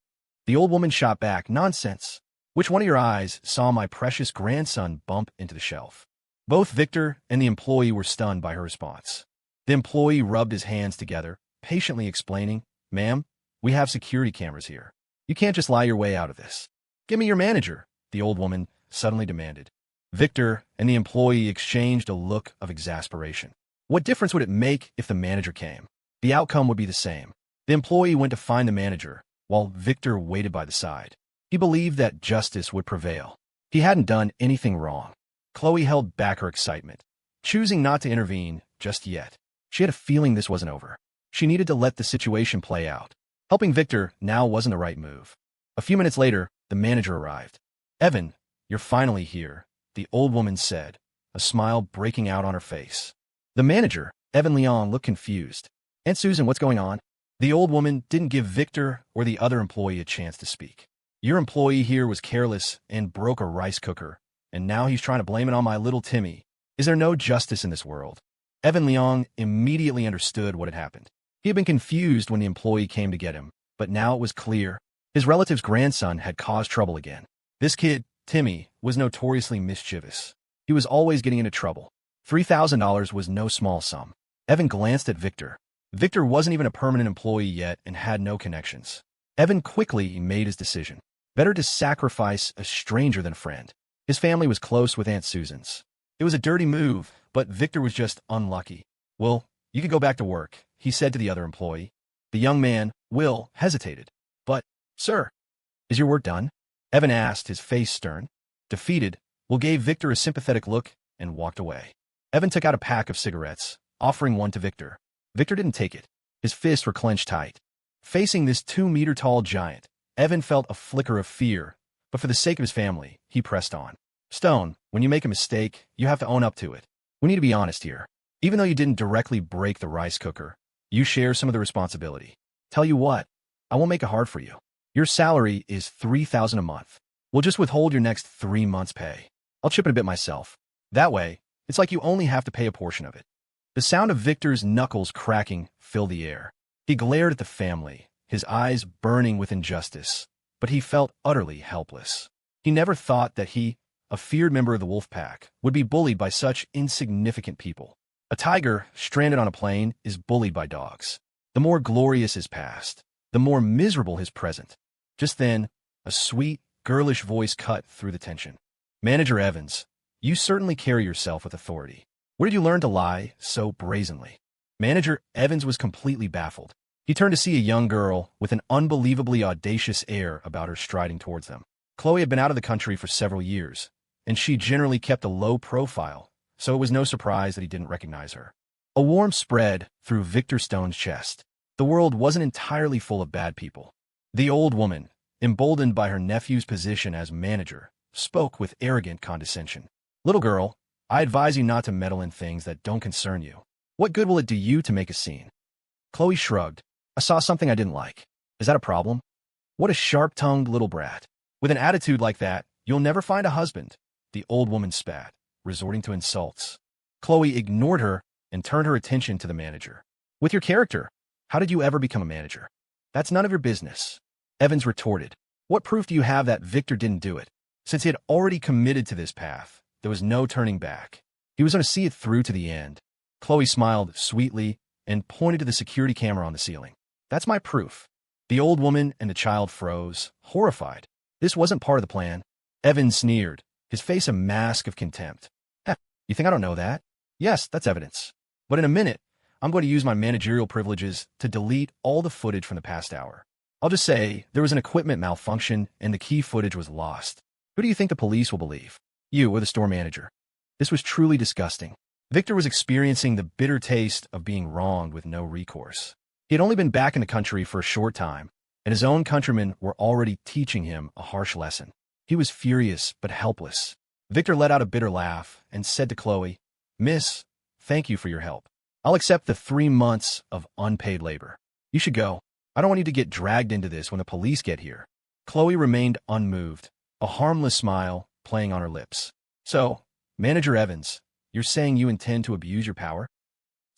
The old woman shot back, nonsense. Which one of your eyes saw my precious grandson bump into the shelf? Both Victor and the employee were stunned by her response. The employee rubbed his hands together, patiently explaining, Ma'am, we have security cameras here. You can't just lie your way out of this. Give me your manager, the old woman suddenly demanded. Victor and the employee exchanged a look of exasperation. What difference would it make if the manager came? The outcome would be the same. The employee went to find the manager, while Victor waited by the side. He believed that justice would prevail. He hadn't done anything wrong. Khloe held back her excitement, choosing not to intervene just yet. She had a feeling this wasn't over. She needed to let the situation play out. Helping Victor now wasn't the right move. A few minutes later, the manager arrived. Evan, you're finally here, the old woman said, a smile breaking out on her face. The manager, Evan Leon, looked confused. "Aunt Susan, what's going on?" The old woman didn't give Victor or the other employee a chance to speak. "Your employee here was careless and broke a rice cooker, and now he's trying to blame it on my little Timmy. Is there no justice in this world?" Evan Leong immediately understood what had happened. He had been confused when the employee came to get him, but now it was clear. His relative's grandson had caused trouble again. This kid, Timmy, was notoriously mischievous. He was always getting into trouble. $3,000 was no small sum. Evan glanced at Victor. Victor wasn't even a permanent employee yet and had no connections. Evan quickly made his decision. Better to sacrifice a stranger than a friend. His family was close with Aunt Susan's. It was a dirty move, but Victor was just unlucky. "Well, you can go back to work," he said to the other employee. The young man, Will, hesitated. "But, sir, is your work done?" Evan asked, his face stern. Defeated, Will gave Victor a sympathetic look and walked away. Evan took out a pack of cigarettes, offering one to Victor. Victor didn't take it. His fists were clenched tight. Facing this 2-meter-tall giant, Evan felt a flicker of fear, but for the sake of his family, he pressed on. "Stone, when you make a mistake, you have to own up to it. We need to be honest here. Even though you didn't directly break the rice cooker, you share some of the responsibility. Tell you what, I won't make it hard for you. Your salary is $3,000 a month. We'll just withhold your next 3 months' pay. I'll chip in a bit myself. That way, it's like you only have to pay a portion of it." The sound of Victor's knuckles cracking filled the air. He glared at the family, his eyes burning with injustice, but he felt utterly helpless. He never thought that he, a feared member of the wolf pack, would be bullied by such insignificant people. A tiger stranded on a plane is bullied by dogs. The more glorious his past, the more miserable his present. Just then, a sweet, girlish voice cut through the tension. "Manager Evans, you certainly carry yourself with authority. Where did you learn to lie so brazenly?" Manager Evans was completely baffled. He turned to see a young girl with an unbelievably audacious air about her striding towards them. Khloe had been out of the country for several years, and she generally kept a low profile, so it was no surprise that he didn't recognize her. A warmth spread through Victor Stone's chest. The world wasn't entirely full of bad people. The old woman, emboldened by her nephew's position as manager, spoke with arrogant condescension. "Little girl, I advise you not to meddle in things that don't concern you. What good will it do you to make a scene?" Khloe shrugged. "I saw something I didn't like. Is that a problem?" "What a sharp-tongued little brat. With an attitude like that, you'll never find a husband." The old woman spat, resorting to insults. Khloe ignored her and turned her attention to the manager. "With your character, how did you ever become a manager?" "That's none of your business," Evans retorted. "What proof do you have that Victor didn't do it?" Since he had already committed to this path, there was no turning back. He was going to see it through to the end. Khloe smiled sweetly and pointed to the security camera on the ceiling. "That's my proof." The old woman and the child froze, horrified. This wasn't part of the plan. Evans sneered, his face a mask of contempt. "Heh, you think I don't know that? Yes, that's evidence. But in a minute, I'm going to use my managerial privileges to delete all the footage from the past hour. I'll just say there was an equipment malfunction and the key footage was lost. Who do you think the police will believe? You or the store manager?" This was truly disgusting. Victor was experiencing the bitter taste of being wronged with no recourse. He had only been back in the country for a short time, and his own countrymen were already teaching him a harsh lesson. He was furious but helpless. Victor let out a bitter laugh and said to Khloe, "Miss, thank you for your help. I'll accept the 3 months of unpaid labor. You should go. I don't want you to get dragged into this when the police get here." Khloe remained unmoved, a harmless smile playing on her lips. "So, Manager Evans, you're saying you intend to abuse your power?"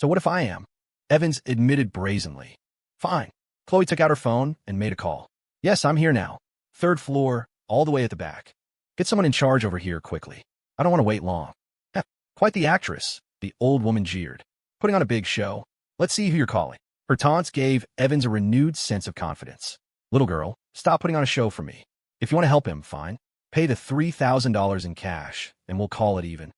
"So what if I am?" Evans admitted brazenly. "Fine." Khloe took out her phone and made a call. "Yes, I'm here now. 3rd floor, all the way at the back. Get someone in charge over here quickly. I don't want to wait long." "Heh, quite the actress," the old woman jeered. "Putting on a big show. Let's see who you're calling." Her taunts gave Evans a renewed sense of confidence. "Little girl, stop putting on a show for me. If you want to help him, fine. Pay the $3,000 in cash, and we'll call it even."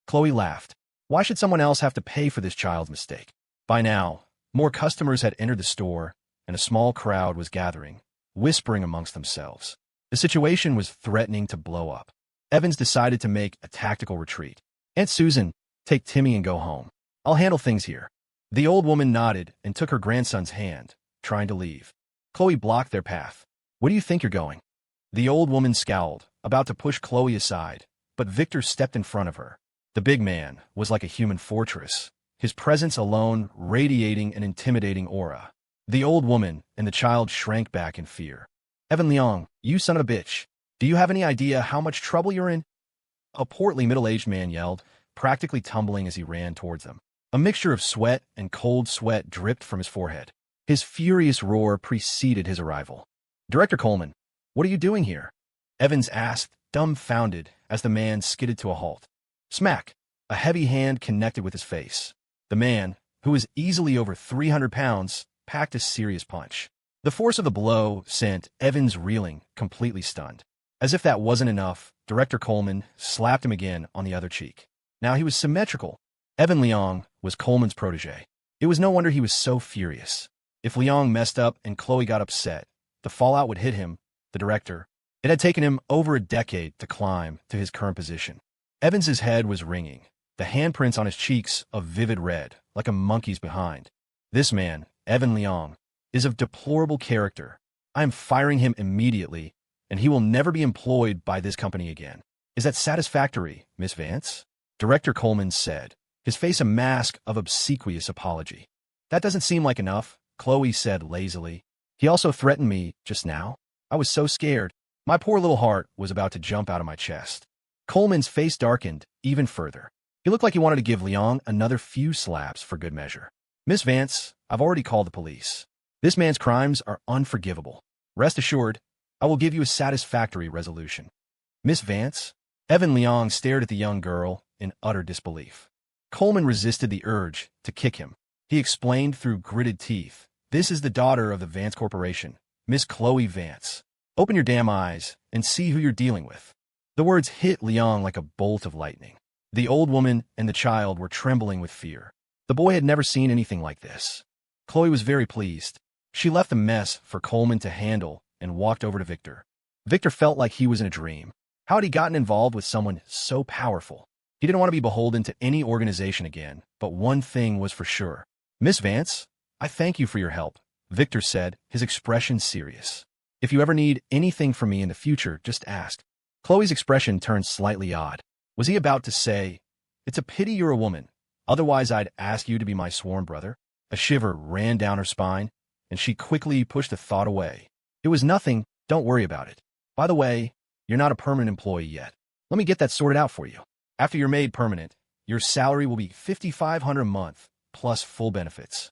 Khloe laughed. Why should someone else have to pay for this child's mistake? By now, more customers had entered the store, and a small crowd was gathering, whispering amongst themselves. The situation was threatening to blow up. Evans decided to make a tactical retreat. "Aunt Susan, take Timmy and go home. I'll handle things here." The old woman nodded and took her grandson's hand, trying to leave. Khloe blocked their path. "Where do you think you're going?" The old woman scowled, about to push Khloe aside, but Victor stepped in front of her. The big man was like a human fortress, his presence alone radiating an intimidating aura. The old woman and the child shrank back in fear. "Evan Leong, you son of a bitch. Do you have any idea how much trouble you're in?" A portly middle-aged man yelled, practically tumbling as he ran towards them. A mixture of sweat and cold sweat dripped from his forehead. His furious roar preceded his arrival. "Director Coleman, what are you doing here?" Evans asked, dumbfounded, as the man skidded to a halt. Smack! A heavy hand connected with his face. The man, who was easily over 300 pounds, packed a serious punch. The force of the blow sent Evans reeling, completely stunned. As if that wasn't enough, Director Coleman slapped him again on the other cheek. Now he was symmetrical. Evan Leong was Coleman's protege. It was no wonder he was so furious. If Leong messed up and Khloe got upset, the fallout would hit him, the director. It had taken him over a decade to climb to his current position. Evans's head was ringing, the handprints on his cheeks a vivid red, like a monkey's behind. This man, Evan Leong, is of deplorable character. I am firing him immediately, and he will never be employed by this company again. Is that satisfactory, Miss Vance? Director Coleman said, his face a mask of obsequious apology. That doesn't seem like enough, Khloe said lazily. He also threatened me just now. I was so scared. My poor little heart was about to jump out of my chest. Coleman's face darkened even further. He looked like he wanted to give Leong another few slaps for good measure. Miss Vance, I've already called the police. This man's crimes are unforgivable. Rest assured, I will give you a satisfactory resolution. Miss Vance? Evan Leong stared at the young girl in utter disbelief. Coleman resisted the urge to kick him. He explained through gritted teeth, "This is the daughter of the Vance Corporation, Miss Khloe Vance. Open your damn eyes and see who you're dealing with." The words hit Leong like a bolt of lightning. The old woman and the child were trembling with fear. The boy had never seen anything like this. Khloe was very pleased. She left the mess for Coleman to handle and walked over to Victor. Victor felt like he was in a dream. How had he gotten involved with someone so powerful? He didn't want to be beholden to any organization again, but one thing was for sure. Miss Vance, I thank you for your help, Victor said, his expression serious. If you ever need anything from me in the future, just ask. Khloe's expression turned slightly odd. Was he about to say, "It's a pity you're a woman, otherwise I'd ask you to be my sworn brother"? A shiver ran down her spine, and she quickly pushed the thought away. It was nothing, don't worry about it. By the way, you're not a permanent employee yet. Let me get that sorted out for you. After you're made permanent, your salary will be $5,500 a month, plus full benefits.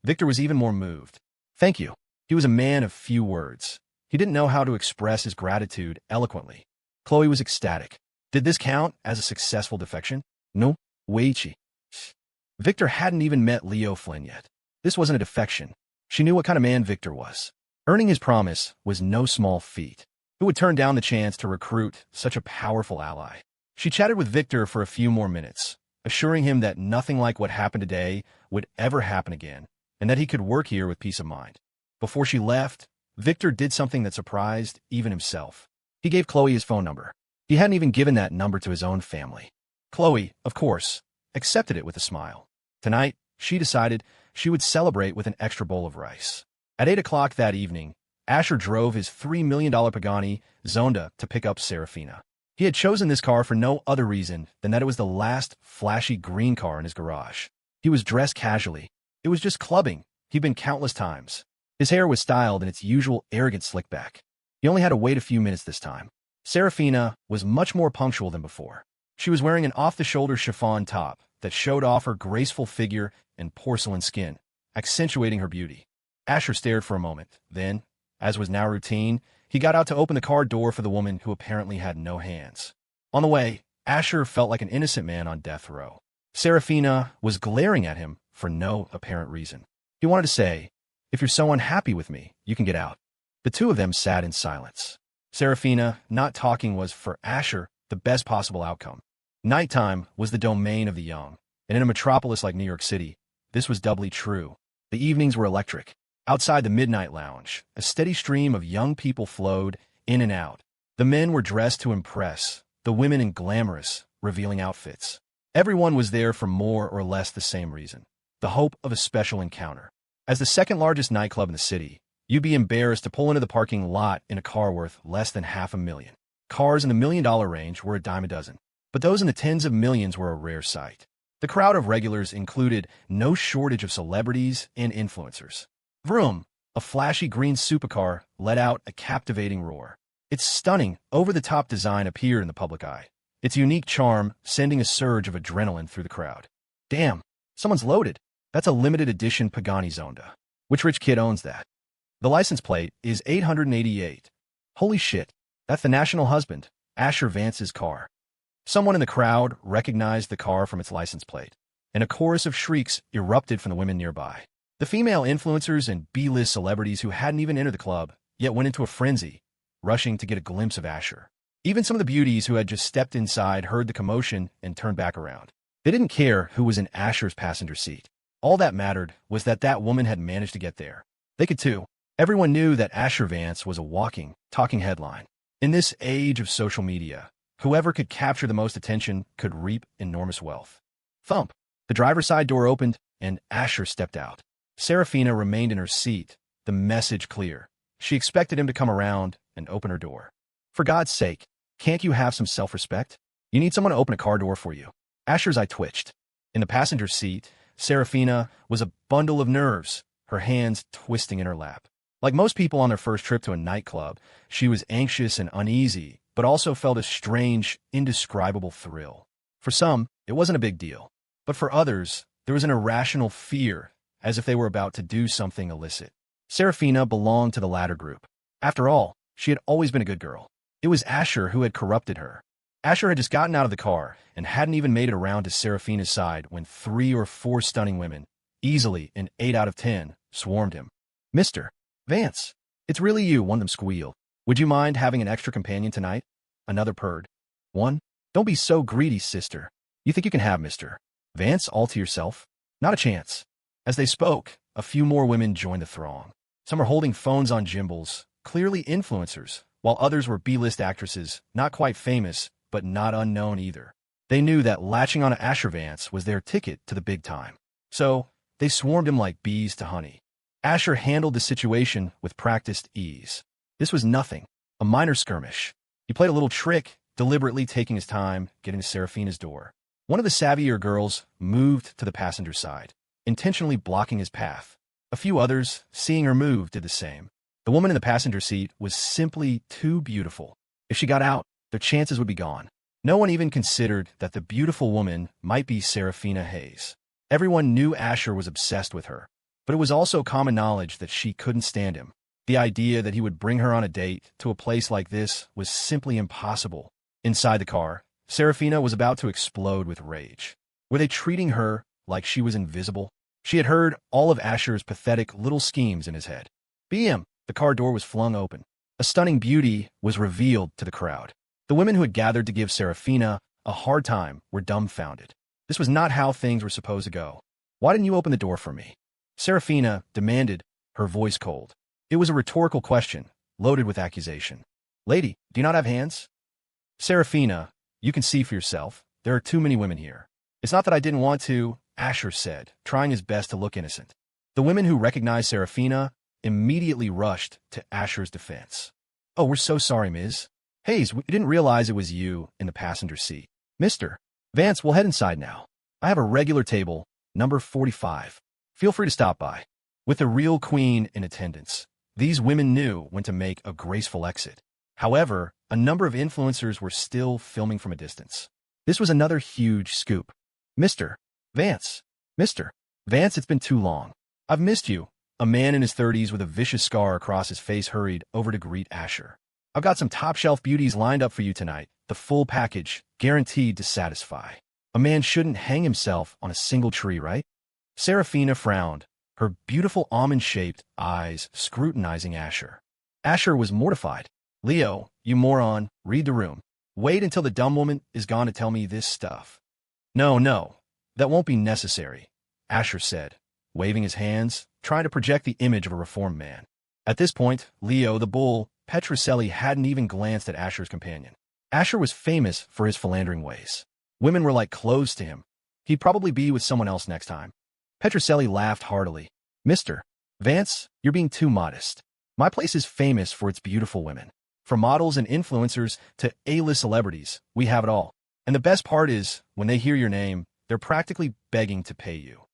Victor was even more moved. Thank you. He was a man of few words. He didn't know how to express his gratitude eloquently. Khloe was ecstatic. Did this count as a successful defection? No, Weichi. Victor hadn't even met Leo Flynn yet. This wasn't a defection. She knew what kind of man Victor was. Earning his promise was no small feat. Who would turn down the chance to recruit such a powerful ally? She chatted with Victor for a few more minutes, assuring him that nothing like what happened today would ever happen again, and that he could work here with peace of mind. Before she left, Victor did something that surprised even himself. He gave Khloe his phone number. He hadn't even given that number to his own family. Khloe, of course, accepted it with a smile. Tonight, she decided she would celebrate with an extra bowl of rice. At 8 o'clock that evening, Asher drove his $3 million Pagani Zonda to pick up Serafina. He had chosen this car for no other reason than that it was the last flashy green car in his garage. He was dressed casually. It was just clubbing. He'd been countless times. His hair was styled in its usual arrogant slick back. He only had to wait a few minutes this time. Serafina was much more punctual than before. She was wearing an off-the-shoulder chiffon top that showed off her graceful figure and porcelain skin, accentuating her beauty. Asher stared for a moment. Then, as was now routine, he got out to open the car door for the woman who apparently had no hands. On the way, Asher felt like an innocent man on death row. Serafina was glaring at him for no apparent reason. He wanted to say, "If you're so unhappy with me, you can get out." The two of them sat in silence. Serafina not talking was, for Asher, the best possible outcome. Nighttime was the domain of the young, and in a metropolis like New York City, this was doubly true. The evenings were electric. Outside the Midnight Lounge, a steady stream of young people flowed in and out. The men were dressed to impress, the women in glamorous, revealing outfits. Everyone was there for more or less the same reason, the hope of a special encounter. As the second largest nightclub in the city, you'd be embarrassed to pull into the parking lot in a car worth less than $500,000. Cars in the $1 million range were a dime a dozen. but those in the tens of millions were a rare sight. The crowd of regulars included no shortage of celebrities and influencers. Vroom! A flashy green supercar let out a captivating roar. Its stunning, over-the-top design appeared in the public eye, its unique charm sending a surge of adrenaline through the crowd. Damn, someone's loaded. That's a limited edition Pagani Zonda. Which rich kid owns that? The license plate is 888. Holy shit, that's the national husband, Asher Vance's car. Someone in the crowd recognized the car from its license plate, and a chorus of shrieks erupted from the women nearby. The female influencers and B-list celebrities who hadn't even entered the club, yet went into a frenzy, rushing to get a glimpse of Asher. Even some of the beauties who had just stepped inside heard the commotion and turned back around. They didn't care who was in Asher's passenger seat. All that mattered was that that woman had managed to get there. They could too. Everyone knew that Asher Vance was a walking, talking headline. In this age of social media, whoever could capture the most attention could reap enormous wealth. Thump! The driver's side door opened, and Asher stepped out. Serafina remained in her seat, the message clear. She expected him to come around and open her door. For God's sake, can't you have some self-respect? You need someone to open a car door for you. Asher's eye twitched. In the passenger seat, Serafina was a bundle of nerves, her hands twisting in her lap. Like most people on their first trip to a nightclub, she was anxious and uneasy, but also felt a strange, indescribable thrill. For some, it wasn't a big deal. But for others, there was an irrational fear, as if they were about to do something illicit. Serafina belonged to the latter group. After all, she had always been a good girl. It was Asher who had corrupted her. Asher had just gotten out of the car and hadn't even made it around to Serafina's side when 3 or 4 stunning women, easily an 8 out of 10, swarmed him. "Mr. Vance, it's really you," one of them squealed. "Would you mind having an extra companion tonight?" Another purred. "One? Don't be so greedy, sister. You think you can have Mr. Vance all to yourself? Not a chance." As they spoke, a few more women joined the throng. Some were holding phones on gimbals, clearly influencers, while others were B-list actresses, not quite famous, but not unknown either. They knew that latching on to Asher Vance was their ticket to the big time. So, they swarmed him like bees to honey. Asher handled the situation with practiced ease. This was nothing, a minor skirmish. He played a little trick, deliberately taking his time getting to Serafina's door. One of the savvier girls moved to the passenger side, intentionally blocking his path. A few others, seeing her move, did the same. The woman in the passenger seat was simply too beautiful. If she got out, their chances would be gone. No one even considered that the beautiful woman might be Serafina Hayes. Everyone knew Asher was obsessed with her, but it was also common knowledge that she couldn't stand him. The idea that he would bring her on a date to a place like this was simply impossible. Inside the car, Serafina was about to explode with rage. Were they treating her like she was invisible? She had heard all of Asher's pathetic little schemes in his head. BM! The car door was flung open. A stunning beauty was revealed to the crowd. The women who had gathered to give Serafina a hard time were dumbfounded. This was not how things were supposed to go. "Why didn't you open the door for me?" Serafina demanded, her voice cold. It was a rhetorical question, loaded with accusation. "Lady, do you not have hands?" "Serafina, you can see for yourself. There are too many women here." "It's not that I didn't want to," Asher said, trying his best to look innocent. The women who recognized Serafina immediately rushed to Asher's defense. "Oh, we're so sorry, Ms. Hayes, we didn't realize it was you in the passenger seat. Mr. Vance, we'll head inside now. I have a regular table, number 45. Feel free to stop by." With the real queen in attendance, these women knew when to make a graceful exit. However, a number of influencers were still filming from a distance. This was another huge scoop. "Mr. Vance. Mr. Vance, it's been too long. I've missed you." A man in his 30s with a vicious scar across his face hurried over to greet Asher. "I've got some top-shelf beauties lined up for you tonight, the full package, guaranteed to satisfy." A man shouldn't hang himself on a single tree, right? Serafina frowned, her beautiful almond-shaped eyes scrutinizing Asher. Asher was mortified. "Leo, you moron, read the room. Wait until the dumb woman is gone to tell me this stuff." No, that won't be necessary," Asher said, waving his hands, trying to project the image of a reformed man. At this point, Leo, the bull, Petrocelli hadn't even glanced at Asher's companion. Asher was famous for his philandering ways. Women were like clothes to him. He'd probably be with someone else next time. Petrocelli laughed heartily. "Mr. Vance, you're being too modest. My place is famous for its beautiful women. From models and influencers to A-list celebrities, we have it all. And the best part is, when they hear your name, they're practically begging to pay you.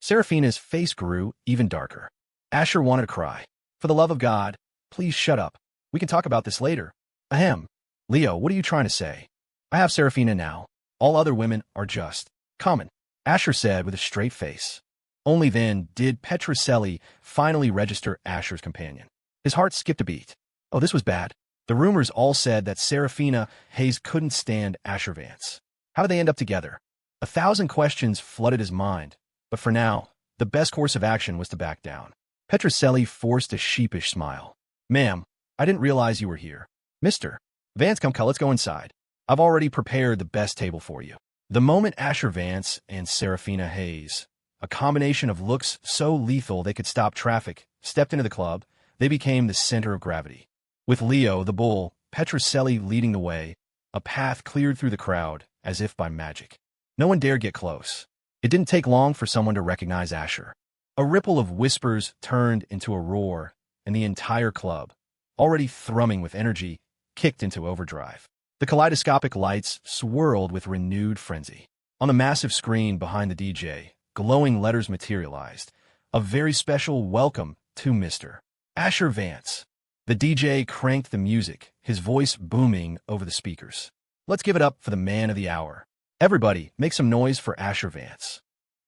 Seraphina's face grew even darker. Asher wanted to cry. For the love of God, please shut up. We can talk about this later. Ahem. Leo, what are you trying to say? I have Seraphina now. All other women are just common, Asher said with a straight face. Only then did P3.I finally register Asher's companion. His heart skipped a beat. Oh, this was bad. The rumors all said that Seraphina Hayes couldn't stand Asher Vance. How did they end up together? 1,000 questions flooded his mind, but for now, the best course of action was to back down. P3.I forced a sheepish smile. Ma'am, I didn't realize you were here. Mr. Vance, come, let's go inside. I've already prepared the best table for you. The moment Asher Vance and Seraphina Hayes, a combination of looks so lethal they could stop traffic, stepped into the club, they became the center of gravity. With Leo, the bull, P3.I leading the way, a path cleared through the crowd, as if by magic. No one dared get close. It didn't take long for someone to recognize Asher. A ripple of whispers turned into a roar, and the entire club, already thrumming with energy, kicked into overdrive. The kaleidoscopic lights swirled with renewed frenzy. On the massive screen behind the DJ, glowing letters materialized. A very special welcome to Mr. Asher Vance. The DJ cranked the music, his voice booming over the speakers. Let's give it up for the man of the hour. Everybody, make some noise for Asher Vance.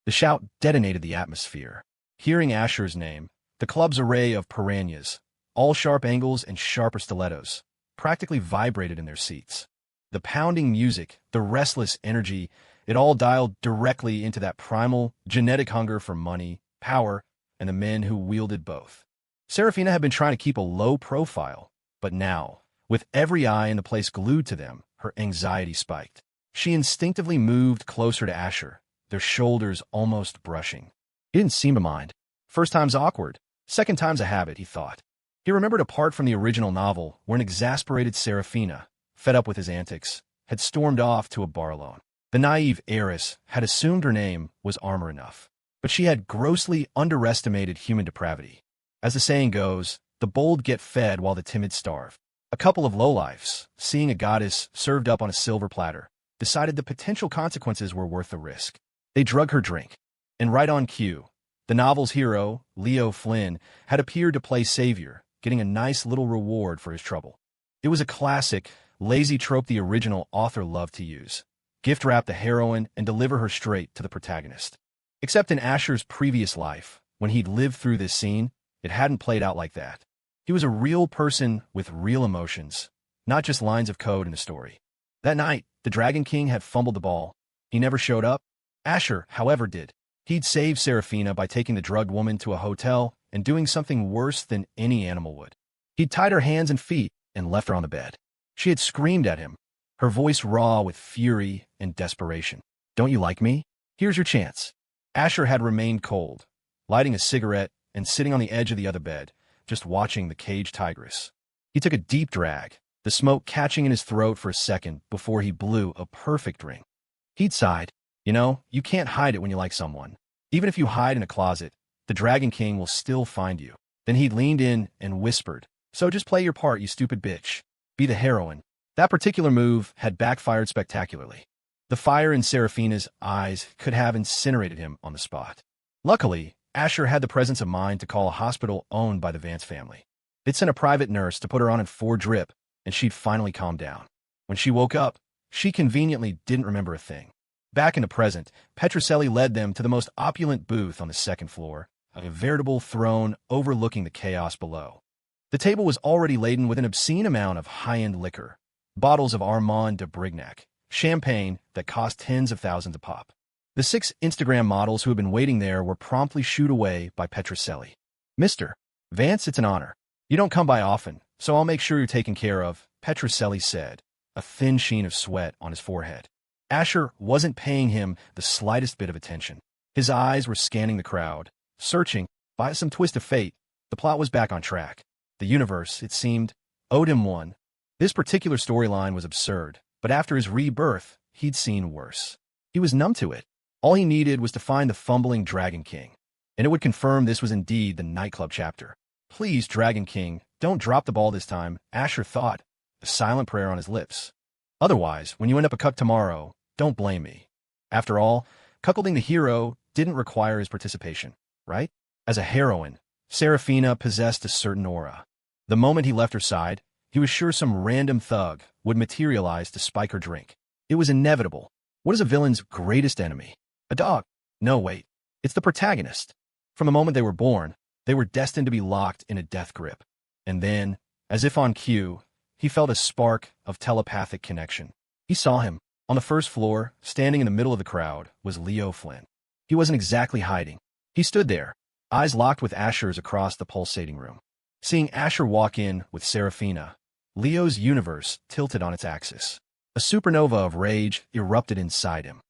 The shout detonated the atmosphere. Hearing Asher's name, the club's array of piranhas, all sharp angles and sharper stilettos, practically vibrated in their seats. The pounding music, the restless energy, it all dialed directly into that primal, genetic hunger for money, power, and the men who wielded both. Seraphina had been trying to keep a low profile, but now, with every eye in the place glued to them, her anxiety spiked. She instinctively moved closer to Asher, their shoulders almost brushing. He didn't seem to mind. First time's awkward, second time's a habit, he thought. He remembered a part from the original novel where an exasperated Seraphina, fed up with his antics, had stormed off to a bar alone. The naive heiress had assumed her name was armor enough, but she had grossly underestimated human depravity. As the saying goes, the bold get fed while the timid starve. A couple of lowlifes, seeing a goddess served up on a silver platter, decided the potential consequences were worth the risk. They drug her drink, and right on cue, the novel's hero, Leo Flynn, had appeared to play savior, getting a nice little reward for his trouble. It was a classic, lazy trope the original author loved to use. Gift-wrap the heroine and deliver her straight to the protagonist. Except in Asher's previous life, when he'd lived through this scene, it hadn't played out like that. He was a real person with real emotions, not just lines of code in a story. That night, the Dragon King had fumbled the ball. He never showed up. Asher, however, did. He'd saved Seraphina by taking the drugged woman to a hotel and doing something worse than any animal would. He'd tied her hands and feet and left her on the bed. She had screamed at him, her voice raw with fury and desperation. Don't you like me? Here's your chance. Asher had remained cold, lighting a cigarette and sitting on the edge of the other bed, just watching the caged tigress. He took a deep drag, the smoke catching in his throat for a second before he blew a perfect ring. He'd sighed. You know, you can't hide it when you like someone. Even if you hide in a closet, the Dragon King will still find you. Then he'd leaned in and whispered, so just play your part, you stupid bitch. Be the heroine. That particular move had backfired spectacularly. The fire in Seraphina's eyes could have incinerated him on the spot. Luckily, Asher had the presence of mind to call a hospital owned by the Vance family. They'd sent a private nurse to put her on in 4 drip, and she'd finally calmed down. When she woke up, she conveniently didn't remember a thing. Back in the present, P3.I led them to the most opulent booth on the 2nd floor, a veritable throne overlooking the chaos below. The table was already laden with an obscene amount of high-end liquor, bottles of Armand de Brignac, champagne that cost tens of thousands a pop. The 6 Instagram models who had been waiting there were promptly shooed away by P3.I. Mr. Vance, it's an honor. You don't come by often, so I'll make sure you're taken care of, P3.I said, a thin sheen of sweat on his forehead. Asher wasn't paying him the slightest bit of attention. His eyes were scanning the crowd, searching. By some twist of fate, the plot was back on track. The universe, it seemed, owed him one. This particular storyline was absurd, but after his rebirth, he'd seen worse. He was numb to it. All he needed was to find the fumbling Dragon King, and it would confirm this was indeed the Nightclub chapter. Please, Dragon King, don't drop the ball this time, Asher thought, a silent prayer on his lips. Otherwise, when you end up a cuck tomorrow, Don't blame me. After all, cuckolding the hero didn't require his participation, right? As a heroine, Serafina possessed a certain aura. The moment he left her side, he was sure some random thug would materialize to spike her drink. It was inevitable. What is a villain's greatest enemy? A dog? No, wait. It's the protagonist. From the moment they were born, they were destined to be locked in a death grip. And then, as if on cue, he felt a spark of telepathic connection. He saw him. On the first floor, standing in the middle of the crowd, was Leo Flynn. He wasn't exactly hiding. He stood there, eyes locked with Asher's across the pulsating room. Seeing Asher walk in with Serafina, Leo's universe tilted on its axis. A supernova of rage erupted inside him.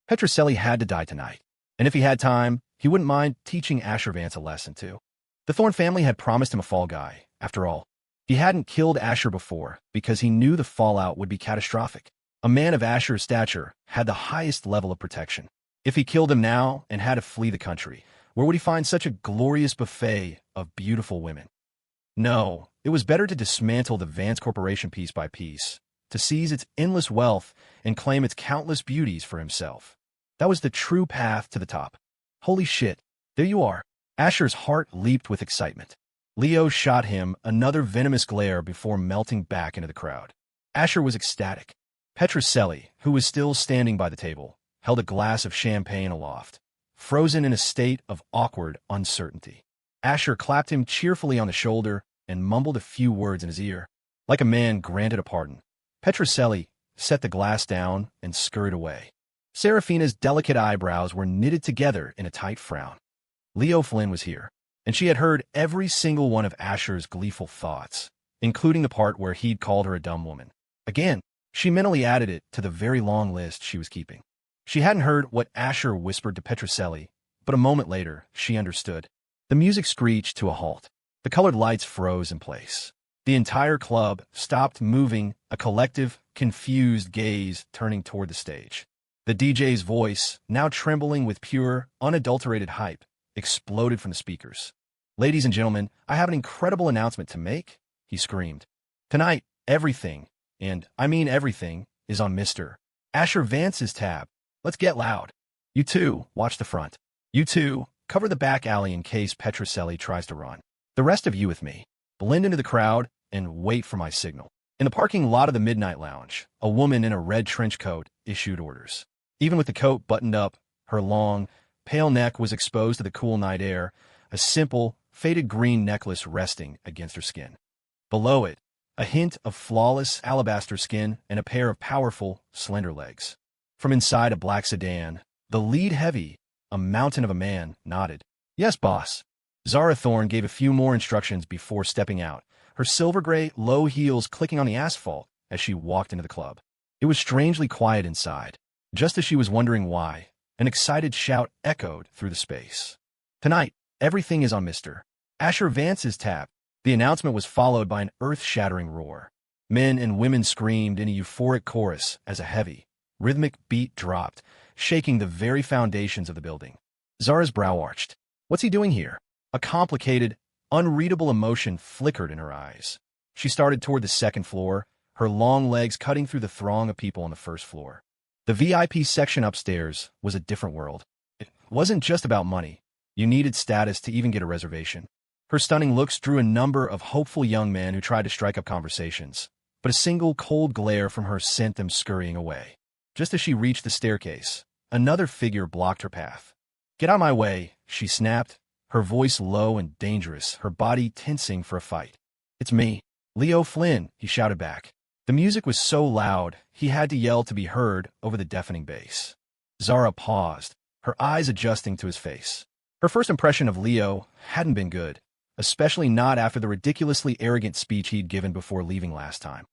Petrocelli had to die tonight, and if he had time, he wouldn't mind teaching Asher Vance a lesson too. The Thorn family had promised him a fall guy, after all. He hadn't killed Asher before because he knew the fallout would be catastrophic. A man of Asher's stature had the highest level of protection. If he killed him now and had to flee the country, where would he find such a glorious buffet of beautiful women? No, it was better to dismantle the Vance Corporation piece by piece, to seize its endless wealth and claim its countless beauties for himself. That was the true path to the top. Holy shit, there you are. Asher's heart leaped with excitement. Leo shot him another venomous glare before melting back into the crowd. Asher was ecstatic. Petrocelli, who was still standing by the table, held a glass of champagne aloft, frozen in a state of awkward uncertainty. Asher clapped him cheerfully on the shoulder and mumbled a few words in his ear. Like a man granted a pardon, Petrocelli set the glass down and scurried away. Serafina's delicate eyebrows were knitted together in a tight frown. Leo Flynn was here, and she had heard every single one of Asher's gleeful thoughts, including the part where he'd called her a dumb woman. Again, she mentally added it to the very long list she was keeping. She hadn't heard what Asher whispered to Petrocelli, but a moment later, she understood. The music screeched to a halt. The colored lights froze in place. The entire club stopped moving, a collective, confused gaze turning toward the stage. The DJ's voice, now trembling with pure, unadulterated hype, exploded from the speakers. "Ladies and gentlemen, I have an incredible announcement to make," he screamed. "Tonight, everything, and I mean everything, is on Mr. Asher Vance's tab. Let's get loud. You two, watch the front. You two, cover the back alley in case Petrocelli tries to run. The rest of you with me. Blend into the crowd and wait for my signal." In the parking lot of the Midnight Lounge, a woman in a red trench coat issued orders. Even with the coat buttoned up, her long, pale neck was exposed to the cool night air, a simple, faded green necklace resting against her skin. Below it, a hint of flawless alabaster skin and a pair of powerful, slender legs. From inside a black sedan, the lead heavy, a mountain of a man, nodded. "Yes, boss." Zara Thorn gave a few more instructions before stepping out, her silver-gray, low heels clicking on the asphalt as she walked into the club. It was strangely quiet inside. Just as she was wondering why, an excited shout echoed through the space. "Tonight, everything is on Mr. Asher Vance's tab." The announcement was followed by an earth-shattering roar. Men and women screamed in a euphoric chorus as a heavy, rhythmic beat dropped, shaking the very foundations of the building. Zara's brow arched. What's he doing here? A complicated, unreadable emotion flickered in her eyes. She started toward the second floor, her long legs cutting through the throng of people on the first floor. The VIP section upstairs was a different world. It wasn't just about money. You needed status to even get a reservation. Her stunning looks drew a number of hopeful young men who tried to strike up conversations, but a single cold glare from her sent them scurrying away. Just as she reached the staircase, another figure blocked her path. "Get out of my way," she snapped, her voice low and dangerous, her body tensing for a fight. "It's me, Leo Flynn," he shouted back. The music was so loud, he had to yell to be heard over the deafening bass. Zara paused, her eyes adjusting to his face. Her first impression of Leo hadn't been good, especially not after the ridiculously arrogant speech he'd given before leaving last time.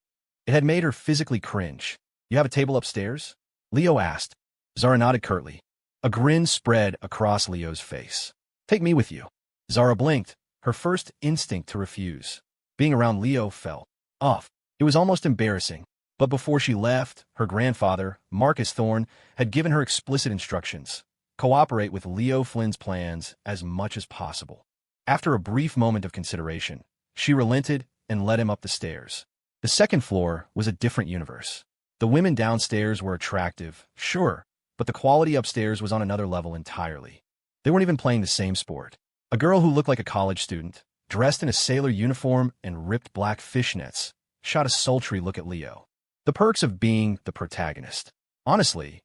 It had made her physically cringe. "You have a table upstairs?" Leo asked. Zara nodded curtly. A grin spread across Leo's face. "Take me with you." Zara blinked, her first instinct to refuse. Being around Leo felt off. It was almost embarrassing. But before she left, her grandfather, Marcus Thorn, had given her explicit instructions. Cooperate with Leo Flynn's plans as much as possible. After a brief moment of consideration, she relented and led him up the stairs. The second floor was a different universe. The women downstairs were attractive, sure, but the quality upstairs was on another level entirely. They weren't even playing the same sport. A girl who looked like a college student, dressed in a sailor uniform and ripped black fishnets, shot a sultry look at Leo. The perks of being the protagonist. Honestly,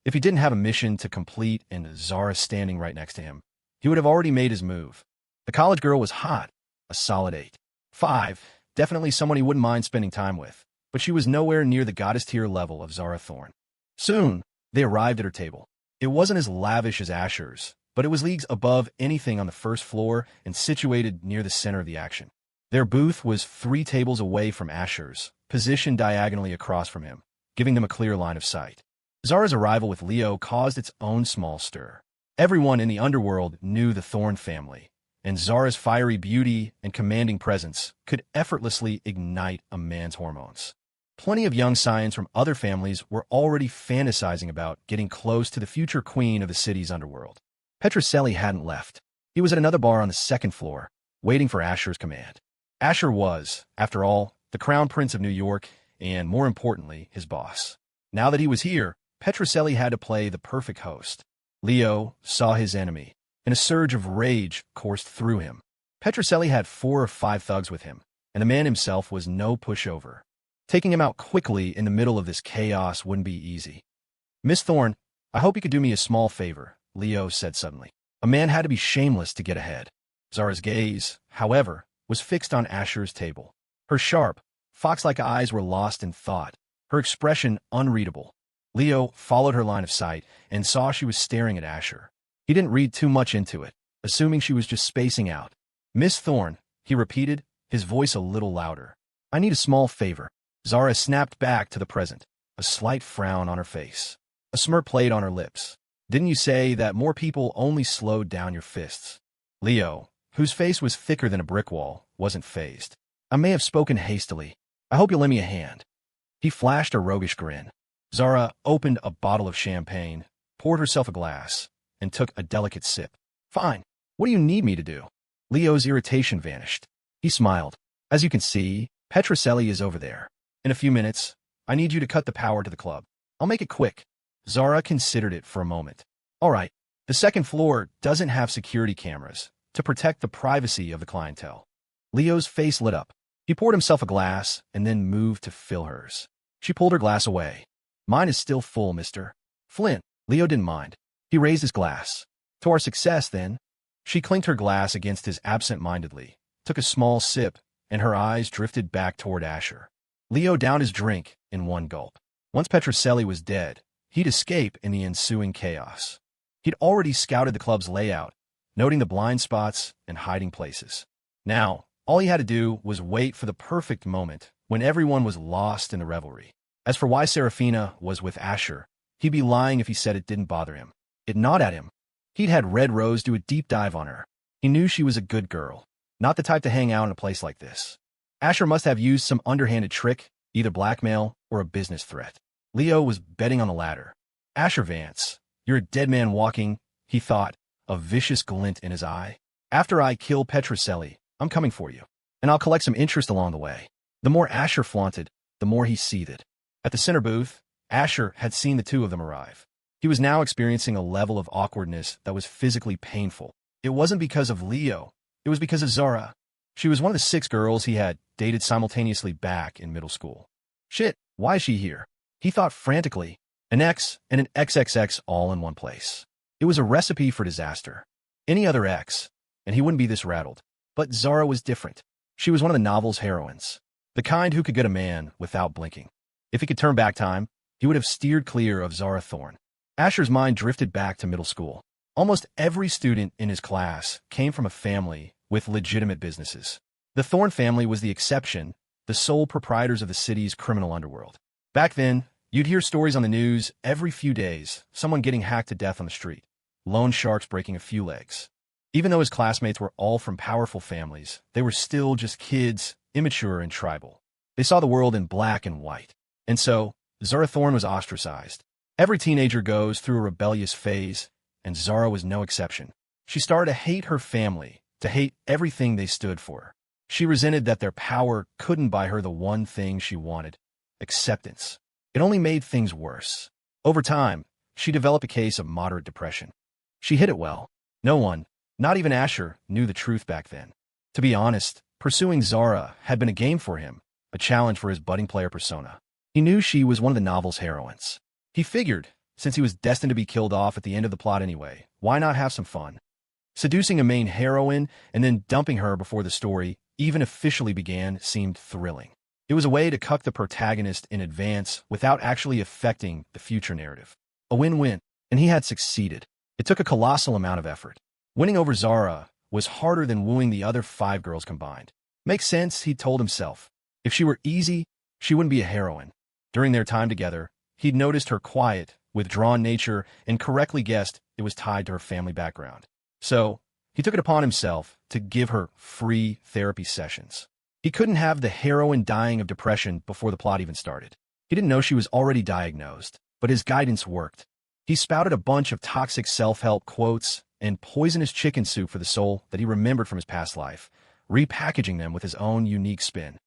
if he didn't have a mission to complete and Zara standing right next to him, he would have already made his move. The college girl was hot, a solid 8.5, definitely someone he wouldn't mind spending time with, but she was nowhere near the goddess-tier level of Zara Thorn. Soon, they arrived at her table. It wasn't as lavish as Asher's, but it was leagues above anything on the first floor and situated near the center of the action. Their booth was 3 tables away from Asher's, positioned diagonally across from him, giving them a clear line of sight. Zara's arrival with Leo caused its own small stir. Everyone in the underworld knew the Thorn family, and Zara's fiery beauty and commanding presence could effortlessly ignite a man's hormones. Plenty of young scions from other families were already fantasizing about getting close to the future queen of the city's underworld. Petrocelli hadn't left. He was at another bar on the 2nd floor, waiting for Asher's command. Asher was, after all, the crown prince of New York and, more importantly, his boss. Now that he was here, Petrocelli had to play the perfect host. Leo saw his enemy, and a surge of rage coursed through him. Petrocelli had 4 or 5 thugs with him, and the man himself was no pushover. Taking him out quickly in the middle of this chaos wouldn't be easy. "Miss Thorn, I hope you could do me a small favor," Leo said suddenly. A man had to be shameless to get ahead. Zara's gaze, however, was fixed on Asher's table. Her sharp, fox-like eyes were lost in thought, her expression unreadable. Leo followed her line of sight and saw she was staring at Asher. He didn't read too much into it, assuming she was just spacing out. "Miss Thorn," he repeated, his voice a little louder. "I need a small favor." Zara snapped back to the present, a slight frown on her face. A smirk played on her lips. "Didn't you say that more people only slowed down your fists?" Leo, whose face was thicker than a brick wall, wasn't fazed. "I may have spoken hastily. I hope you'll lend me a hand." He flashed a roguish grin. Zara opened a bottle of champagne, poured herself a glass, and took a delicate sip. "Fine. What do you need me to do?" Leo's irritation vanished. He smiled. "As you can see, Petrocelli is over there. In a few minutes, I need you to cut the power to the club. I'll make it quick." Zara considered it for a moment. "All right. The 2nd floor doesn't have security cameras to protect the privacy of the clientele." Leo's face lit up. He poured himself a glass and then moved to fill hers. She pulled her glass away. "Mine is still full, Mr. Flint." Leo didn't mind. He raised his glass. "To our success, then." She clinked her glass against his absent-mindedly, took a small sip, and her eyes drifted back toward Asher. Leo downed his drink in one gulp. Once Petrocelli was dead, he'd escape in the ensuing chaos. He'd already scouted the club's layout, noting the blind spots and hiding places. Now, all he had to do was wait for the perfect moment when everyone was lost in the revelry. As for why Serafina was with Asher, he'd be lying if he said it didn't bother him. It gnawed at him. He'd had Red Rose do a deep dive on her. He knew she was a good girl, not the type to hang out in a place like this. Asher must have used some underhanded trick, either blackmail or a business threat. Leo was betting on the latter. "Asher Vance, you're a dead man walking," he thought, a vicious glint in his eye. "After I kill Petrocelli, I'm coming for you, and I'll collect some interest along the way." The more Asher flaunted, the more he seethed. At the center booth, Asher had seen the 2 of them arrive. He was now experiencing a level of awkwardness that was physically painful. It wasn't because of Leo. It was because of Zara. She was one of the 6 girls he had dated simultaneously back in middle school. Shit, why is she here? He thought frantically. An X and an XXX all in one place. It was a recipe for disaster. Any other X, and he wouldn't be this rattled. But Zara was different. She was one of the novel's heroines. The kind who could get a man without blinking. If he could turn back time, he would have steered clear of Zara Thorn. Asher's mind drifted back to middle school. Almost every student in his class came from a family with legitimate businesses. The Thorn family was the exception, the sole proprietors of the city's criminal underworld. Back then, you'd hear stories on the news every few days, someone getting hacked to death on the street, loan sharks breaking a few legs. Even though his classmates were all from powerful families, they were still just kids, immature and tribal. They saw the world in black and white. And so, Zara Thorn was ostracized. Every teenager goes through a rebellious phase, and Zara was no exception. She started to hate her family, to hate everything they stood for. She resented that their power couldn't buy her the one thing she wanted: acceptance. It only made things worse. Over time, she developed a case of moderate depression. She hid it well. No one, not even Asher, knew the truth back then. To be honest, pursuing Zara had been a game for him, a challenge for his budding player persona. He knew she was one of the novel's heroines. He figured, since he was destined to be killed off at the end of the plot anyway, why not have some fun? Seducing a main heroine and then dumping her before the story even officially began seemed thrilling. It was a way to cuck the protagonist in advance without actually affecting the future narrative. A win-win, and he had succeeded. It took a colossal amount of effort. Winning over Zara was harder than wooing the other 5 girls combined. Makes sense, he told himself. If she were easy, she wouldn't be a heroine. During their time together, he'd noticed her quiet, withdrawn nature and correctly guessed it was tied to her family background. So, he took it upon himself to give her free therapy sessions. He couldn't have the heroine dying of depression before the plot even started. He didn't know she was already diagnosed, but his guidance worked. He spouted a bunch of toxic self-help quotes and poisonous chicken soup for the soul that he remembered from his past life, repackaging them with his own unique spin.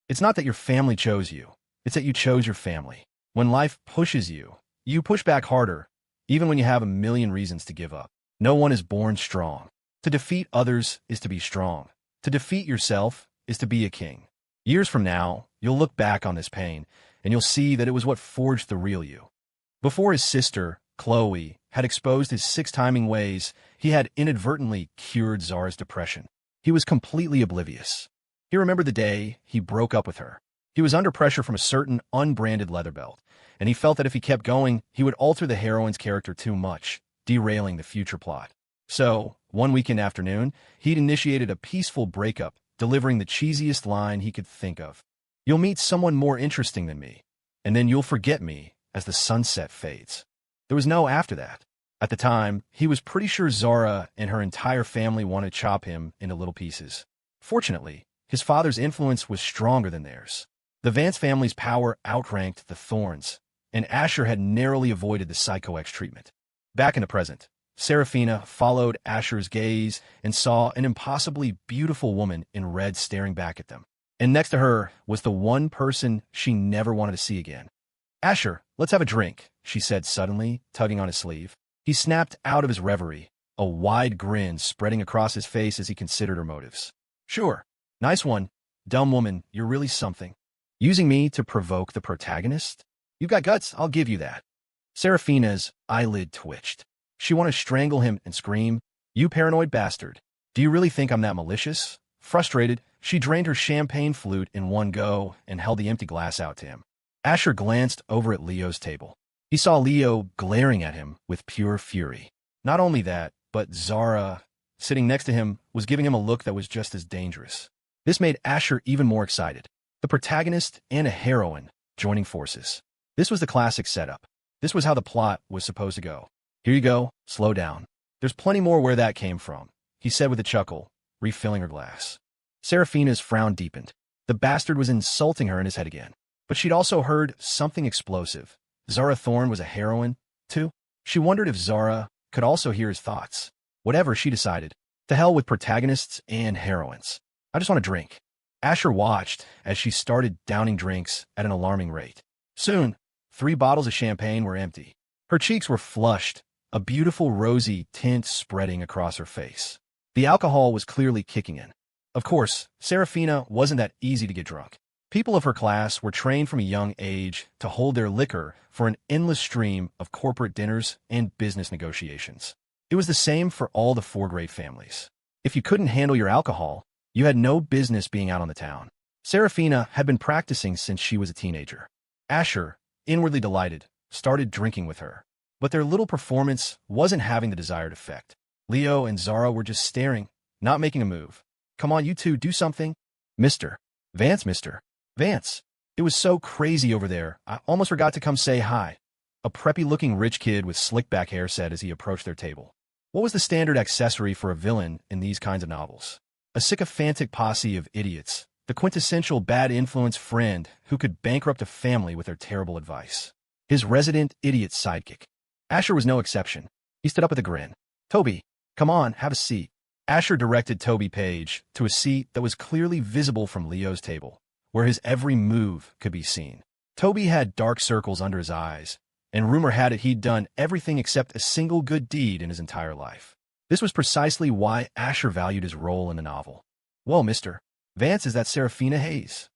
It's not that your family chose you, it's that you chose your family. When life pushes you, you push back harder, even when you have a million reasons to give up. No one is born strong. To defeat others is to be strong. To defeat yourself is to be a king. Years from now, you'll look back on this pain, and you'll see that it was what forged the real you. Before his sister, Khloe, had exposed his six-timing ways, he had inadvertently cured Zara's depression. He was completely oblivious. He remembered the day he broke up with her. He was under pressure from a certain unbranded leather belt, and he felt that if he kept going, he would alter the heroine's character too much, derailing the future plot. So, one weekend afternoon, he'd initiated a peaceful breakup, delivering the cheesiest line he could think of. "You'll meet someone more interesting than me, and then you'll forget me as the sunset fades." There was no after that. At the time, he was pretty sure Zara and her entire family wanted to chop him into little pieces. Fortunately, his father's influence was stronger than theirs. The Vance family's power outranked the Thorns, and Asher had narrowly avoided the Psycho X treatment. Back in the present, Serafina followed Asher's gaze and saw an impossibly beautiful woman in red staring back at them. And next to her was the one person she never wanted to see again. "Asher, let's have a drink," she said suddenly, tugging on his sleeve. He snapped out of his reverie, a wide grin spreading across his face as he considered her motives. "Sure. Nice one. Dumb woman, you're really something. Using me to provoke the protagonist? You've got guts, I'll give you that." Serafina's eyelid twitched. She wanted to strangle him and scream, "You paranoid bastard. Do you really think I'm that malicious?" Frustrated, she drained her champagne flute in one go and held the empty glass out to him. Asher glanced over at Leo's table. He saw Leo glaring at him with pure fury. Not only that, but Zara, sitting next to him, was giving him a look that was just as dangerous. This made Asher even more excited. The protagonist and a heroine joining forces. This was the classic setup. This was how the plot was supposed to go. "Here you go, slow down. There's plenty more where that came from," he said with a chuckle, refilling her glass. Serafina's frown deepened. The bastard was insulting her in his head again. But she'd also heard something explosive. Zara Thorn was a heroine, too. She wondered if Zara could also hear his thoughts. Whatever, she decided. To hell with protagonists and heroines. "I just want a drink." Asher watched as she started downing drinks at an alarming rate. Soon, 3 bottles of champagne were empty. Her cheeks were flushed, a beautiful rosy tint spreading across her face. The alcohol was clearly kicking in. Of course, Serafina wasn't that easy to get drunk. People of her class were trained from a young age to hold their liquor for an endless stream of corporate dinners and business negotiations. It was the same for all the 4-grade families. If you couldn't handle your alcohol, you had no business being out on the town. Serafina had been practicing since she was a teenager. Asher, inwardly delighted, started drinking with her. But their little performance wasn't having the desired effect. Leo and Zara were just staring, not making a move. "Come on, you two, do something." "Mr. Vance, Mr. Vance. It was so crazy over there, I almost forgot to come say hi," a preppy-looking rich kid with slick-back hair said as he approached their table. What was the standard accessory for a villain in these kinds of novels? A sycophantic posse of idiots, the quintessential bad influence friend who could bankrupt a family with their terrible advice. His resident idiot sidekick. Asher was no exception. He stood up with a grin. "Toby, come on, have a seat." Asher directed Toby Page to a seat that was clearly visible from Leo's table, where his every move could be seen. Toby had dark circles under his eyes, and rumor had it he'd done everything except a single good deed in his entire life. This was precisely why Asher valued his role in the novel. "Well, Mr. Vance, is that Serafina Hayes?"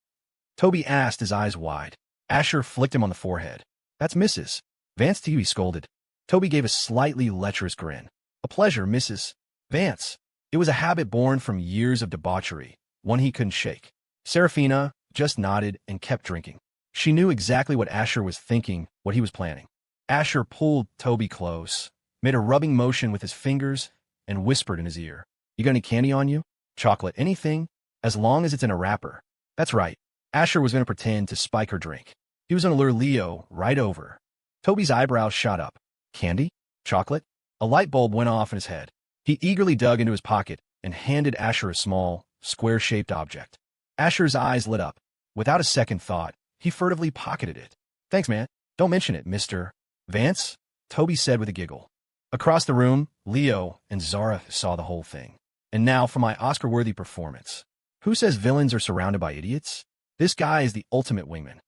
Toby asked, his eyes wide. Asher flicked him on the forehead. "That's Mrs. Vance to you," he scolded. Toby gave a slightly lecherous grin. "A pleasure, Mrs. Vance." It was a habit born from years of debauchery, one he couldn't shake. Serafina just nodded and kept drinking. She knew exactly what Asher was thinking, what he was planning. Asher pulled Toby close, made a rubbing motion with his fingers, and whispered in his ear, "You got any candy on you? Chocolate, anything? As long as it's in a wrapper." That's right. Asher was going to pretend to spike her drink. He was going to lure Leo right over. Toby's eyebrows shot up. Candy? Chocolate? A light bulb went off in his head. He eagerly dug into his pocket and handed Asher a small, square-shaped object. Asher's eyes lit up. Without a second thought, he furtively pocketed it. "Thanks, man. Don't mention it, Mr. Vance," Toby said with a giggle. Across the room, Leo and Zara saw the whole thing. And now for my Oscar-worthy performance. Who says villains are surrounded by idiots? This guy is the ultimate wingman.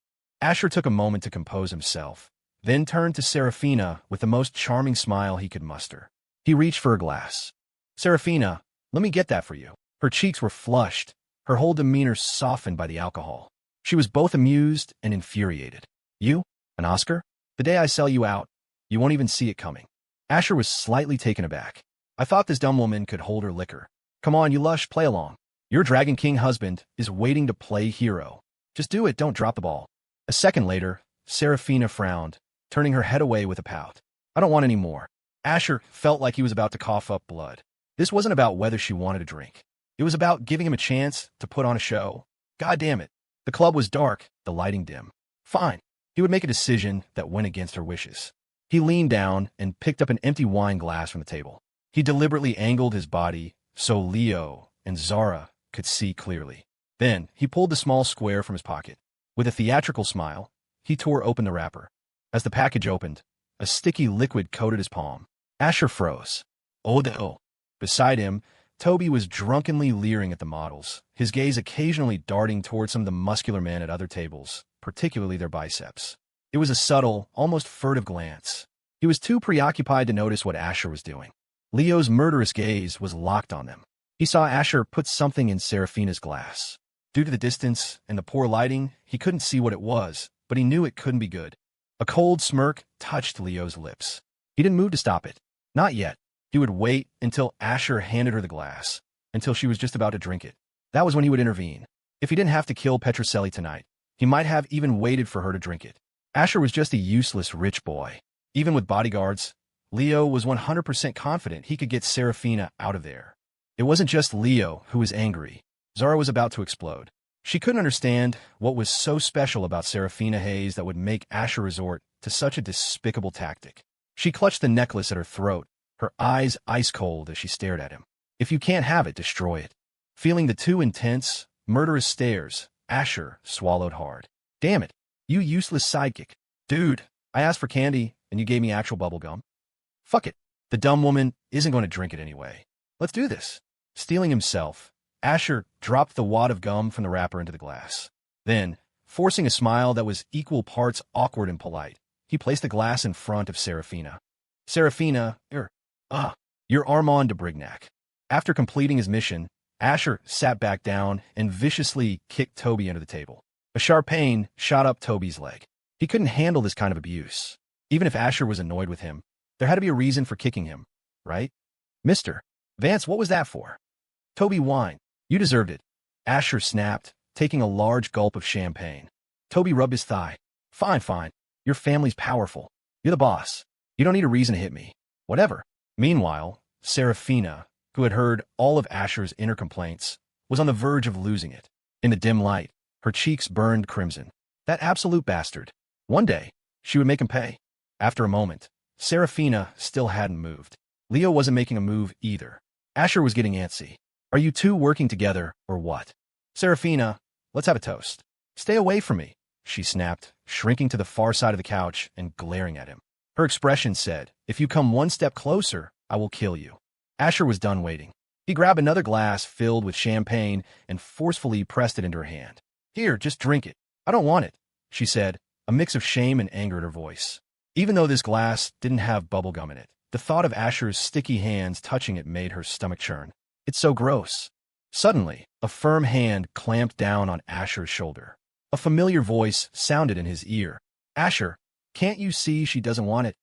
Asher took a moment to compose himself, then turned to Serafina with the most charming smile he could muster. He reached for a glass. "Serafina, let me get that for you." Her cheeks were flushed, her whole demeanor softened by the alcohol. She was both amused and infuriated. "You? An Oscar? The day I sell you out, you won't even see it coming." Asher was slightly taken aback. "I thought this dumb woman could hold her liquor. Come on, you lush, play along. Your Dragon King husband is waiting to play hero. Just do it, don't drop the ball." A second later, Serafina frowned, turning her head away with a pout. "I don't want any more." Asher felt like he was about to cough up blood. This wasn't about whether she wanted a drink. It was about giving him a chance to put on a show. God damn it. The club was dark, the lighting dim. Fine. He would make a decision that went against her wishes. He leaned down and picked up an empty wine glass from the table. He deliberately angled his body so Leo and Zara could see clearly. Then, he pulled the small square from his pocket. With a theatrical smile, he tore open the wrapper. As the package opened, a sticky liquid coated his palm. Asher froze. "Oh no." Beside him, Toby was drunkenly leering at the models, his gaze occasionally darting toward some of the muscular men at other tables, particularly their biceps. It was a subtle, almost furtive glance. He was too preoccupied to notice what Asher was doing. Leo's murderous gaze was locked on them. He saw Asher put something in Serafina's glass. Due to the distance and the poor lighting, he couldn't see what it was, but he knew it couldn't be good. A cold smirk touched Leo's lips. He didn't move to stop it. Not yet. He would wait until Asher handed her the glass, until she was just about to drink it. That was when he would intervene. If he didn't have to kill Petrocelli tonight, he might have even waited for her to drink it. Asher was just a useless rich boy. Even with bodyguards, Leo was 100% confident he could get Serafina out of there. It wasn't just Leo who was angry. Zara was about to explode. She couldn't understand what was so special about Serafina Hayes that would make Asher resort to such a despicable tactic. She clutched the necklace at her throat, her eyes ice-cold as she stared at him. "If you can't have it, destroy it." Feeling the two intense, murderous stares, Asher swallowed hard. "Damn it, you useless sidekick. Dude, I asked for candy, and you gave me actual bubble gum. Fuck it. The dumb woman isn't going to drink it anyway. Let's do this." Steeling himself, Asher dropped the wad of gum from the wrapper into the glass. Then, forcing a smile that was equal parts awkward and polite, he placed the glass in front of Serafina. "Serafina, you're Armand de Brignac." After completing his mission, Asher sat back down and viciously kicked Toby under the table. A sharp pain shot up Toby's leg. He couldn't handle this kind of abuse. Even if Asher was annoyed with him, there had to be a reason for kicking him, right? "Mr. Vance, what was that for?" Toby whined. "You deserved it." Asher snapped, taking a large gulp of champagne. Toby rubbed his thigh. Fine. Your family's powerful. You're the boss. You don't need a reason to hit me. Whatever." Meanwhile, Serafina, who had heard all of Asher's inner complaints, was on the verge of losing it. In the dim light, her cheeks burned crimson. That absolute bastard. One day, she would make him pay. After a moment, Serafina still hadn't moved. Leo wasn't making a move either. Asher was getting antsy. "Are you two working together, or what?" "Serafina, let's have a toast." "Stay away from me," she snapped, shrinking to the far side of the couch and glaring at him. Her expression said, "If you come one step closer, I will kill you." Asher was done waiting. He grabbed another glass filled with champagne and forcefully pressed it into her hand. "Here, just drink it." "I don't want it," she said, a mix of shame and anger in her voice. Even though this glass didn't have bubble gum in it, the thought of Asher's sticky hands touching it made her stomach churn. It's so gross. Suddenly, a firm hand clamped down on Asher's shoulder. A familiar voice sounded in his ear. Asher, can't you see she doesn't want it?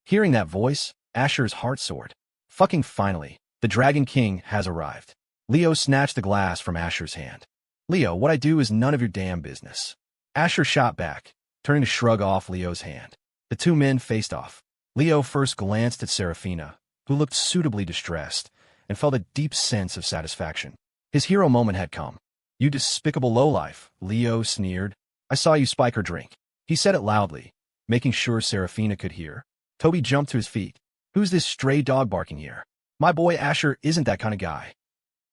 Hearing that voice, Asher's heart soared. Fucking finally, the Dragon King has arrived. Leo snatched the glass from Asher's hand. Leo, what I do is none of your damn business. Asher shot back, turning to shrug off Leo's hand. The two men faced off. Leo first glanced at Serafina, who looked suitably distressed, and felt a deep sense of satisfaction. His hero moment had come. You despicable lowlife, Leo sneered. I saw you spike her drink. He said it loudly, making sure Serafina could hear. Toby jumped to his feet. Who's this stray dog barking here? My boy Asher isn't that kind of guy.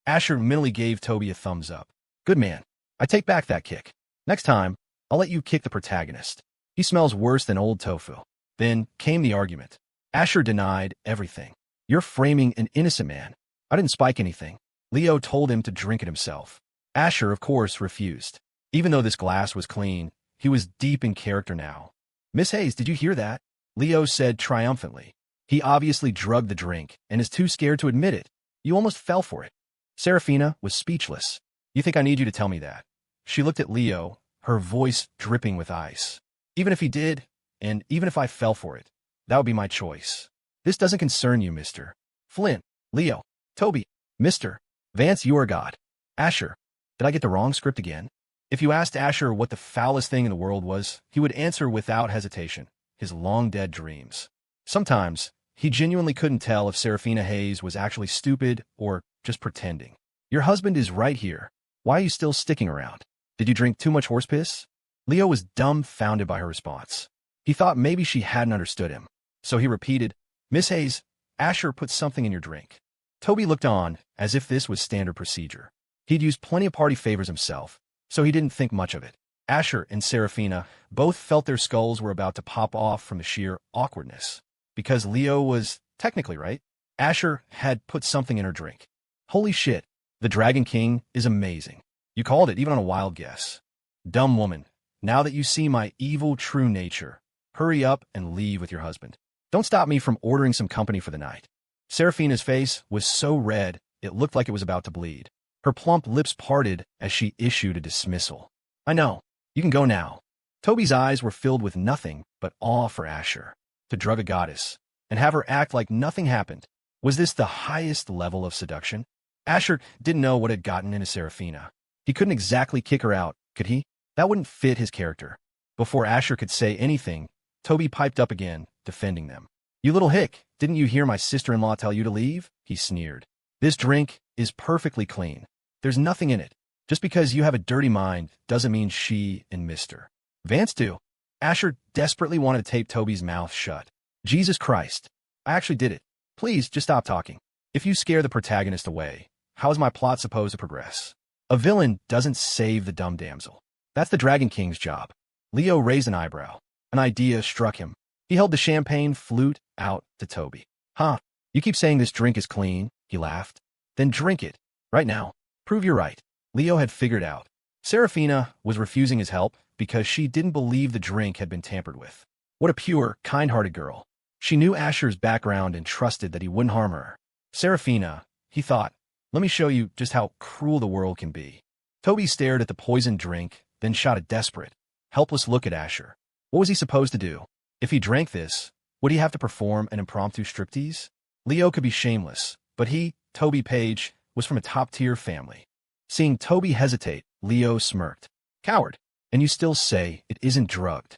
Asher mentally gave Toby a thumbs up. Good man. I take back that kick. Next time, I'll let you kick the protagonist. He smells worse than old tofu. Then came the argument. Asher denied everything. You're framing an innocent man. I didn't spike anything. Leo told him to drink it himself. Asher, of course, refused. Even though this glass was clean, he was deep in character now. Miss Hayes, did you hear that? Leo said triumphantly. He obviously drugged the drink and is too scared to admit it. You almost fell for it. Serafina was speechless. You think I need you to tell me that? She looked at Leo, her voice dripping with ice. Even if he did, and even if I fell for it, that would be my choice. This doesn't concern you, Mr. Flint, Leo, Toby, Mr. Vance, you are God. Asher, did I get the wrong script again? If you asked Asher what the foulest thing in the world was, he would answer without hesitation, his long-dead dreams. Sometimes, he genuinely couldn't tell if Serafina Hayes was actually stupid or just pretending. Your husband is right here. Why are you still sticking around? Did you drink too much horse piss? Leo was dumbfounded by her response. He thought maybe she hadn't understood him. So he repeated, Miss Hayes, Asher put something in your drink. Toby looked on, as if this was standard procedure. He'd used plenty of party favors himself, so he didn't think much of it. Asher and Serafina both felt their skulls were about to pop off from the sheer awkwardness. Because Leo was technically right. Asher had put something in her drink. Holy shit, the Dragon King is amazing. You called it even on a wild guess. Dumb woman, now that you see my evil true nature, hurry up and leave with your husband. Don't stop me from ordering some company for the night. Serafina's face was so red, it looked like it was about to bleed. Her plump lips parted as she issued a dismissal. I know. You can go now. Toby's eyes were filled with nothing but awe for Asher. To drug a goddess and have her act like nothing happened. Was this the highest level of seduction? Asher didn't know what had gotten into Serafina. He couldn't exactly kick her out, could he? That wouldn't fit his character. Before Asher could say anything, Toby piped up again, defending them. You little hick, didn't you hear my sister-in-law tell you to leave? He sneered. This drink is perfectly clean. There's nothing in it. Just because you have a dirty mind doesn't mean she and Mr. Vance do. Asher desperately wanted to tape Toby's mouth shut. Jesus Christ. I actually did it. Please, just stop talking. If you scare the protagonist away, how is my plot supposed to progress? A villain doesn't save the dumb damsel. That's the Dragon King's job. Leo raised an eyebrow. An idea struck him. He held the champagne flute out to Toby. Huh, you keep saying this drink is clean, he laughed. Then drink it. Right now. Prove you're right. Leo had figured out. Serafina was refusing his help because she didn't believe the drink had been tampered with. What a pure, kind-hearted girl. She knew Asher's background and trusted that he wouldn't harm her. Serafina, he thought, let me show you just how cruel the world can be. Toby stared at the poisoned drink, then shot a desperate, helpless look at Asher. What was he supposed to do? If he drank this, would he have to perform an impromptu striptease? Leo could be shameless, but he, Toby Page, was from a top-tier family. Seeing Toby hesitate, Leo smirked. Coward, and you still say it isn't drugged.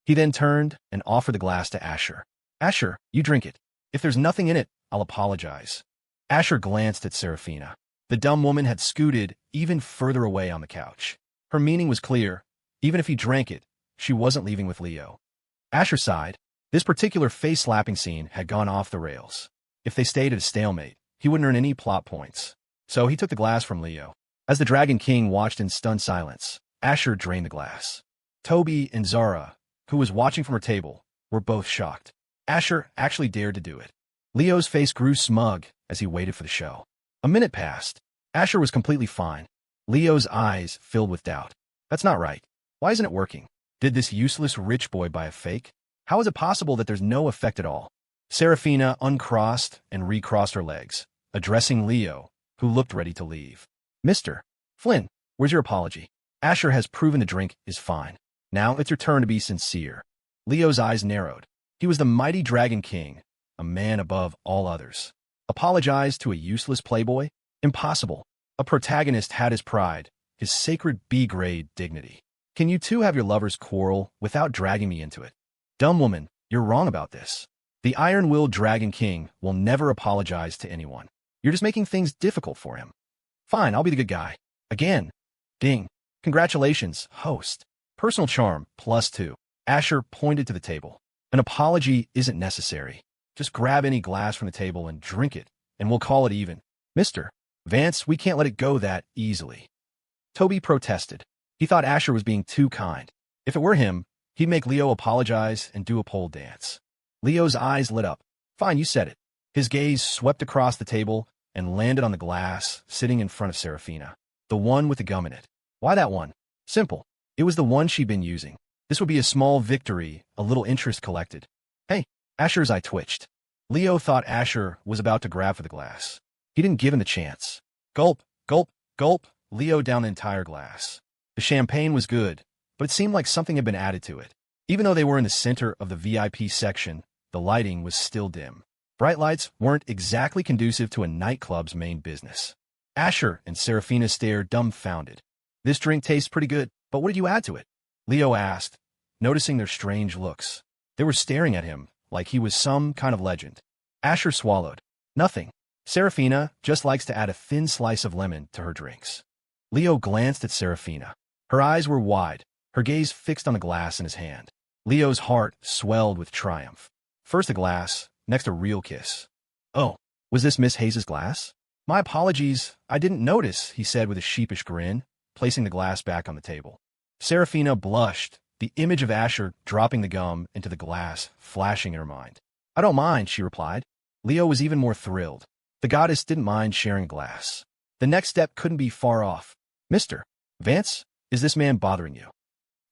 He then turned and offered the glass to Asher. Asher, you drink it. If there's nothing in it, I'll apologize. Asher glanced at Serafina. The dumb woman had scooted even further away on the couch. Her meaning was clear. Even if he drank it, she wasn't leaving with Leo. Asher sighed. This particular face-slapping scene had gone off the rails. If they stayed at a stalemate, he wouldn't earn any plot points. So he took the glass from Leo. As the Dragon King watched in stunned silence, Asher drained the glass. Toby and Zara, who was watching from her table, were both shocked. Asher actually dared to do it. Leo's face grew smug as he waited for the show. A minute passed. Asher was completely fine. Leo's eyes filled with doubt. That's not right. Why isn't it working? Did this useless rich boy buy a fake? How is it possible that there's no effect at all? Serafina uncrossed and recrossed her legs, addressing Leo, who looked ready to leave. Mr. Flynn, where's your apology? Asher has proven the drink is fine. Now it's your turn to be sincere. Leo's eyes narrowed. He was the mighty Dragon King, a man above all others. Apologize to a useless playboy? Impossible. A protagonist had his pride, his sacred B-grade dignity. Can you two have your lovers quarrel without dragging me into it? Dumb woman, you're wrong about this. The iron-willed Dragon King will never apologize to anyone. You're just making things difficult for him. Fine, I'll be the good guy. Again. Ding. Congratulations, host. Personal charm, +2. Asher pointed to the table. An apology isn't necessary. Just grab any glass from the table and drink it, and we'll call it even. Mr. Vance, we can't let it go that easily. Toby protested. He thought Asher was being too kind. If it were him, he'd make Leo apologize and do a pole dance. Leo's eyes lit up. Fine, you said it. His gaze swept across the table and landed on the glass sitting in front of Serafina. The one with the gum in it. Why that one? Simple. It was the one she'd been using. This would be a small victory, a little interest collected. Hey, Asher's eye twitched. Leo thought Asher was about to grab for the glass. He didn't give him the chance. Gulp, gulp, gulp. Leo downed the entire glass. The champagne was good, but it seemed like something had been added to it. Even though they were in the center of the VIP section, the lighting was still dim. Bright lights weren't exactly conducive to a nightclub's main business. Asher and Serafina stared dumbfounded. This drink tastes pretty good, but what did you add to it? Leo asked, noticing their strange looks. They were staring at him like he was some kind of legend. Asher swallowed. Nothing. Serafina just likes to add a thin slice of lemon to her drinks. Leo glanced at Serafina. Her eyes were wide, her gaze fixed on the glass in his hand. Leo's heart swelled with triumph. First a glass, next a real kiss. Oh, was this Miss Hayes' glass? My apologies, I didn't notice, he said with a sheepish grin, placing the glass back on the table. Serafina blushed, the image of Asher dropping the gum into the glass flashing in her mind. I don't mind, she replied. Leo was even more thrilled. The goddess didn't mind sharing a glass. The next step couldn't be far off. Mr. Vance, is this man bothering you?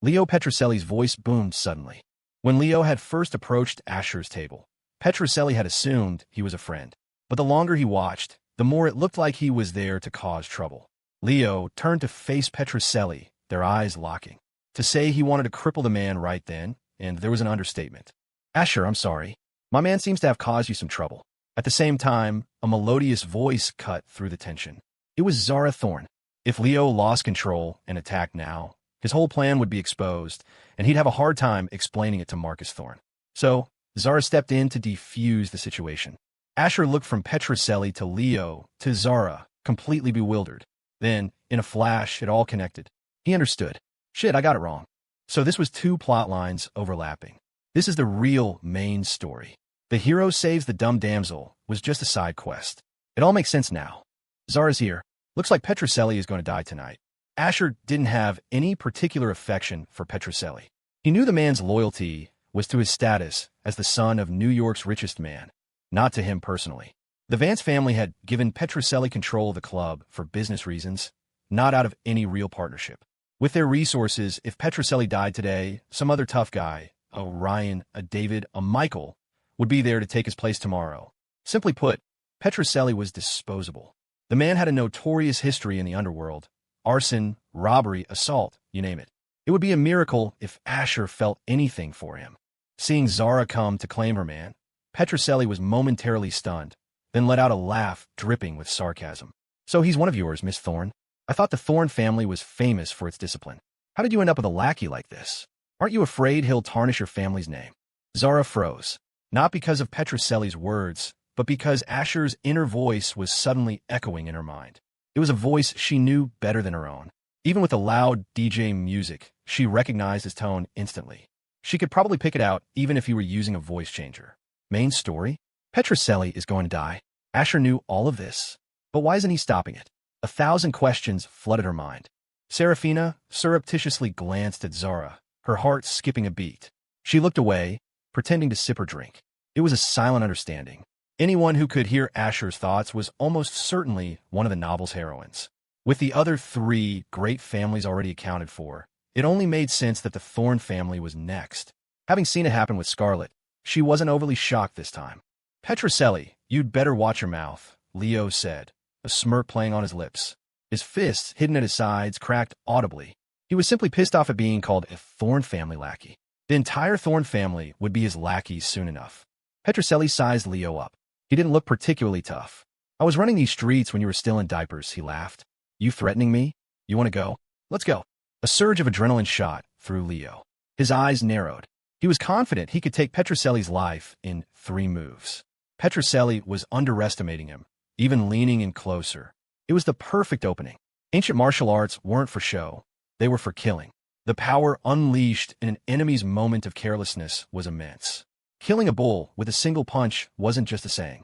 Leo Petroselli's voice boomed suddenly. When Leo had first approached Asher's table, Petroselli had assumed he was a friend. But the longer he watched, the more it looked like he was there to cause trouble. Leo turned to face Petroselli, their eyes locking. To say he wanted to cripple the man right then, and there was an understatement. Asher, I'm sorry. My man seems to have caused you some trouble. At the same time, a melodious voice cut through the tension. It was Zara Thorn. If Leo lost control and attacked now, his whole plan would be exposed, and he'd have a hard time explaining it to Marcus Thorn. So, Zara stepped in to defuse the situation. Asher looked from Petroselli to Leo to Zara, completely bewildered. Then, in a flash, it all connected. He understood. Shit, I got it wrong. So this was two plot lines overlapping. This is the real main story. The hero saves the dumb damsel was just a side quest. It all makes sense now. Zara's here. Looks like Petroselli is going to die tonight. Asher didn't have any particular affection for Petroselli. He knew the man's loyalty was to his status as the son of New York's richest man, not to him personally. The Vance family had given Petroselli control of the club for business reasons, not out of any real partnership. With their resources, if Petroselli died today, some other tough guy, a Ryan, a David, a Michael, would be there to take his place tomorrow. Simply put, Petroselli was disposable. The man had a notorious history in the underworld. Arson, robbery, assault, you name it. It would be a miracle if Asher felt anything for him. Seeing Zara come to claim her man, Petroselli was momentarily stunned, then let out a laugh dripping with sarcasm. So he's one of yours, Miss Thorn? I thought the Thorn family was famous for its discipline. How did you end up with a lackey like this? Aren't you afraid he'll tarnish your family's name? Zara froze, not because of Petroselli's words, but because Asher's inner voice was suddenly echoing in her mind. It was a voice she knew better than her own. Even with the loud DJ music, she recognized his tone instantly. She could probably pick it out even if he were using a voice changer. Main story? Petroselli is going to die. Asher knew all of this. But why isn't he stopping it? 1,000 questions flooded her mind. Serafina surreptitiously glanced at Zara, her heart skipping a beat. She looked away, pretending to sip her drink. It was a silent understanding. Anyone who could hear Asher's thoughts was almost certainly one of the novel's heroines. With the other 3 great families already accounted for, It only made sense that the Thorn family was next. Having seen it happen with Scarlet, she wasn't overly shocked this time. Petrocelli, you'd better watch your mouth, Leo said, a smirk playing on his lips. His fists, hidden at his sides, cracked audibly. He was simply pissed off at being called a Thorn family lackey. The entire Thorn family would be his lackeys soon enough. Petrocelli sized Leo up. He didn't look particularly tough. I was running these streets when you were still in diapers, he laughed. You threatening me? You want to go? Let's go. A surge of adrenaline shot through Leo. His eyes narrowed. He was confident he could take Petrocelli's life in 3 moves. Petrocelli was underestimating him, even leaning in closer. It was the perfect opening. Ancient martial arts weren't for show. They were for killing. The power unleashed in an enemy's moment of carelessness was immense. Killing a bull with a single punch wasn't just a saying.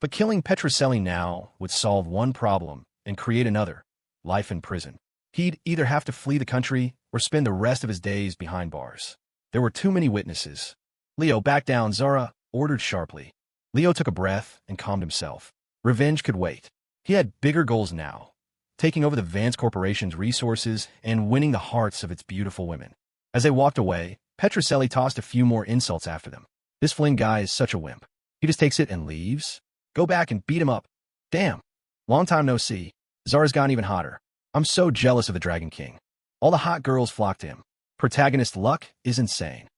But killing Petrocelli now would solve one problem and create another: life in prison. He'd either have to flee the country or spend the rest of his days behind bars. There were too many witnesses. Leo, back down, Zara ordered sharply. Leo took a breath and calmed himself. Revenge could wait. He had bigger goals now, taking over the Vance Corporation's resources and winning the hearts of its beautiful women. As they walked away, Petrocelli tossed a few more insults after them. This Flynn guy is such a wimp. He just takes it and leaves? Go back and beat him up. Damn. Long time no see. Zara's gone even hotter. I'm so jealous of the Dragon King. All the hot girls flock to him. Protagonist luck is insane.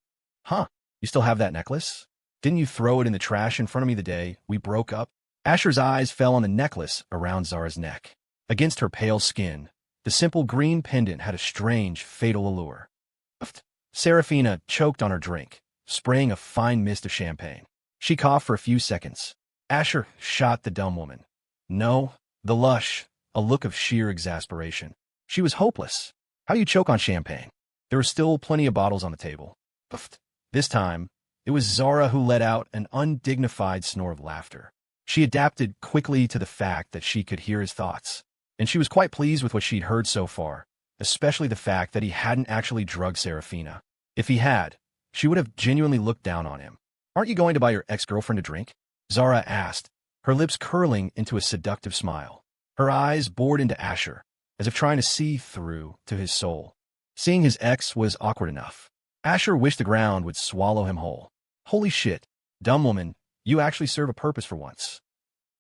Huh, you still have that necklace? Didn't you throw it in the trash in front of me the day we broke up? Asher's eyes fell on the necklace around Zara's neck. Against her pale skin, the simple green pendant had a strange, fatal allure. Serafina choked on her drink, spraying a fine mist of champagne. She coughed for a few seconds. Asher shot the dumb woman. No, the lush, a look of sheer exasperation. She was hopeless. How do you choke on champagne? There were still plenty of bottles on the table. This time, it was Zara who let out an undignified snore of laughter. She adapted quickly to the fact that she could hear his thoughts, and she was quite pleased with what she'd heard so far, especially the fact that he hadn't actually drugged Serafina. If he had, she would have genuinely looked down on him. Aren't you going to buy your ex-girlfriend a drink? Zara asked, her lips curling into a seductive smile. Her eyes bored into Asher, as if trying to see through to his soul. Seeing his ex was awkward enough. Asher wished the ground would swallow him whole. Holy shit, dumb woman, you actually serve a purpose for once.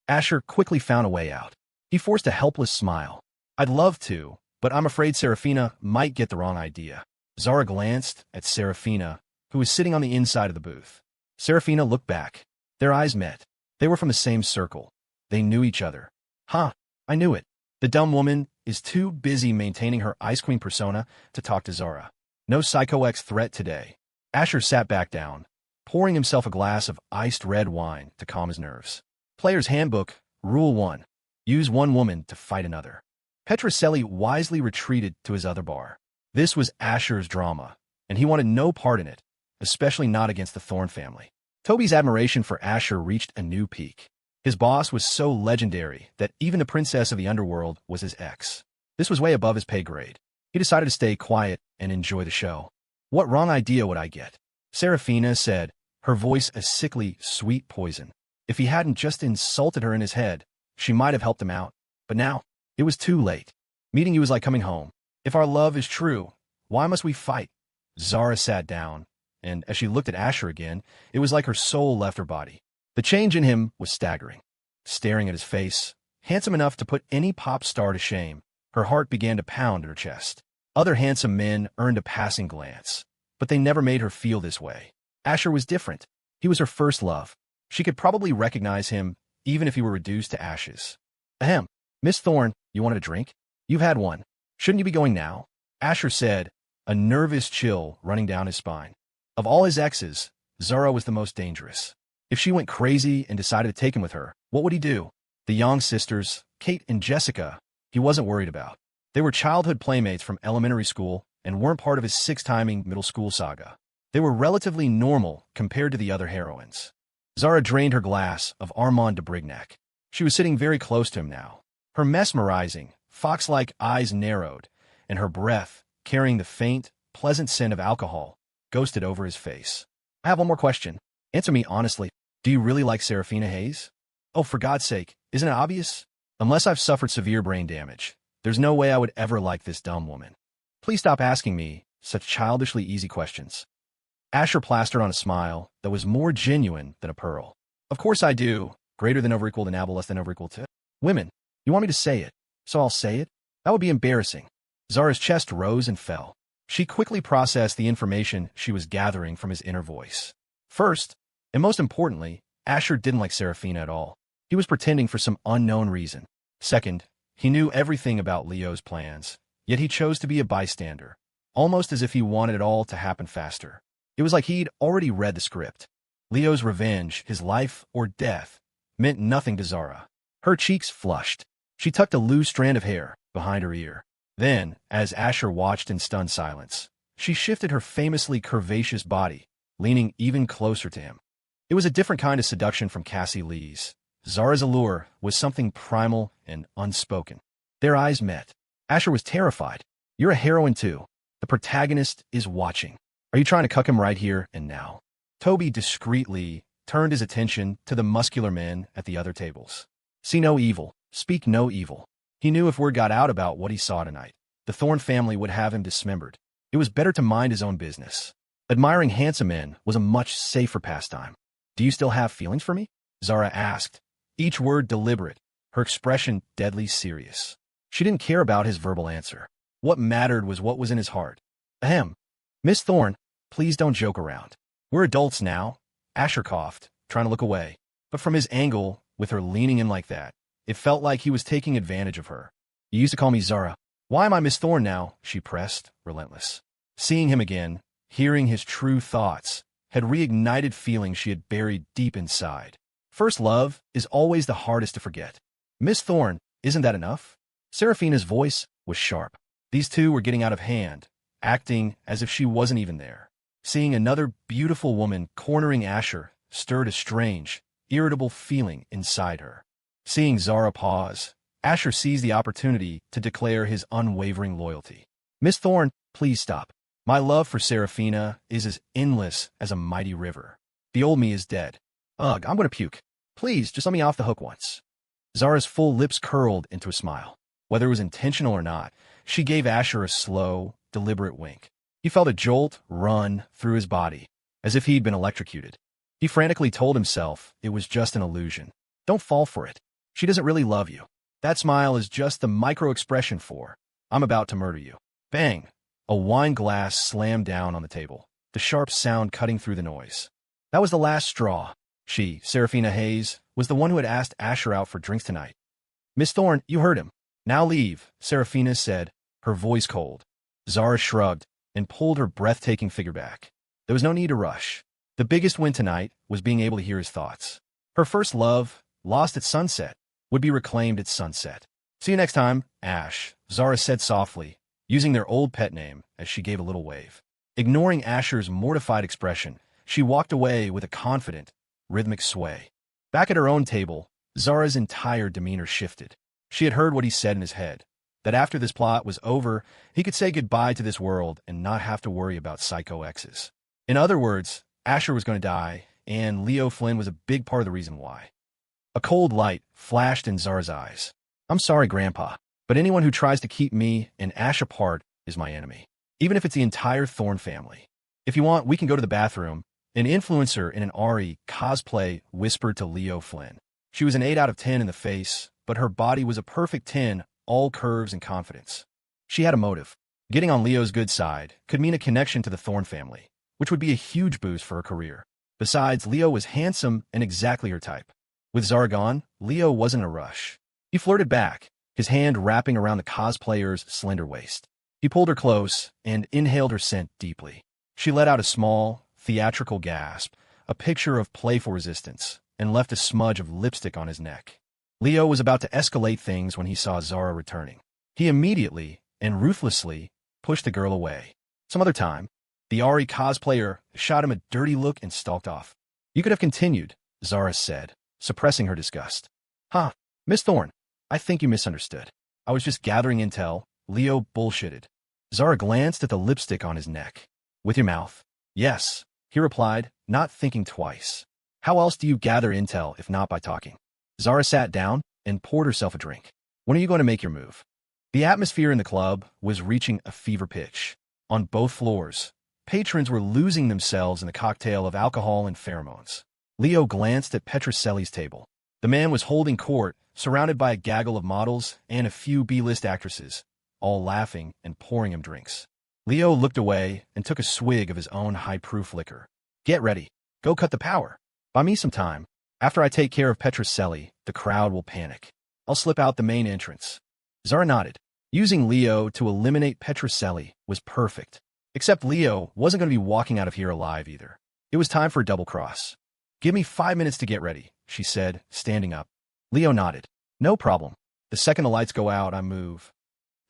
Asher quickly found a way out. He forced a helpless smile. I'd love to, but I'm afraid Serafina might get the wrong idea. Zara glanced at Serafina, who was sitting on the inside of the booth. Serafina looked back. Their eyes met. They were from the same circle. They knew each other. Huh, I knew it. The dumb woman is too busy maintaining her Ice Queen persona to talk to Zara. No Psycho X threat today. Asher sat back down, pouring himself a glass of iced red wine to calm his nerves. Player's Handbook, Rule 1. Use one woman to fight another. Petrocelli wisely retreated to his other bar. This was Asher's drama, and he wanted no part in it, especially not against the Thorn family. Toby's admiration for Asher reached a new peak. His boss was so legendary that even the princess of the underworld was his ex. This was way above his pay grade. He decided to stay quiet and enjoy the show. What wrong idea would I get? Serafina said, her voice a sickly, sweet poison. If he hadn't just insulted her in his head, she might have helped him out. But now, it was too late. Meeting you was like coming home. If our love is true, why must we fight? Zara sat down, and as she looked at Asher again, it was like her soul left her body. The change in him was staggering. Staring at his face, handsome enough to put any pop star to shame, her heart began to pound at her chest. Other handsome men earned a passing glance, but they never made her feel this way. Asher was different. He was her first love. She could probably recognize him, even if he were reduced to ashes. Ahem. Miss Thorn, you wanted a drink? You've had one. Shouldn't you be going now? Asher said, a nervous chill running down his spine. Of all his exes, Zara was the most dangerous. If she went crazy and decided to take him with her, what would he do? The Young sisters, Kate and Jessica, he wasn't worried about. They were childhood playmates from elementary school and weren't part of his six-timing middle school saga. They were relatively normal compared to the other heroines. Zara drained her glass of Armand de Brignac. She was sitting very close to him now. Her mesmerizing, fox-like eyes narrowed, and her breath, carrying the faint, pleasant scent of alcohol, ghosted over his face. I have one more question. Answer me honestly. Do you really like Serafina Hayes? Oh, for God's sake, isn't it obvious? Unless I've suffered severe brain damage, there's no way I would ever like this dumb woman. Please stop asking me, Such childishly easy questions. Asher plastered on a smile that was more genuine than a pearl. Of course I do. Greater than over equal to nabble less than over equal to. Women. You want me to say it, so I'll say it? That would be embarrassing. Zara's chest rose and fell. She quickly processed the information she was gathering from his inner voice. First, and most importantly, Asher didn't like Serafina at all. He was pretending for some unknown reason. Second, he knew everything about Leo's plans, yet he chose to be a bystander, almost as if he wanted it all to happen faster. It was like he'd already read the script. Leo's revenge, his life or death, meant nothing to Zara. Her cheeks flushed. She tucked a loose strand of hair behind her ear. Then, as Asher watched in stunned silence, she shifted her famously curvaceous body, leaning even closer to him. It was a different kind of seduction from Cassie Lee's. Zara's allure was something primal and unspoken. Their eyes met. Asher was terrified. You're a heroine too. The protagonist is watching. Are you trying to cuck him right here and now? Toby discreetly turned his attention to the muscular men at the other tables. See no evil, speak no evil. He knew if word got out about what he saw tonight, the Thorn family would have him dismembered. It was better to mind his own business. Admiring handsome men was a much safer pastime. Do you still have feelings for me? Zara asked, each word deliberate, her expression deadly serious. She didn't care about his verbal answer. What mattered was what was in his heart. Ahem. Miss Thorn, please don't joke around. We're adults now. Asher coughed, trying to look away. But from his angle, with her leaning in like that, it felt like he was taking advantage of her. You used to call me Zara. Why am I Miss Thorn now? She pressed, relentless. Seeing him again, hearing his true thoughts, had reignited feelings she had buried deep inside. First love is always the hardest to forget. Miss Thorn, isn't that enough? Serafina's voice was sharp. These two were getting out of hand, acting as if she wasn't even there. Seeing another beautiful woman cornering Asher stirred a strange, irritable feeling inside her. Seeing Zara pause, Asher seized the opportunity to declare his unwavering loyalty. Miss Thorn, please stop. My love for Serafina is as endless as a mighty river. The old me is dead. Ugh, I'm going to puke. Please, just let me off the hook once. Zara's full lips curled into a smile. Whether it was intentional or not, she gave Asher a slow, deliberate wink. He felt a jolt run through his body, as if he'd been electrocuted. He frantically told himself it was just an illusion. Don't fall for it. She doesn't really love you. That smile is just the micro-expression for, I'm about to murder you. Bang! A wine glass slammed down on the table, the sharp sound cutting through the noise. That was the last straw. She, Serafina Hayes, was the one who had asked Asher out for drinks tonight. Miss Thorn, you heard him. Now leave, Serafina said, her voice cold. Zara shrugged and pulled her breathtaking figure back. There was no need to rush. The biggest win tonight was being able to hear his thoughts. Her first love, lost at sunset, would be reclaimed at sunset. See you next time, Ash, Zara said softly, using their old pet name as she gave a little wave. Ignoring Asher's mortified expression, she walked away with a confident, rhythmic sway. Back at her own table, Zara's entire demeanor shifted. She had heard what he said in his head, that after this plot was over, he could say goodbye to this world and not have to worry about psycho exes. In other words, Asher was going to die, and Leo Flynn was a big part of the reason why. A cold light flashed in Zara's eyes. I'm sorry, Grandpa, but anyone who tries to keep me and Ash apart is my enemy, even if it's the entire Thorn family. If you want, we can go to the bathroom. An influencer in an RE cosplay whispered to Leo Flynn. She was an 8 out of 10 in the face, but her body was a perfect 10, all curves and confidence. She had a motive. Getting on Leo's good side could mean a connection to the Thorn family, which would be a huge boost for her career. Besides, Leo was handsome and exactly her type. With Zara gone, Leo wasn't in a rush. He flirted back, his hand wrapping around the cosplayer's slender waist. He pulled her close and inhaled her scent deeply. She let out a small, theatrical gasp, a picture of playful resistance, and left a smudge of lipstick on his neck. Leo was about to escalate things when he saw Zara returning. He immediately and ruthlessly pushed the girl away. Some other time, the RE cosplayer shot him a dirty look and stalked off. You could have continued, Zara said, suppressing her disgust. Huh, Miss Thorn, I think you misunderstood. I was just gathering intel. Leo bullshitted. Zara glanced at the lipstick on his neck. With your mouth? Yes, he replied, not thinking twice. How else do you gather intel if not by talking? Zara sat down and poured herself a drink. When are you going to make your move? The atmosphere in the club was reaching a fever pitch. On both floors, patrons were losing themselves in the cocktail of alcohol and pheromones. Leo glanced at Petroselli's table. The man was holding court, surrounded by a gaggle of models and a few B-list actresses, all laughing and pouring him drinks. Leo looked away and took a swig of his own high-proof liquor. Get ready. Go cut the power. Buy me some time. After I take care of Petroselli, the crowd will panic. I'll slip out the main entrance. Zara nodded. Using Leo to eliminate Petroselli was perfect. Except Leo wasn't going to be walking out of here alive either. It was time for a double cross. Give me 5 minutes to get ready, she said, standing up. Leo nodded. No problem. The second the lights go out, I move.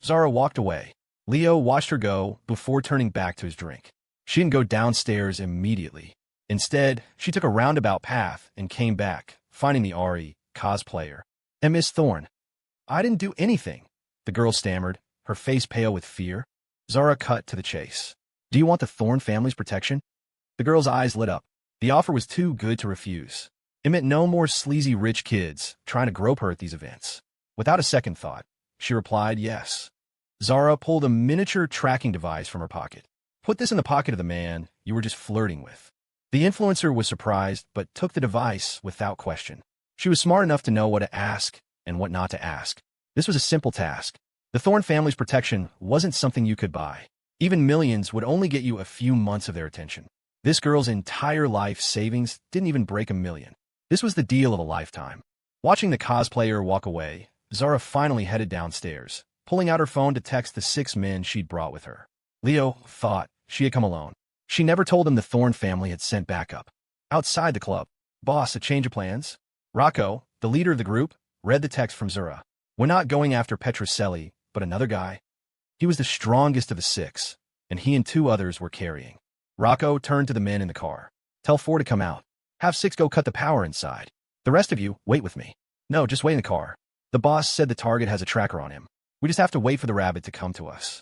Zara walked away. Leo watched her go before turning back to his drink. She didn't go downstairs immediately. Instead, she took a roundabout path and came back, finding the RE cosplayer and Miss Thorn. I didn't do anything, the girl stammered, her face pale with fear. Zara cut to the chase. Do you want the Thorn family's protection? The girl's eyes lit up. The offer was too good to refuse. It meant no more sleazy rich kids trying to grope her at these events. Without a second thought, she replied yes. Zara pulled a miniature tracking device from her pocket. Put this in the pocket of the man you were just flirting with. The influencer was surprised but took the device without question. She was smart enough to know what to ask and what not to ask. This was a simple task. The Thorn family's protection wasn't something you could buy. Even millions would only get you a few months of their attention. This girl's entire life savings didn't even break $1 million. This was the deal of a lifetime. Watching the cosplayer walk away, Zara finally headed downstairs, pulling out her phone to text the 6 men she'd brought with her. Leo thought she had come alone. She never told him the Thorn family had sent backup. Outside the club, boss, a change of plans? Rocco, the leader of the group, read the text from Zara. We're not going after Petroselli, but another guy. He was the strongest of the 6, and he and 2 others were carrying. Rocco turned to the men in the car. Tell 4 to come out. Have 6 go cut the power inside. The rest of you, wait with me. No, just wait in the car. The boss said the target has a tracker on him. We just have to wait for the rabbit to come to us.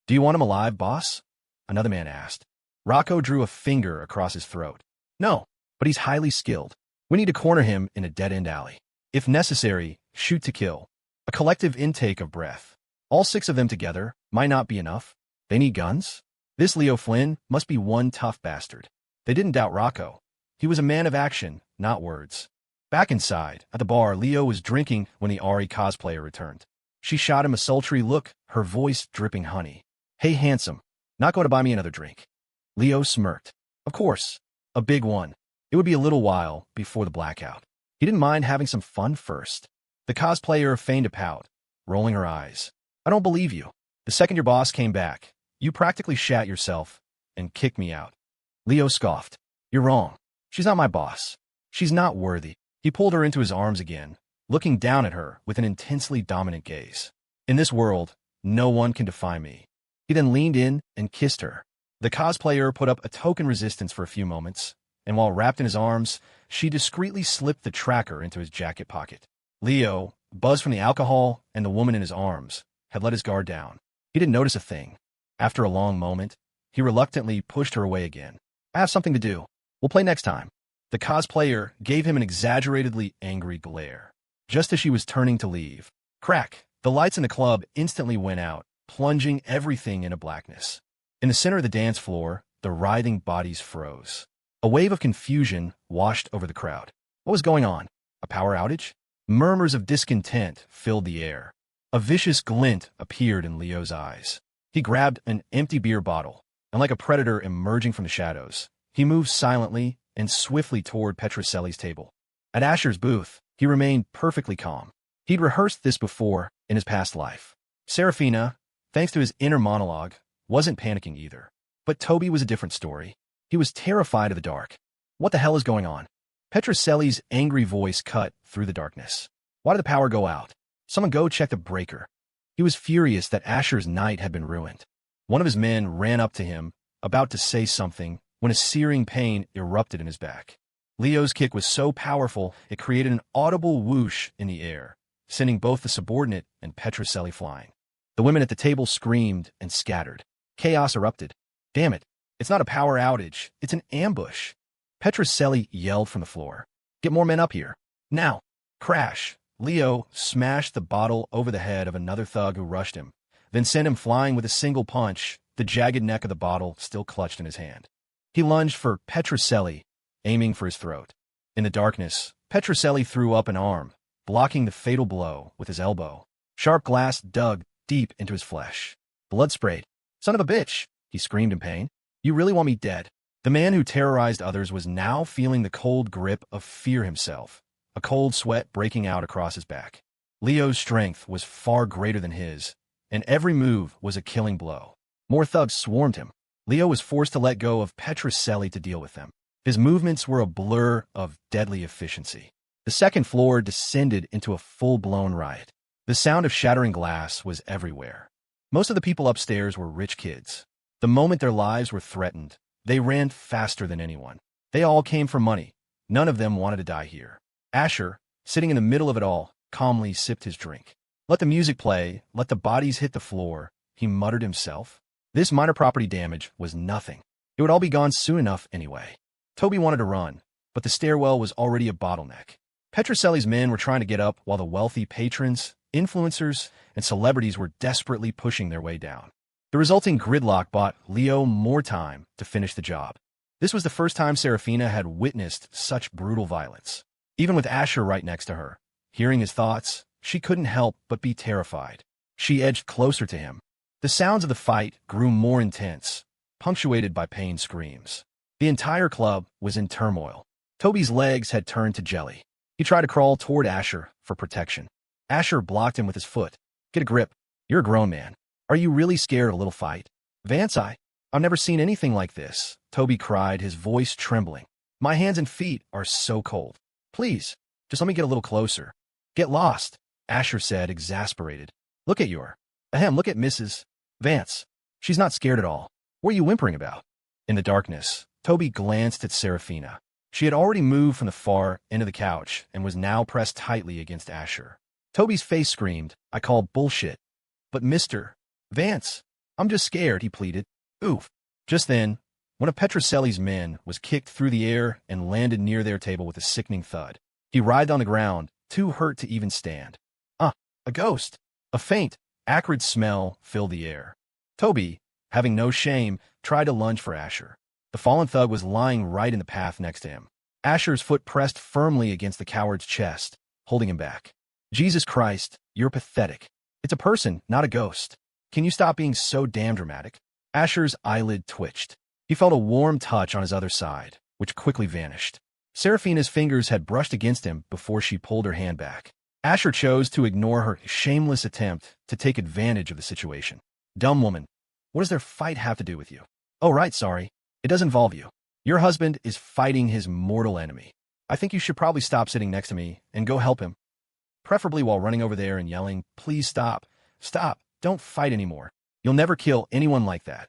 Do you want him alive, boss? Another man asked. Rocco drew a finger across his throat. No, but he's highly skilled. We need to corner him in a dead-end alley. If necessary, shoot to kill. A collective intake of breath. All 6 of them together might not be enough. They need guns? This Leo Flynn must be one tough bastard. They didn't doubt Rocco. He was a man of action, not words. Back inside, at the bar, Leo was drinking when the RE cosplayer returned. She shot him a sultry look, her voice dripping honey. Hey, handsome. Not going to buy me another drink. Leo smirked. Of course. A big one. It would be a little while before the blackout. He didn't mind having some fun first. The cosplayer feigned a pout, rolling her eyes. I don't believe you. The second your boss came back, you practically shat yourself and kicked me out. Leo scoffed. You're wrong. She's not my boss. She's not worthy. He pulled her into his arms again, looking down at her with an intensely dominant gaze. In this world, no one can defy me. He then leaned in and kissed her. The cosplayer put up a token resistance for a few moments, and while wrapped in his arms, she discreetly slipped the tracker into his jacket pocket. Leo, buzzed from the alcohol and the woman in his arms, had let his guard down. He didn't notice a thing. After a long moment, he reluctantly pushed her away again. I have something to do. We'll play next time. The cosplayer gave him an exaggeratedly angry glare. Just as she was turning to leave, crack, the lights in the club instantly went out, plunging everything into blackness. In the center of the dance floor, the writhing bodies froze. A wave of confusion washed over the crowd. What was going on? A power outage? Murmurs of discontent filled the air. A vicious glint appeared in Leo's eyes. He grabbed an empty beer bottle, and like a predator emerging from the shadows, he moved silently and swiftly toward Petroselli's table. At Asher's booth, he remained perfectly calm. He'd rehearsed this before in his past life. Serafina, thanks to his inner monologue, wasn't panicking either. But Toby was a different story. He was terrified of the dark. What the hell is going on? Petroselli's angry voice cut through the darkness. Why did the power go out? Someone go check the breaker. He was furious that Asher's night had been ruined. One of his men ran up to him, about to say something, when a searing pain erupted in his back. Leo's kick was so powerful it created an audible whoosh in the air, sending both the subordinate and Petroselli flying. The women at the table screamed and scattered. Chaos erupted. Damn it, it's not a power outage, it's an ambush. Petroselli yelled from the floor. Get more men up here. Now. Crash. Leo smashed the bottle over the head of another thug who rushed him, then sent him flying with a single punch, the jagged neck of the bottle still clutched in his hand. He lunged for Petrocelli, aiming for his throat. In the darkness, Petrocelli threw up an arm, blocking the fatal blow with his elbow. Sharp glass dug deep into his flesh. Blood sprayed. "Son of a bitch!" he screamed in pain. "You really want me dead?" The man who terrorized others was now feeling the cold grip of fear himself, a cold sweat breaking out across his back. Leo's strength was far greater than his, and every move was a killing blow. More thugs swarmed him. Leo was forced to let go of Petrocelli to deal with them. His movements were a blur of deadly efficiency. The second floor descended into a full-blown riot. The sound of shattering glass was everywhere. Most of the people upstairs were rich kids. The moment their lives were threatened, they ran faster than anyone. They all came for money. None of them wanted to die here. Asher, sitting in the middle of it all, calmly sipped his drink. "Let the music play, let the bodies hit the floor," he muttered himself. This minor property damage was nothing. It would all be gone soon enough anyway. Toby wanted to run, but the stairwell was already a bottleneck. Petrocelli's men were trying to get up while the wealthy patrons, influencers, and celebrities were desperately pushing their way down. The resulting gridlock bought Leo more time to finish the job. This was the first time Serafina had witnessed such brutal violence. Even with Asher right next to her, hearing his thoughts, she couldn't help but be terrified. She edged closer to him. The sounds of the fight grew more intense, punctuated by pain screams. The entire club was in turmoil. Toby's legs had turned to jelly. He tried to crawl toward Asher for protection. Asher blocked him with his foot. "Get a grip. You're a grown man. Are you really scared of a little fight?" "Vance, I've never seen anything like this," Toby cried, his voice trembling. "My hands and feet are so cold. Please, just let me get a little closer." "Get lost," Asher said, exasperated. Look at Mrs. Vance. She's not scared at all. What are you whimpering about?" In the darkness, Toby glanced at Serafina. She had already moved from the far end of the couch and was now pressed tightly against Asher. Toby's face screamed, "I call bullshit." "But Mr. Vance, I'm just scared," he pleaded. "Oof." Just then, one of Petrocelli's men was kicked through the air and landed near their table with a sickening thud. He writhed on the ground, too hurt to even stand. A ghost. A faint, acrid smell filled the air. Toby, having no shame, tried to lunge for Asher. The fallen thug was lying right in the path next to him. Asher's foot pressed firmly against the coward's chest, holding him back. "Jesus Christ, you're pathetic. It's a person, not a ghost. Can you stop being so damn dramatic?" Asher's eyelid twitched. He felt a warm touch on his other side, which quickly vanished. Serafina's fingers had brushed against him before she pulled her hand back. Asher chose to ignore her shameless attempt to take advantage of the situation. "Dumb woman. What does their fight have to do with you?" "Oh, right, sorry. It does involve you. Your husband is fighting his mortal enemy. I think you should probably stop sitting next to me and go help him. Preferably while running over there and yelling, 'Please stop. Stop. Don't fight anymore. You'll never kill anyone like that.'"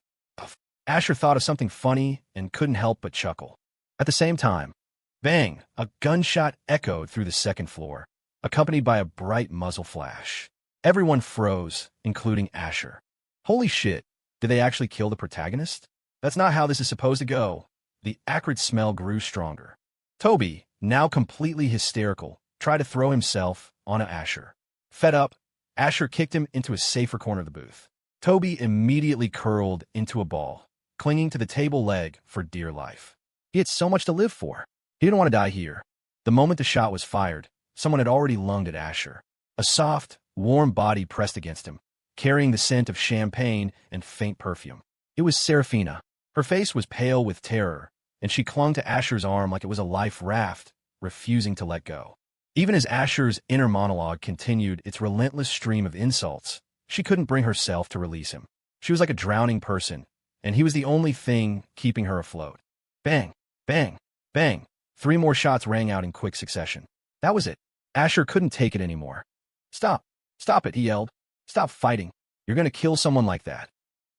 Asher thought of something funny and couldn't help but chuckle. At the same time, bang, a gunshot echoed through the second floor, accompanied by a bright muzzle flash. Everyone froze, including Asher. Holy shit, did they actually kill the protagonist? That's not how this is supposed to go. The acrid smell grew stronger. Toby, now completely hysterical, tried to throw himself onto Asher. Fed up, Asher kicked him into a safer corner of the booth. Toby immediately curled into a ball, clinging to the table leg for dear life. He had so much to live for. He didn't want to die here. The moment the shot was fired, someone had already lunged at Asher. A soft, warm body pressed against him, carrying the scent of champagne and faint perfume. It was Serafina. Her face was pale with terror, and she clung to Asher's arm like it was a life raft, refusing to let go. Even as Asher's inner monologue continued its relentless stream of insults, she couldn't bring herself to release him. She was like a drowning person, and he was the only thing keeping her afloat. Bang, bang, bang. 3 more shots rang out in quick succession. That was it. Asher couldn't take it anymore. "Stop. Stop it," he yelled. "Stop fighting. You're going to kill someone like that."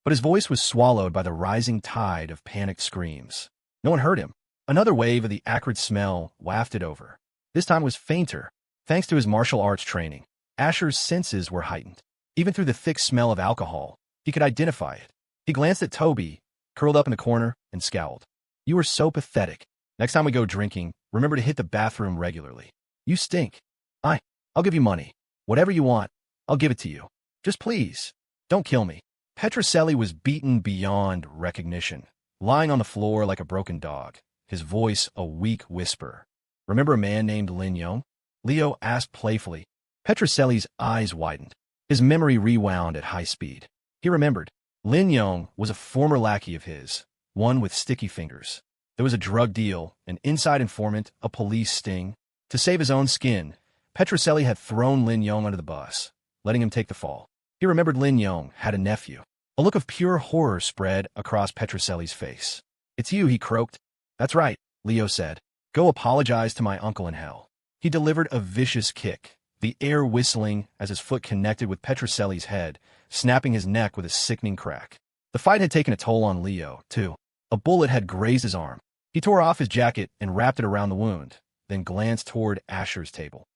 But his voice was swallowed by the rising tide of panicked screams. No one heard him. Another wave of the acrid smell wafted over. This time was fainter. Thanks to his martial arts training, Asher's senses were heightened. Even through the thick smell of alcohol, he could identify it. He glanced at Toby, curled up in a corner, and scowled. "You are so pathetic. Next time we go drinking, remember to hit the bathroom regularly. You stink. I'll give you money. Whatever you want, I'll give it to you. Just please, don't kill me." Petroselli was beaten beyond recognition, lying on the floor like a broken dog, his voice a weak whisper. "Remember a man named Lin Yong?" Leo asked playfully. Petroselli's eyes widened. His memory rewound at high speed. He remembered. Lin Yong was a former lackey of his, one with sticky fingers. There was a drug deal, an inside informant, a police sting. To save his own skin, Petroselli had thrown Lin Yong under the bus, letting him take the fall. He remembered Lin Yong had a nephew. A look of pure horror spread across Petroselli's face. "It's you," he croaked. "That's right," Leo said. "Go apologize to my uncle in hell." He delivered a vicious kick, the air whistling as his foot connected with Petroselli's head, snapping his neck with a sickening crack. The fight had taken a toll on Leo, too. A bullet had grazed his arm. He tore off his jacket and wrapped it around the wound, then glanced toward Asher's table.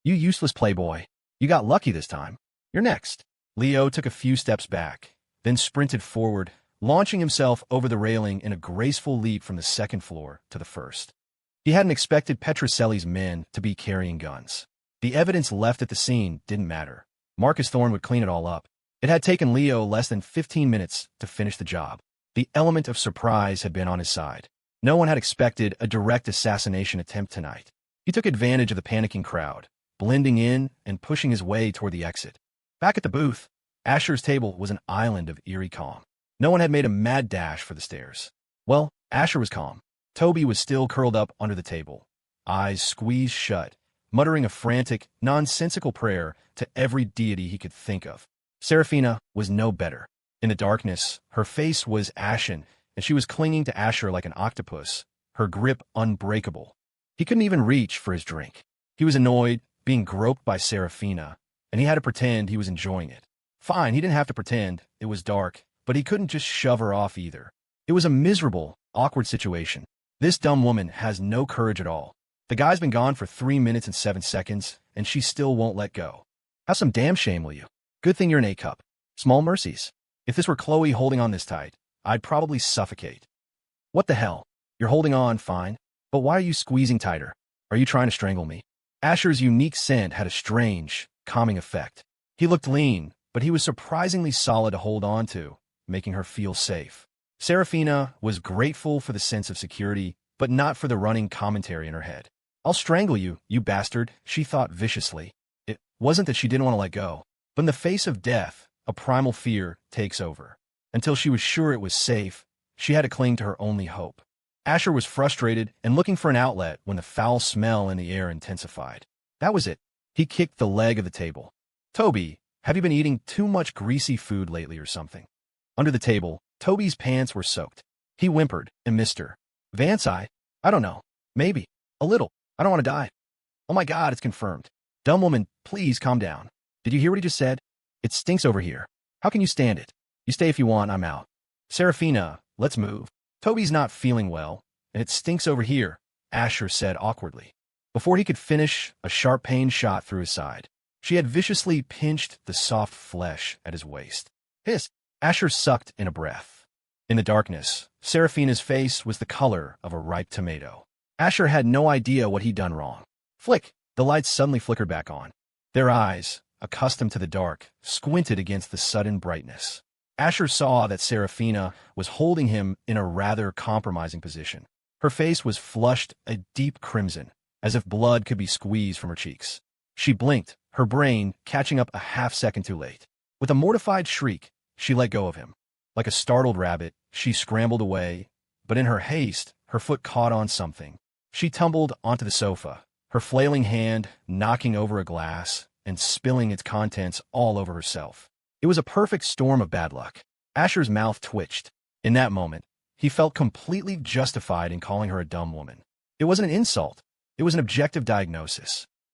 "You useless playboy. You got lucky this time. You're next." Leo took a few steps back, then sprinted forward, launching himself over the railing in a graceful leap from the second floor to the first. He hadn't expected Petroselli's men to be carrying guns. The evidence left at the scene didn't matter. Marcus Thorn would clean it all up. It had taken Leo less than 15 minutes to finish the job. The element of surprise had been on his side. No one had expected a direct assassination attempt tonight. He took advantage of the panicking crowd, blending in and pushing his way toward the exit. Back at the booth, Asher's table was an island of eerie calm. No one had made a mad dash for the stairs. Well, Asher was calm. Toby was still curled up under the table, eyes squeezed shut, muttering a frantic, nonsensical prayer to every deity he could think of. Serafina was no better. In the darkness, her face was ashen, and she was clinging to Asher like an octopus, her grip unbreakable. He couldn't even reach for his drink. He was annoyed, being groped by Serafina, and he had to pretend he was enjoying it. Fine, he didn't have to pretend. It was dark, but he couldn't just shove her off either. It was a miserable, awkward situation. This dumb woman has no courage at all. The guy's been gone for 3 minutes and 7 seconds, and she still won't let go. Have some damn shame, will you? Good thing you're an A-cup. Small mercies. If this were Khloe holding on this tight, I'd probably suffocate. What the hell? You're holding on, fine. But why are you squeezing tighter? Are you trying to strangle me? Asher's unique scent had a strange, calming effect. He looked lean, but he was surprisingly solid to hold on to, making her feel safe. Serafina was grateful for the sense of security, but not for the running commentary in her head. "I'll strangle you, you bastard," she thought viciously. It wasn't that she didn't want to let go, but in the face of death, a primal fear takes over. Until she was sure it was safe, she had to cling to her only hope. Asher was frustrated and looking for an outlet when the foul smell in the air intensified. That was it. He kicked the leg of the table. "Toby, have you been eating too much greasy food lately or something?" Under the table, Toby's pants were soaked. He whimpered and missed her. "Vance, I don't know. Maybe. A little. I don't want to die." "Oh my God, it's confirmed." "Dumb woman, please calm down. Did you hear what he just said? It stinks over here. How can you stand it? You stay if you want, I'm out." "Serafina, let's move. Toby's not feeling well, and it stinks over here," Asher said awkwardly. Before he could finish, a sharp pain shot through his side. She had viciously pinched the soft flesh at his waist. Hiss! Asher sucked in a breath. In the darkness, Serafina's face was the color of a ripe tomato. Asher had no idea what he'd done wrong. Flick! The lights suddenly flickered back on. Their eyes, accustomed to the dark, squinted against the sudden brightness. Asher saw that Serafina was holding him in a rather compromising position. Her face was flushed a deep crimson, as if blood could be squeezed from her cheeks. She blinked, her brain catching up a half-second too late. With a mortified shriek, she let go of him. Like a startled rabbit, she scrambled away, but in her haste, her foot caught on something. She tumbled onto the sofa, her flailing hand knocking over a glass and spilling its contents all over herself. It was a perfect storm of bad luck. Asher's mouth twitched. In that moment, he felt completely justified in calling her a dumb woman. It wasn't an insult. It was an objective diagnosis.